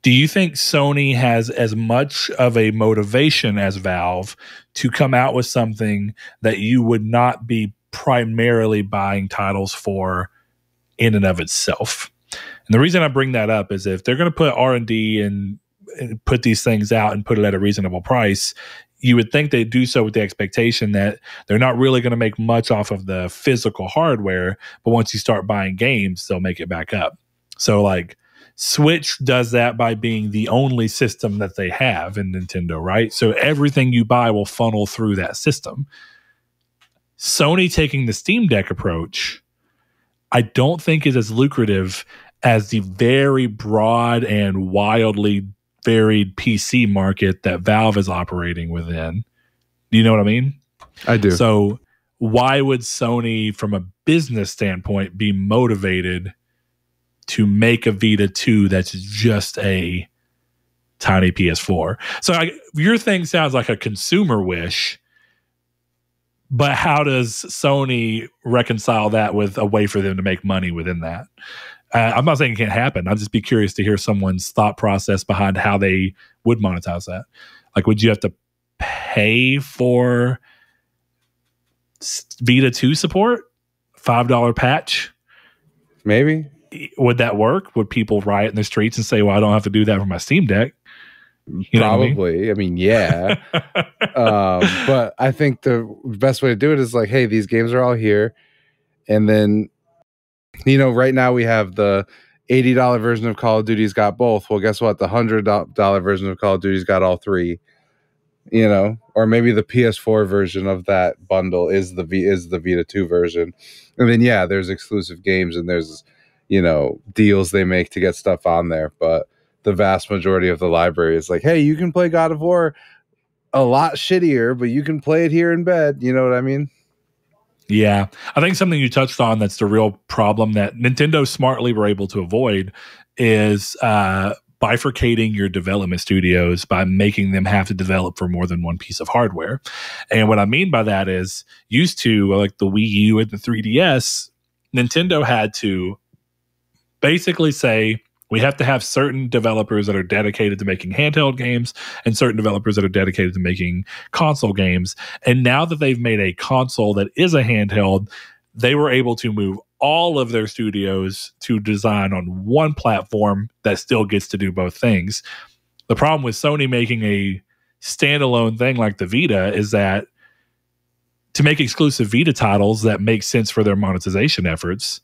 Speaker 1: do you think Sony has as much of a motivation as Valve to come out with something that you would not be primarily buying titles for in and of itself? And the reason I bring that up is if they're going to put R&D and put these things out and put it at a reasonable price, you would think they'd do so with the expectation that they're not really going to make much off of the physical hardware, but once you start buying games, they'll make it back up. So like Switch does that by being the only system that they have in Nintendo, right? So everything you buy will funnel through that system. Sony taking the Steam Deck approach, I don't think is as lucrative as the very broad and wildly varied PC market that Valve is operating within. Do you know what I mean?
Speaker 2: I do.
Speaker 1: So why would Sony, from a business standpoint, be motivated to make a Vita 2 that's just a tiny PS4? So your thing sounds like a consumer wish, but how does Sony reconcile that with a way for them to make money within that? I'm not saying it can't happen. I'd just be curious to hear someone's thought process behind how they would monetize that. Like, would you have to pay for Vita 2 support? $5 patch?
Speaker 2: Maybe.
Speaker 1: Would that work? Would people riot in the streets and say, well, I don't have to do that for my Steam Deck?
Speaker 2: Probably. I mean, yeah. But I think the best way to do it is like, hey, these games are all here. And then, right now we have the $80 version of Call of Duty's got both. Well, guess what? The $100 version of Call of Duty's got all three. Or maybe the PS4 version of that bundle is the Vita 2 version. And then, yeah, there's exclusive games and there's, deals they make to get stuff on there. But the vast majority of the library is like, hey, you can play God of War a lot shittier, but you can play it here in bed. You know what I mean?
Speaker 1: Yeah. I think something you touched on that's the real problem that Nintendo smartly were able to avoid is bifurcating your development studios by making them have to develop for more than one piece of hardware. And what I mean by that is, used to, like the Wii U and the 3DS, Nintendo had to basically say, we have to have certain developers that are dedicated to making handheld games and certain developers that are dedicated to making console games. And now that they've made a console that is a handheld, they were able to move all of their studios to design on one platform that still gets to do both things. The problem with Sony making a standalone thing like the Vita is that to make exclusive Vita titles that make sense for their monetization efforts,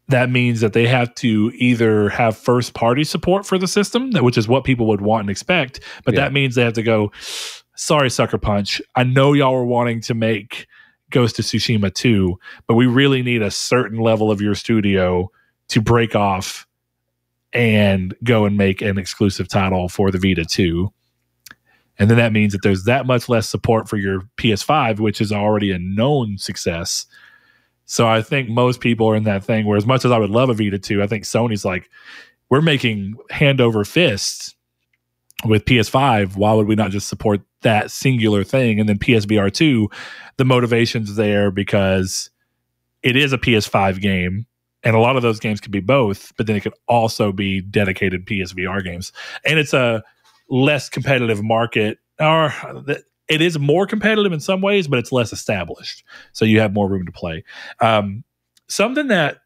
Speaker 1: that means that they have to either have first-party support for the system, which is what people would want and expect, but that means they have to go, sorry, Sucker Punch, I know y'all were wanting to make Ghost of Tsushima 2, but we really need a certain level of your studio to break off and go and make an exclusive title for the Vita 2. And then that means that there's that much less support for your PS5, which is already a known success. So I think most people are in that thing where, as much as I would love a Vita 2, I think Sony's like, we're making hand over fist with PS5. Why would we not just support that singular thing? And then PSVR 2, the motivation's there because it is a PS5 game. And a lot of those games could be both, but then it could also be dedicated PSVR games. And it's a less competitive market, or it is more competitive in some ways, but it's less established. So you have more room to play. Something that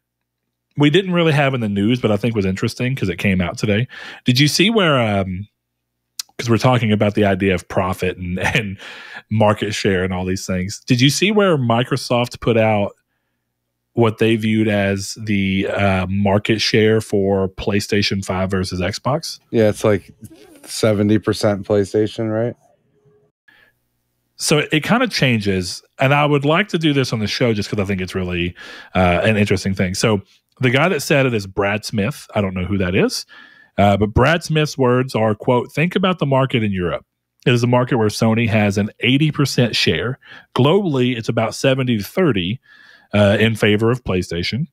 Speaker 1: we didn't really have in the news, but I think was interesting because it came out today. Did you see where, because we're talking about the idea of profit and market share and all these things. Did you see where Microsoft put out what they viewed as the market share for PlayStation 5 versus Xbox?
Speaker 2: Yeah, it's like 70% PlayStation, right?
Speaker 1: So it kind of changes, and I would like to do this on the show just because I think it's really an interesting thing. So the guy that said it is Brad Smith. I don't know who that is, but Brad Smith's words are, quote, think about the market in Europe. It is a market where Sony has an 80% share. Globally, it's about 70-30 in favor of PlayStation.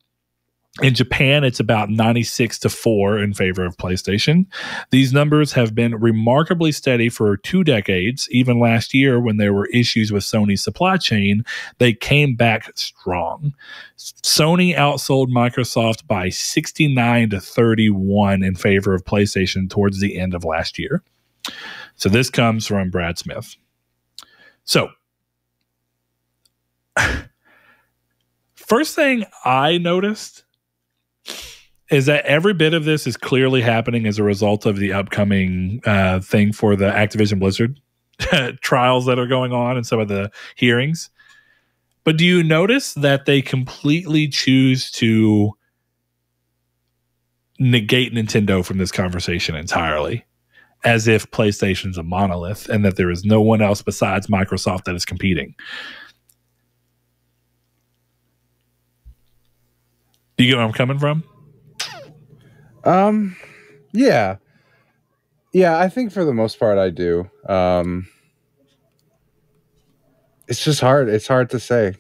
Speaker 1: In Japan, it's about 96-4 in favor of PlayStation. These numbers have been remarkably steady for 2 decades. Even last year, when there were issues with Sony's supply chain, they came back strong. Sony outsold Microsoft by 69-31 in favor of PlayStation towards the end of last year. So this comes from Brad Smith. So, first thing I noticed is that every bit of this is clearly happening as a result of the upcoming thing for the Activision Blizzard trials that are going on and some of the hearings. But do you notice that they completely choose to negate Nintendo from this conversation entirely, as if PlayStation's a monolith and that there is no one else besides Microsoft that is competing? Do you get where I'm coming from?
Speaker 2: Yeah. Yeah, I think for the most part I do. It's just hard. It's hard to say.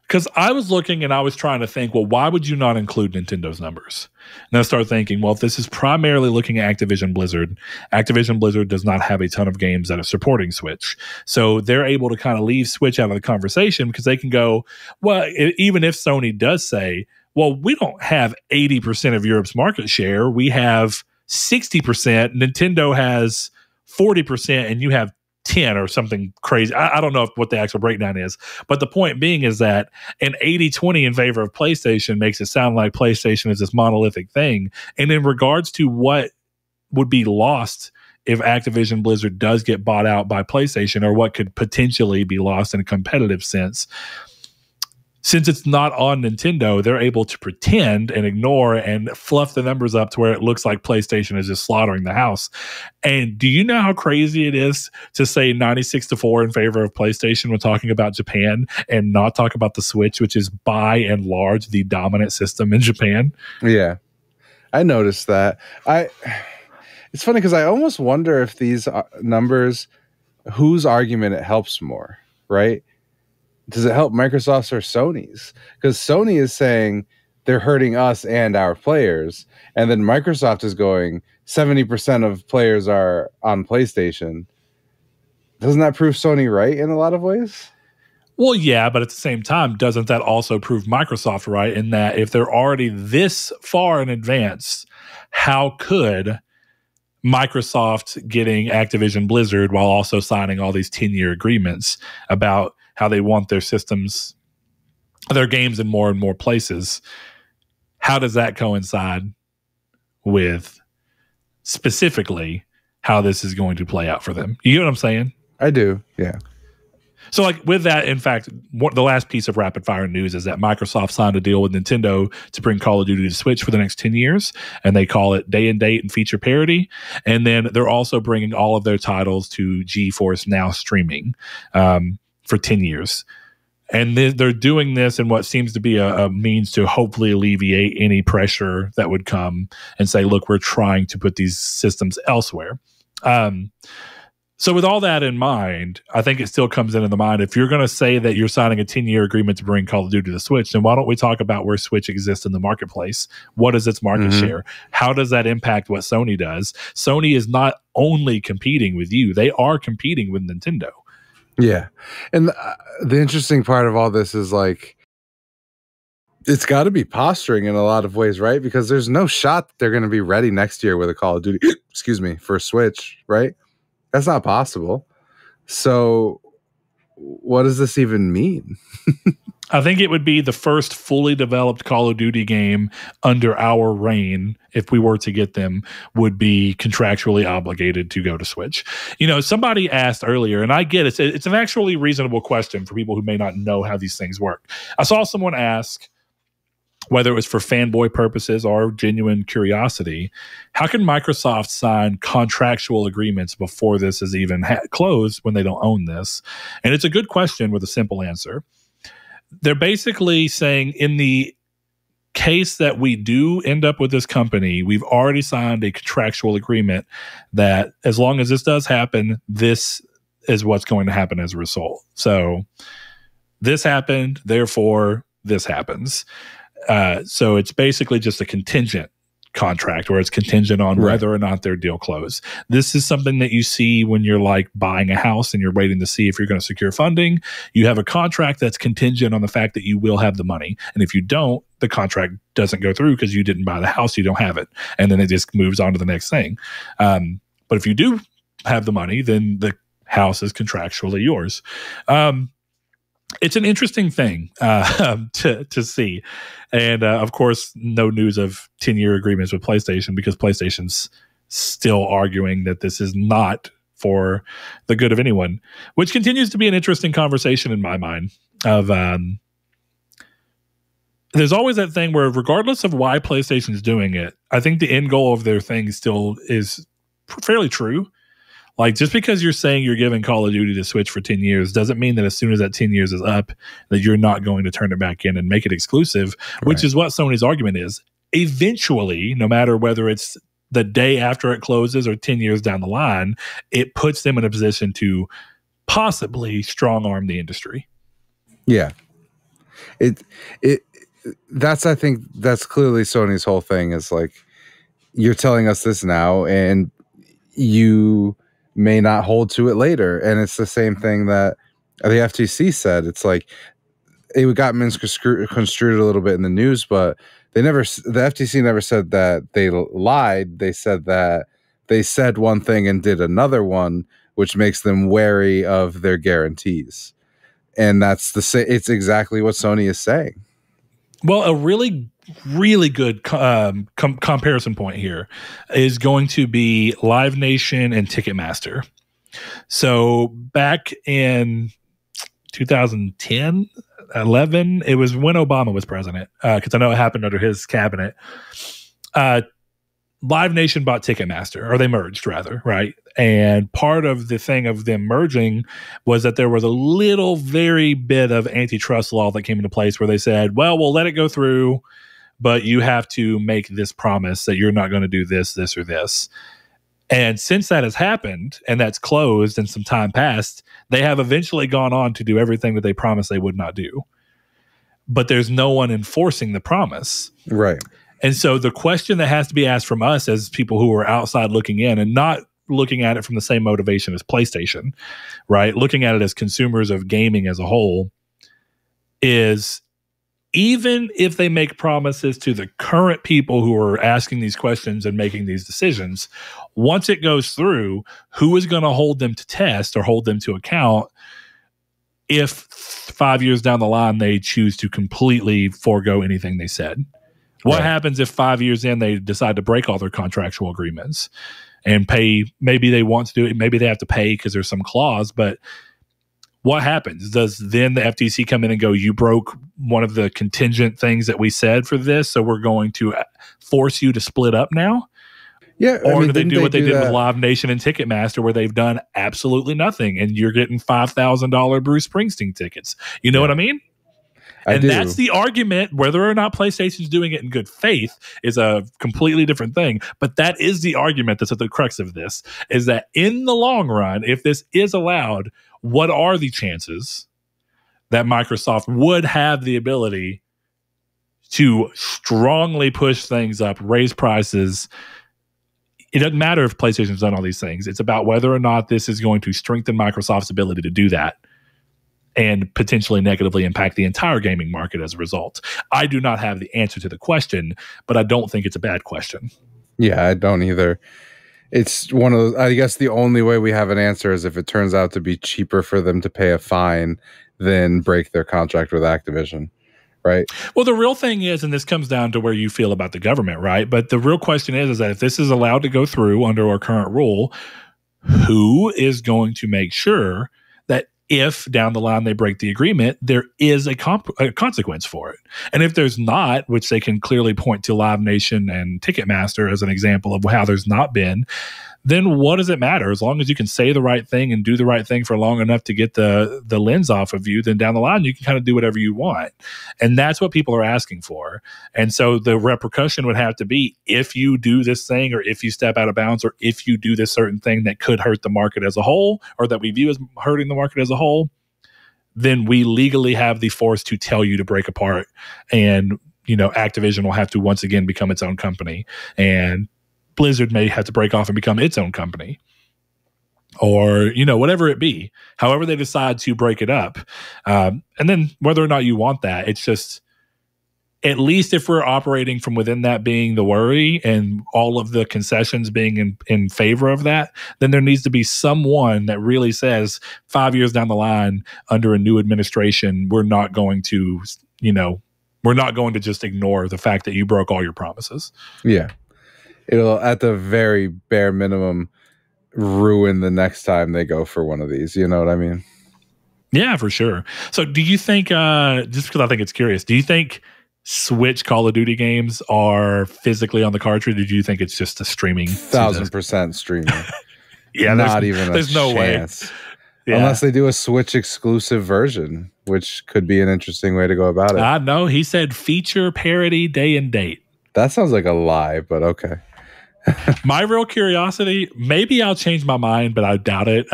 Speaker 1: Because I was looking and I was trying to think, well, why would you not include Nintendo's numbers? And I started thinking, well, if this is primarily looking at Activision Blizzard does not have a ton of games that are supporting Switch. So they're able to kind of leave Switch out of the conversation because they can go, well, even if Sony does say, well, we don't have 80% of Europe's market share, we have 60%, Nintendo has 40%, and you have 10 or something crazy. I don't know what the actual breakdown is, but the point being is that an 80-20 in favor of PlayStation makes it sound like PlayStation is this monolithic thing. And in regards to what would be lost if Activision Blizzard does get bought out by PlayStation, or what could potentially be lost in a competitive sense, since it's not on Nintendo, they're able to pretend and ignore and fluff the numbers up to where it looks like PlayStation is just slaughtering the house. And do you know how crazy it is to say 96-4 in favor of PlayStation when talking about Japan and not talk about the Switch, which is by and large the dominant system in Japan?
Speaker 2: Yeah, I noticed that. It's funny because I almost wonder if these numbers, whose argument it helps more, right? Does it help Microsoft's or Sony's? Because Sony is saying they're hurting us and our players, and then Microsoft is going 70% of players are on PlayStation. Doesn't that prove Sony right in a lot of ways?
Speaker 1: Well, yeah, but at the same time, doesn't that also prove Microsoft right in that if they're already this far in advance, how could Microsoft getting Activision Blizzard while also signing all these 10-year agreements about how they want their systems, their games in more and more places? How does that coincide with specifically how this is going to play out for them? You get what I'm saying?
Speaker 2: I do, yeah.
Speaker 1: So like with that, in fact, the last piece of rapid fire news is that Microsoft signed a deal with Nintendo to bring Call of Duty to Switch for the next 10 years, and they call it day and date and feature parity. And then they're also bringing all of their titles to GeForce Now streaming for 10 years. And they're doing this in what seems to be a means to hopefully alleviate any pressure that would come and say, look, we're trying to put these systems elsewhere. So with all that in mind, I think it still comes into the mind, if you're going to say that you're signing a 10-year agreement to bring Call of Duty to the Switch, then why don't we talk about where Switch exists in the marketplace? What is its market share? How does that impact what Sony does? Sony is not only competing with you, they are competing with Nintendo.
Speaker 2: Yeah. And the interesting part of all this is like, it's got to be posturing in a lot of ways, right? Because there's no shot that they're going to be ready next year with a Call of Duty, for Switch, right? That's not possible. So what does this even mean?
Speaker 1: I think it would be the first fully developed Call of Duty game under our reign, if we were to get them, would be contractually obligated to go to Switch. You know, somebody asked earlier, and I get it, it's an actually reasonable question for people who may not know how these things work. I saw someone ask, whether it was for fanboy purposes or genuine curiosity, how can Microsoft sign contractual agreements before this is even closed when they don't own this? And it's a good question with a simple answer. They're basically saying, in the case that we do end up with this company, we've already signed a contractual agreement that as long as this does happen, this is what's going to happen as a result. So this happened, therefore this happens. So it's basically just a contingent contract where it's contingent on whether or not their deal closed. This is something that you see when you're like buying a house and you're waiting to see if you're going to secure funding. You have a contract that's contingent on the fact that you will have the money. And if you don't, the contract doesn't go through because you didn't buy the house, you don't have it. And then it just moves on to the next thing. But if you do have the money, then the house is contractually yours. It's an interesting thing to see. And of course, no news of 10-year agreements with PlayStation because PlayStation's still arguing that this is not for the good of anyone, which continues to be an interesting conversation in my mind of there's always that thing where regardless of why PlayStation is doing it, I think the end goal of their thing still is fairly true. Like, just because you're saying you're giving Call of Duty to Switch for 10 years doesn't mean that as soon as that 10 years is up, that you're not going to turn it back in and make it exclusive, which is what Sony's argument is. Eventually, no matter whether it's the day after it closes or 10 years down the line, it puts them in a position to possibly strong arm the industry.
Speaker 2: Yeah. I think that's clearly Sony's whole thing is like, you're telling us this now and you may not hold to it later. And it's the same thing that the FTC said. It's like, it got misconstrued a little bit in the news, but the FTC never said that they lied. They said that they said one thing and did another one, which makes them wary of their guarantees. And that's it's exactly what Sony is saying.
Speaker 1: Well, a really, really good comparison point here is going to be Live Nation and Ticketmaster. So back in 2010, 11, it was when Obama was president, because I know it happened under his cabinet. Live Nation bought Ticketmaster, or they merged rather, right? And part of the thing of them merging was that there was a little very bit of antitrust law that came into place where they said, well, we'll let it go through, but you have to make this promise that you're not going to do this, this, or this. And since that has happened and that's closed and some time passed, they have eventually gone on to do everything that they promised they would not do. But there's no one enforcing the promise.
Speaker 2: Right.
Speaker 1: And so the question that has to be asked from us as people who are outside looking in and not looking at it from the same motivation as PlayStation, right? Looking at it as consumers of gaming as a whole is, even if they make promises to the current people who are asking these questions and making these decisions, once it goes through, who is going to hold them to test or hold them to account if 5 years down the line they choose to completely forego anything they said? What happens if 5 years in they decide to break all their contractual agreements and pay? Maybe they want to do it. Maybe they have to pay because there's some clause, but what happens? Does then the FTC come in and go, you broke one of the contingent things that we said for this, so we're going to force you to split up now?
Speaker 2: Yeah.
Speaker 1: Or do they do what they did with Live Nation and Ticketmaster, where they've done absolutely nothing and you're getting $5,000 Bruce Springsteen tickets? You know what I mean? And that's the argument. Whether or not PlayStation's doing it in good faith is a completely different thing. But that is the argument that's at the crux of this, is that in the long run, if this is allowed, what are the chances that Microsoft would have the ability to strongly push things up, raise prices? It doesn't matter if PlayStation's done all these things. It's about whether or not this is going to strengthen Microsoft's ability to do that and potentially negatively impact the entire gaming market as a result. I do not have the answer to the question, but I don't think it's a bad question.
Speaker 2: Yeah, I don't either. It's one of those, I guess the only way we have an answer is if it turns out to be cheaper for them to pay a fine than break their contract with Activision, right?
Speaker 1: Well, the real thing is, and this comes down to where you feel about the government, right? But the real question is that if this is allowed to go through under our current rule, who is going to make sure that if down the line they break the agreement, there is a consequence for it? And if there's not, which they can clearly point to Live Nation and Ticketmaster as an example of how there's not been, then what does it matter? As long as you can say the right thing and do the right thing for long enough to get the lens off of you, then down the line you can kind of do whatever you want. And that's what people are asking for. And so the repercussion would have to be, if you do this thing, or if you step out of bounds, or if you do this certain thing that could hurt the market as a whole, or that we view as hurting the market as a whole, then we legally have the force to tell you to break apart. And, you know, Activision will have to once again become its own company, and Blizzard may have to break off and become its own company, or, you know, whatever it be, however they decide to break it up. And then whether or not you want that, it's just, at least if we're operating from within that being the worry and all of the concessions being in favor of that, then there needs to be someone that really says 5 years down the line under a new administration, we're not going to, you know, we're not going to just ignore the fact that you broke all your promises.
Speaker 2: Yeah. It'll, at the very bare minimum, ruin the next time they go for one of these. You know what I mean?
Speaker 1: Yeah, for sure. So do you think, just because I think it's curious, do you think Switch Call of Duty games are physically on the cartridge, or do you think it's just a streaming?
Speaker 2: 1,000% streaming.
Speaker 1: Yeah,
Speaker 2: not even
Speaker 1: there's no
Speaker 2: chance.
Speaker 1: way. Yeah.
Speaker 2: Unless they do a Switch exclusive version, which could be an interesting way to go about it.
Speaker 1: I know. He said feature, parody, day and date.
Speaker 2: That sounds like a lie, but okay.
Speaker 1: My real curiosity, maybe I'll change my mind, but I doubt it.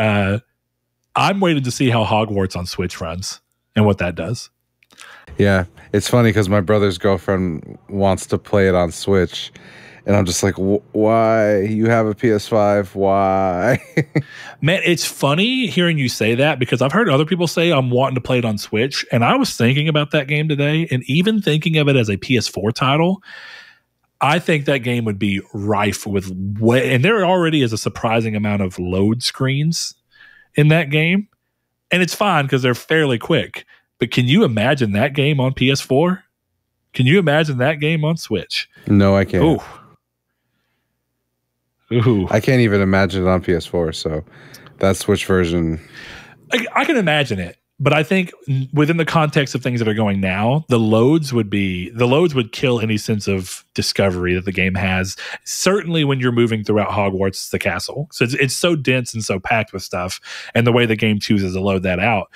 Speaker 1: I'm waiting to see how Hogwarts on Switch runs and what that does.
Speaker 2: Yeah, it's funny because my brother's girlfriend wants to play it on Switch, and I'm just like, why? You have a PS5? Why?
Speaker 1: Man, it's funny hearing you say that because I've heard other people say I'm wanting to play it on Switch, and I was thinking about that game today, and even thinking of it as a PS4 title, I think that game would be rife with and there already is a surprising amount of load screens in that game, and it's fine because they're fairly quick. But can you imagine that game on PS4? Can you imagine that game on Switch?
Speaker 2: No, I can't.
Speaker 1: Ooh.
Speaker 2: I can't even imagine it on PS4. So that Switch version,
Speaker 1: I can imagine it, but I think within the context of things that are going now, the loads would kill any sense of discovery that the game has. Certainly when you're moving throughout Hogwarts, the castle, so it's so dense and so packed with stuff, and the way the game chooses to load that out,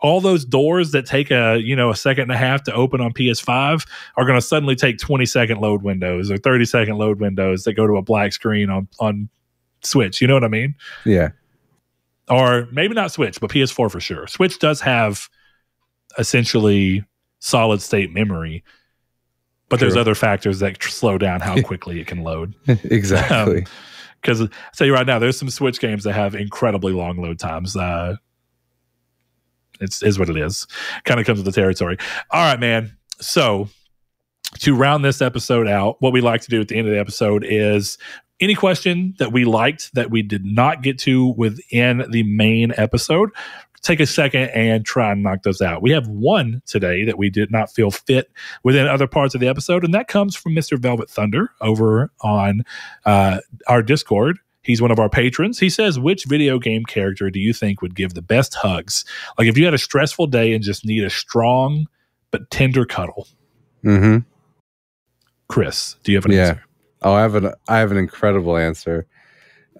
Speaker 1: all those doors that take a second and a half to open on PS5 are going to suddenly take 20-second load windows or 30-second load windows that go to a black screen on Switch. You know what I mean?
Speaker 2: Yeah.
Speaker 1: Or maybe not Switch, but PS4 for sure. Switch does have essentially solid state memory, but There's other factors that slow down how quickly it can load.
Speaker 2: Exactly.
Speaker 1: Because I'll tell you right now, there's some Switch games that have incredibly long load times. It's is what it is. Kind of comes with the territory. All right, man. So to round this episode out, what we like to do at the end of the episode is any question that we liked that we did not get to within the main episode, take a second and try and knock those out. We have one today that we did not feel fit within other parts of the episode, and that comes from Mr. Velvet Thunder over on our Discord. He's one of our patrons. He says, which video game character do you think would give the best hugs? Like if you had a stressful day and just need a strong but tender cuddle.
Speaker 2: Mm-hmm.
Speaker 1: Chris, do you have an answer?
Speaker 2: Oh, I have an incredible answer.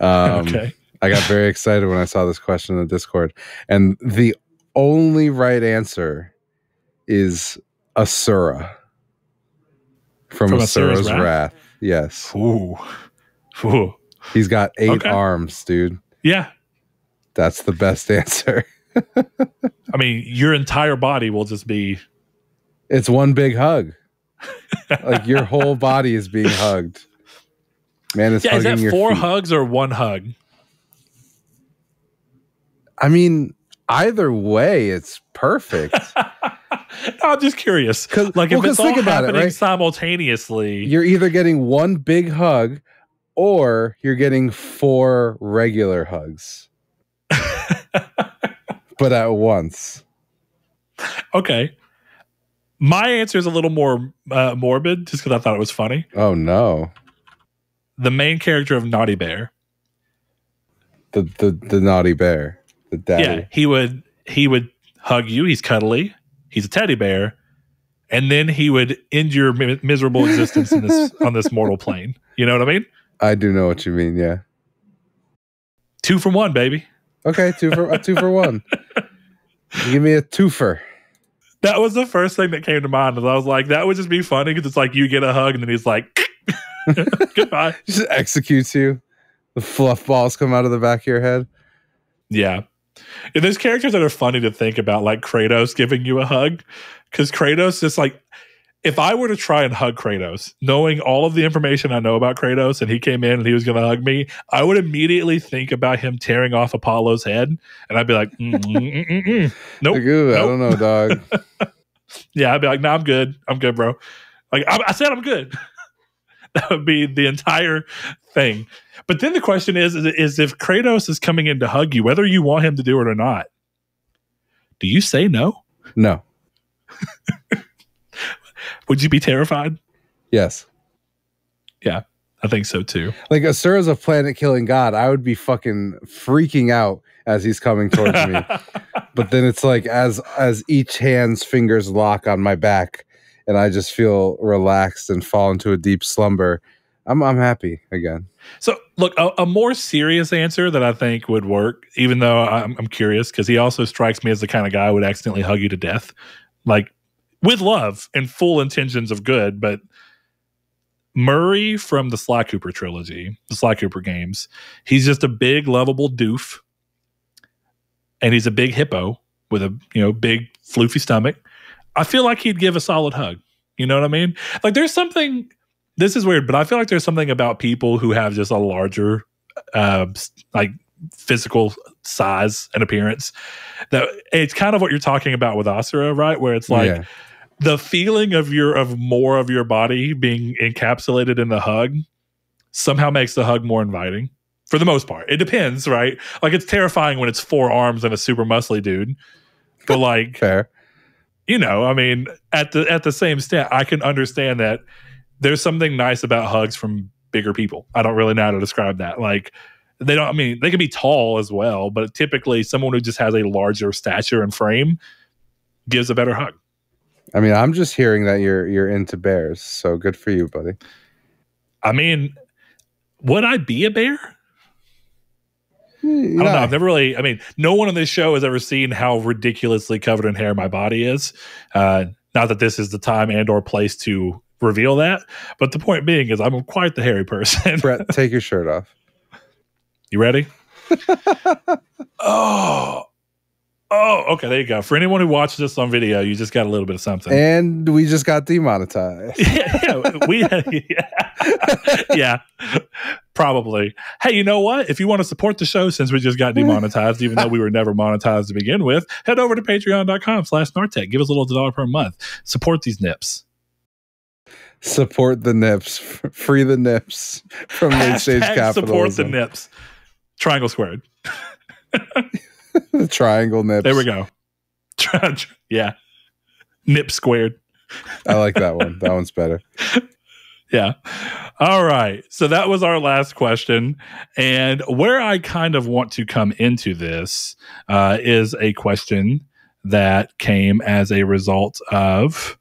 Speaker 1: Okay.
Speaker 2: I got very excited when I saw this question in the Discord. And the only right answer is Asura. From Asura's Wrath. Yes.
Speaker 1: Ooh.
Speaker 2: He's got 8 arms, dude.
Speaker 1: Yeah.
Speaker 2: That's the best answer.
Speaker 1: I mean, your entire body will just be...
Speaker 2: It's one big hug. Like your whole body is being hugged. Man, it's hugging your feet.
Speaker 1: Is that 4 hugs or 1 hug?
Speaker 2: I mean, either way, it's perfect.
Speaker 1: I'm just curious. Like if it's all happening simultaneously.
Speaker 2: You're either getting one big hug or you're getting 4 regular hugs. But at once.
Speaker 1: Okay. My answer is a little more morbid, just because I thought it was funny.
Speaker 2: Oh, no.
Speaker 1: The main character of Naughty Bear.
Speaker 2: The Naughty Bear. The daddy.
Speaker 1: Yeah, he would hug you. He's cuddly. He's a teddy bear. And then he would end your miserable existence on this mortal plane. You know what I mean?
Speaker 2: I do know what you mean, yeah.
Speaker 1: 2 for 1, baby.
Speaker 2: Okay, 2 for 1. Give me a twofer.
Speaker 1: That was the first thing that came to mind. I was like, that would just be funny because it's like you get a hug and then he's like, goodbye.
Speaker 2: He just executes you. The fluff balls come out of the back of your head.
Speaker 1: Yeah. And there's characters that are funny to think about, like Kratos giving you a hug. Because Kratos is like, if I were to try and hug Kratos, knowing all of the information I know about Kratos, and he came in and he was going to hug me, I would immediately think about him tearing off Apollo's head. And I'd be like, Nope.
Speaker 2: Like, ooh, I don't know, dog.
Speaker 1: Yeah, I'd be like, no, I'm good. I'm good, bro. Like, I said I'm good. That would be the entire thing. But then the question is if Kratos is coming in to hug you, whether you want him to do it or not, do you say no?
Speaker 2: No.
Speaker 1: Would you be terrified?
Speaker 2: Yes.
Speaker 1: Yeah, I think so too.
Speaker 2: Like Asura's a planet-killing god. I would be fucking freaking out as he's coming towards me. But then it's like as each hand's fingers lock on my back and I just feel relaxed and fall into a deep slumber, I'm happy again.
Speaker 1: So look, a more serious answer that I think would work, even though I'm curious, because he also strikes me as the kind of guy who would accidentally hug you to death. Like, with love and full intentions of good, but Murray from the Sly Cooper trilogy, the Sly Cooper games, he's just a big, lovable doof and he's a big hippo with a big floofy stomach, I feel like he'd give a solid hug. You know what I mean? Like there's something. This is weird, but I feel like there's something about people who have just a larger, like physical size and appearance that it's kind of what you're talking about with Asura, right? Where it's like the feeling of more of your body being encapsulated in the hug somehow makes the hug more inviting for the most part. It depends, right? Like it's terrifying when it's 4 arms and a super muscly dude, but like,
Speaker 2: fair.
Speaker 1: I mean, at the same extent, I can understand that there's something nice about hugs from bigger people. I don't really know how to describe that. Like they can be tall as well, but typically someone who just has a larger stature and frame gives a better hug.
Speaker 2: I mean, I'm just hearing that you're into bears, so good for you, buddy.
Speaker 1: I mean, would I be a bear? I don't know. I've never really. I mean, no one on this show has ever seen how ridiculously covered in hair my body is. Not that this is the time and/or place to reveal that, but the point being is I'm quite the hairy person.
Speaker 2: Brett, take your shirt off.
Speaker 1: You ready? Okay, there you go. For anyone who watched this on video, you just got a little bit of something.
Speaker 2: And we just got demonetized.
Speaker 1: Yeah, probably. Hey, you know what? If you want to support the show, since we just got demonetized, even though we were never monetized to begin with, head over to patreon.com/Nartech. Give us a little $1 per month. Support these nips.
Speaker 2: Support the nips. Free the nips from late-stage capitalism.
Speaker 1: Support the nips. Triangle squared.
Speaker 2: The triangle nips.
Speaker 1: There we go. Yeah. Nip squared.
Speaker 2: I like that one. That one's better.
Speaker 1: Yeah. All right. So that was our last question. And where I kind of want to come into this is a question that came as a result of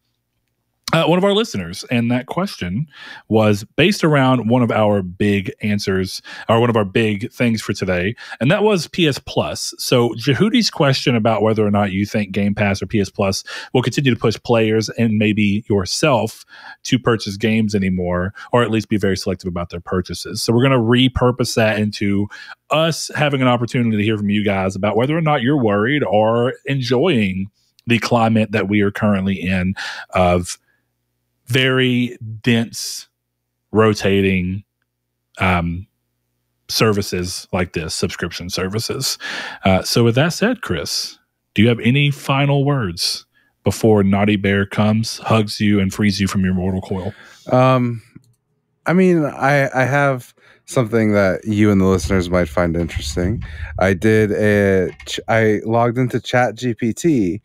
Speaker 1: one of our listeners. And that question was based around one of our big answers, or one of our big things for today. And that was PS Plus. So Jehudi's question about whether or not you think Game Pass or PS Plus will continue to push players and maybe yourself to purchase games anymore, or at least be very selective about their purchases. So we're going to repurpose that into us having an opportunity to hear from you guys about whether or not you're worried or enjoying the climate that we are currently in of very dense, rotating services like this, subscription services. So with that said, Chris, do you have any final words before Naughty Bear comes, hugs you, and frees you from your mortal coil?
Speaker 2: I mean, I have something that you and the listeners might find interesting. I logged into ChatGPT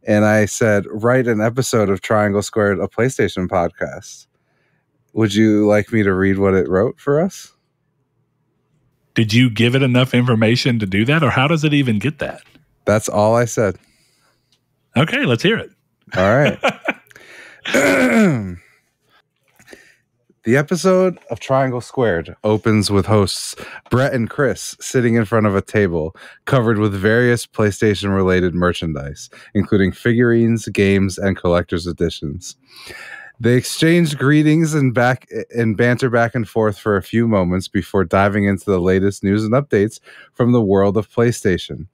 Speaker 2: and I said, write an episode of Triangle Squared, a PlayStation podcast. Would you like me to read what it wrote for us?
Speaker 1: Did you give it enough information to do that, or how does it even get that?
Speaker 2: That's all I said.
Speaker 1: Okay, let's hear it.
Speaker 2: All right. The episode of Triangle Squared opens with hosts Brett and Chris sitting in front of a table covered with various PlayStation-related merchandise, including figurines, games, and collector's editions. They exchange greetings and banter back and forth for a few moments before diving into the latest news and updates from the world of PlayStation.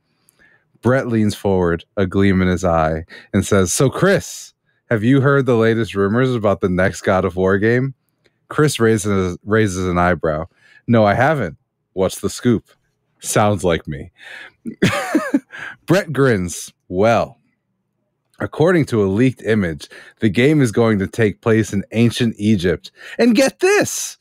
Speaker 2: Brett leans forward, a gleam in his eye, and says, "So Chris, have you heard the latest rumors about the next God of War game?" Chris raises an eyebrow. "No, I haven't. What's the scoop?" "Sounds like me." Brett grins. "Well, according to a leaked image, the game is going to take place in ancient Egypt. And get this!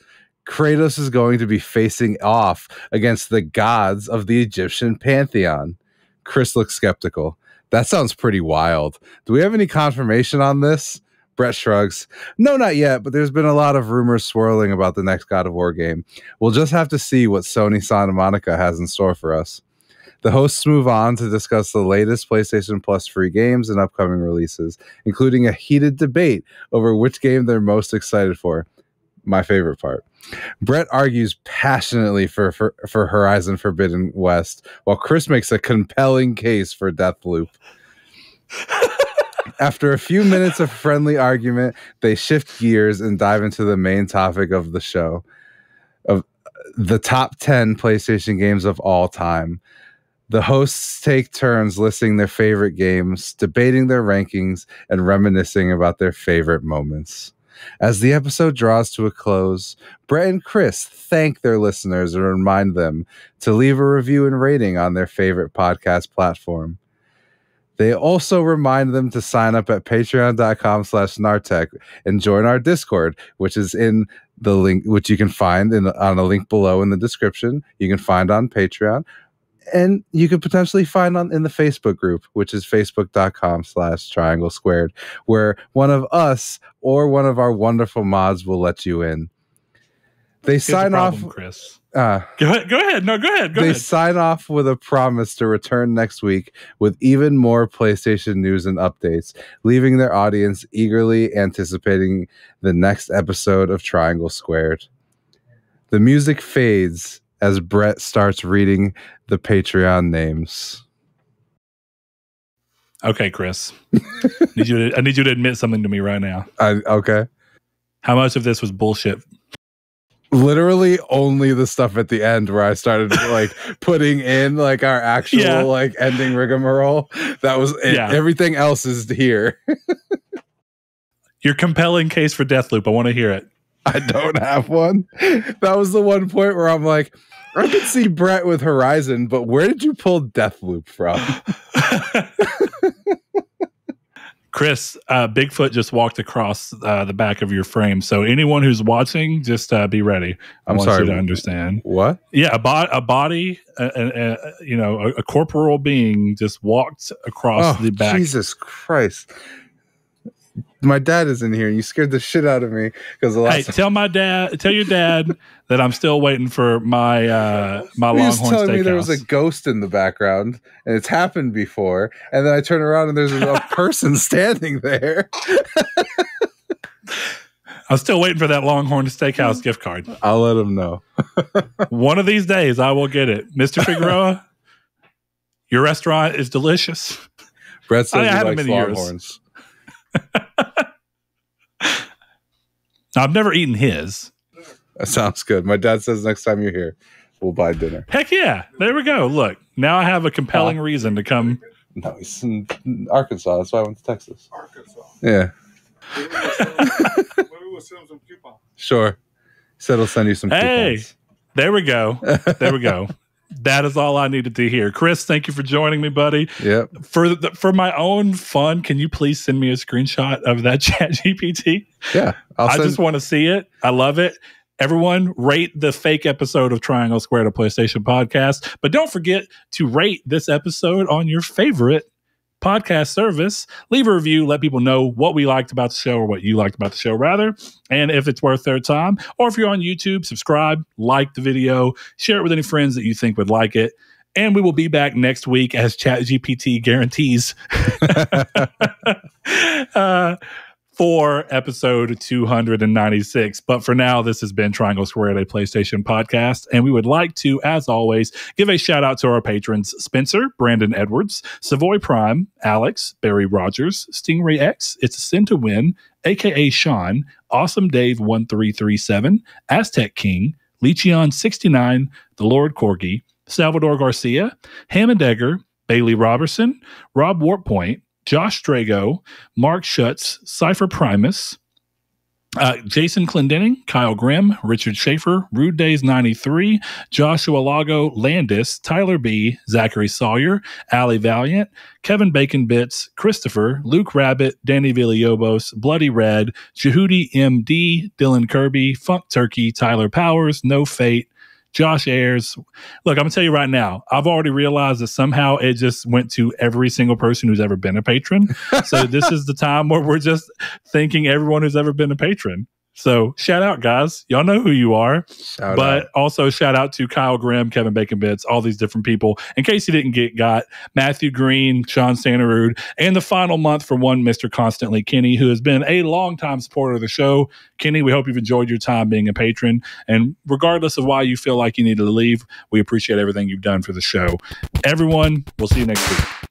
Speaker 2: Kratos is going to be facing off against the gods of the Egyptian pantheon." Chris looks skeptical. "That sounds pretty wild. Do we have any confirmation on this?" Brett shrugs. "No, not yet, but there's been a lot of rumors swirling about the next God of War game. We'll just have to see what Sony Santa Monica has in store for us." The hosts move on to discuss the latest PlayStation Plus free games and upcoming releases, including a heated debate over which game they're most excited for. My favorite part. Brett argues passionately for Horizon Forbidden West, while Chris makes a compelling case for Deathloop. After a few minutes of friendly argument, they shift gears and dive into the main topic of the show, of the top 10 PlayStation games of all time. The hosts take turns listing their favorite games, debating their rankings, and reminiscing about their favorite moments. As the episode draws to a close, Brett and Chris thank their listeners and remind them to leave a review and rating on their favorite podcast platform. They also remind them to sign up at patreon.com/Nartech and join our Discord, which is in the link, which you can find on a link below in the description. You can find on Patreon, and you can potentially find in the Facebook group, which is facebook.com/Triangle Squared, where one of us or one of our wonderful mods will let you in. They sign off,
Speaker 1: Chris. Go ahead. No, go ahead.
Speaker 2: They sign off with a promise to return next week with even more PlayStation news and updates, leaving their audience eagerly anticipating the next episode of Triangle Squared. The music fades as Brett starts reading the Patreon names.
Speaker 1: Okay, Chris. I need you to admit something to me right now.
Speaker 2: Okay.
Speaker 1: How much of this was bullshit?
Speaker 2: Literally only the stuff at the end where I started like putting in like our actual like ending rigmarole. That was it. Yeah. Everything else is here.
Speaker 1: Your compelling case for Deathloop. I want to hear it.
Speaker 2: I don't have one. That was the one point where I'm like, I could see Brett with Horizon, but where did you pull Deathloop from?
Speaker 1: Chris, Bigfoot just walked across the back of your frame. So anyone who's watching, just be ready. I want you to understand.
Speaker 2: What?
Speaker 1: Yeah, a body, a corporeal being just walked across the back.
Speaker 2: Jesus Christ. My dad is in here, and you scared the shit out of me because
Speaker 1: tell your dad that I'm still waiting for my my Longhorn Steakhouse. Telling me
Speaker 2: there was a ghost in the background, and it's happened before, and then I turn around and there's a person standing there.
Speaker 1: I'm still waiting for that Longhorn Steakhouse gift card.
Speaker 2: I'll let him know.
Speaker 1: One of these days, I will get it, Mr. Figueroa. Your restaurant is delicious.
Speaker 2: Brett says he likes Longhorns.
Speaker 1: I've never eaten his.
Speaker 2: That sounds good. My dad says next time you're here, we'll buy dinner.
Speaker 1: Heck yeah. There we go. Look, now I have a compelling reason to come.
Speaker 2: No, he's in Arkansas. That's why I went to Texas.
Speaker 3: Arkansas.
Speaker 2: Yeah.
Speaker 3: Maybe we'll send him some coupons.
Speaker 2: Sure. He said he'll send you some coupons.
Speaker 1: Hey, there we go. There we go. That is all I needed to hear. Chris, thank you for joining me, buddy.
Speaker 2: Yep.
Speaker 1: For my own fun, can you please send me a screenshot of that ChatGPT?
Speaker 2: Yeah.
Speaker 1: I just want to see it. I love it. Everyone, rate the fake episode of Triangle Squared, a PlayStation podcast. But don't forget to rate this episode on your favorite podcast service. Leave a review. Let people know what we liked about the show, or what you liked about the show, rather. And if it's worth their time, or if you're on YouTube, subscribe, like the video, share it with any friends that you think would like it. And we will be back next week, as ChatGPT guarantees, for episode 296. But for now, this has been Triangle Squared, a PlayStation podcast. And we would like to, as always, give a shout out to our patrons: Spencer, Brandon Edwards, Savoy Prime, Alex, Barry Rogers, Stingray X, It's a Sin to Win, aka Sean, Awesome Dave 1337, Aztec King, Lechion 69, The Lord Corgi, Salvador Garcia, Hammond Egger, Bailey Robertson, Rob Warpoint, Josh Drago, Mark Schutz, Cypher Primus, Jason Clendenning, Kyle Grimm, Richard Schaefer, Rude Days 93, Joshua Lago, Landis, Tyler B, Zachary Sawyer, Ali Valiant, Kevin Bacon Bits, Christopher, Luke Rabbit, Danny Villalobos, Bloody Red, Jehudi MD, Dylan Kirby, Funk Turkey, Tyler Powers, No Fate, Josh Ayers. Look, I'm going to tell you right now, I've already realized that somehow it just went to every single person who's ever been a patron. So this is the time where we're just thanking everyone who's ever been a patron. So shout out, guys. Y'all know who you are. Also shout out to Kyle Grimm, Kevin Bacon Bits, all these different people. In case you didn't got Matthew Green, Sean Santarud, and the final month for one Mr. Constantly, Kenny, who has been a longtime supporter of the show. Kenny, we hope you've enjoyed your time being a patron. And regardless of why you feel like you needed to leave, we appreciate everything you've done for the show. Everyone, we'll see you next week.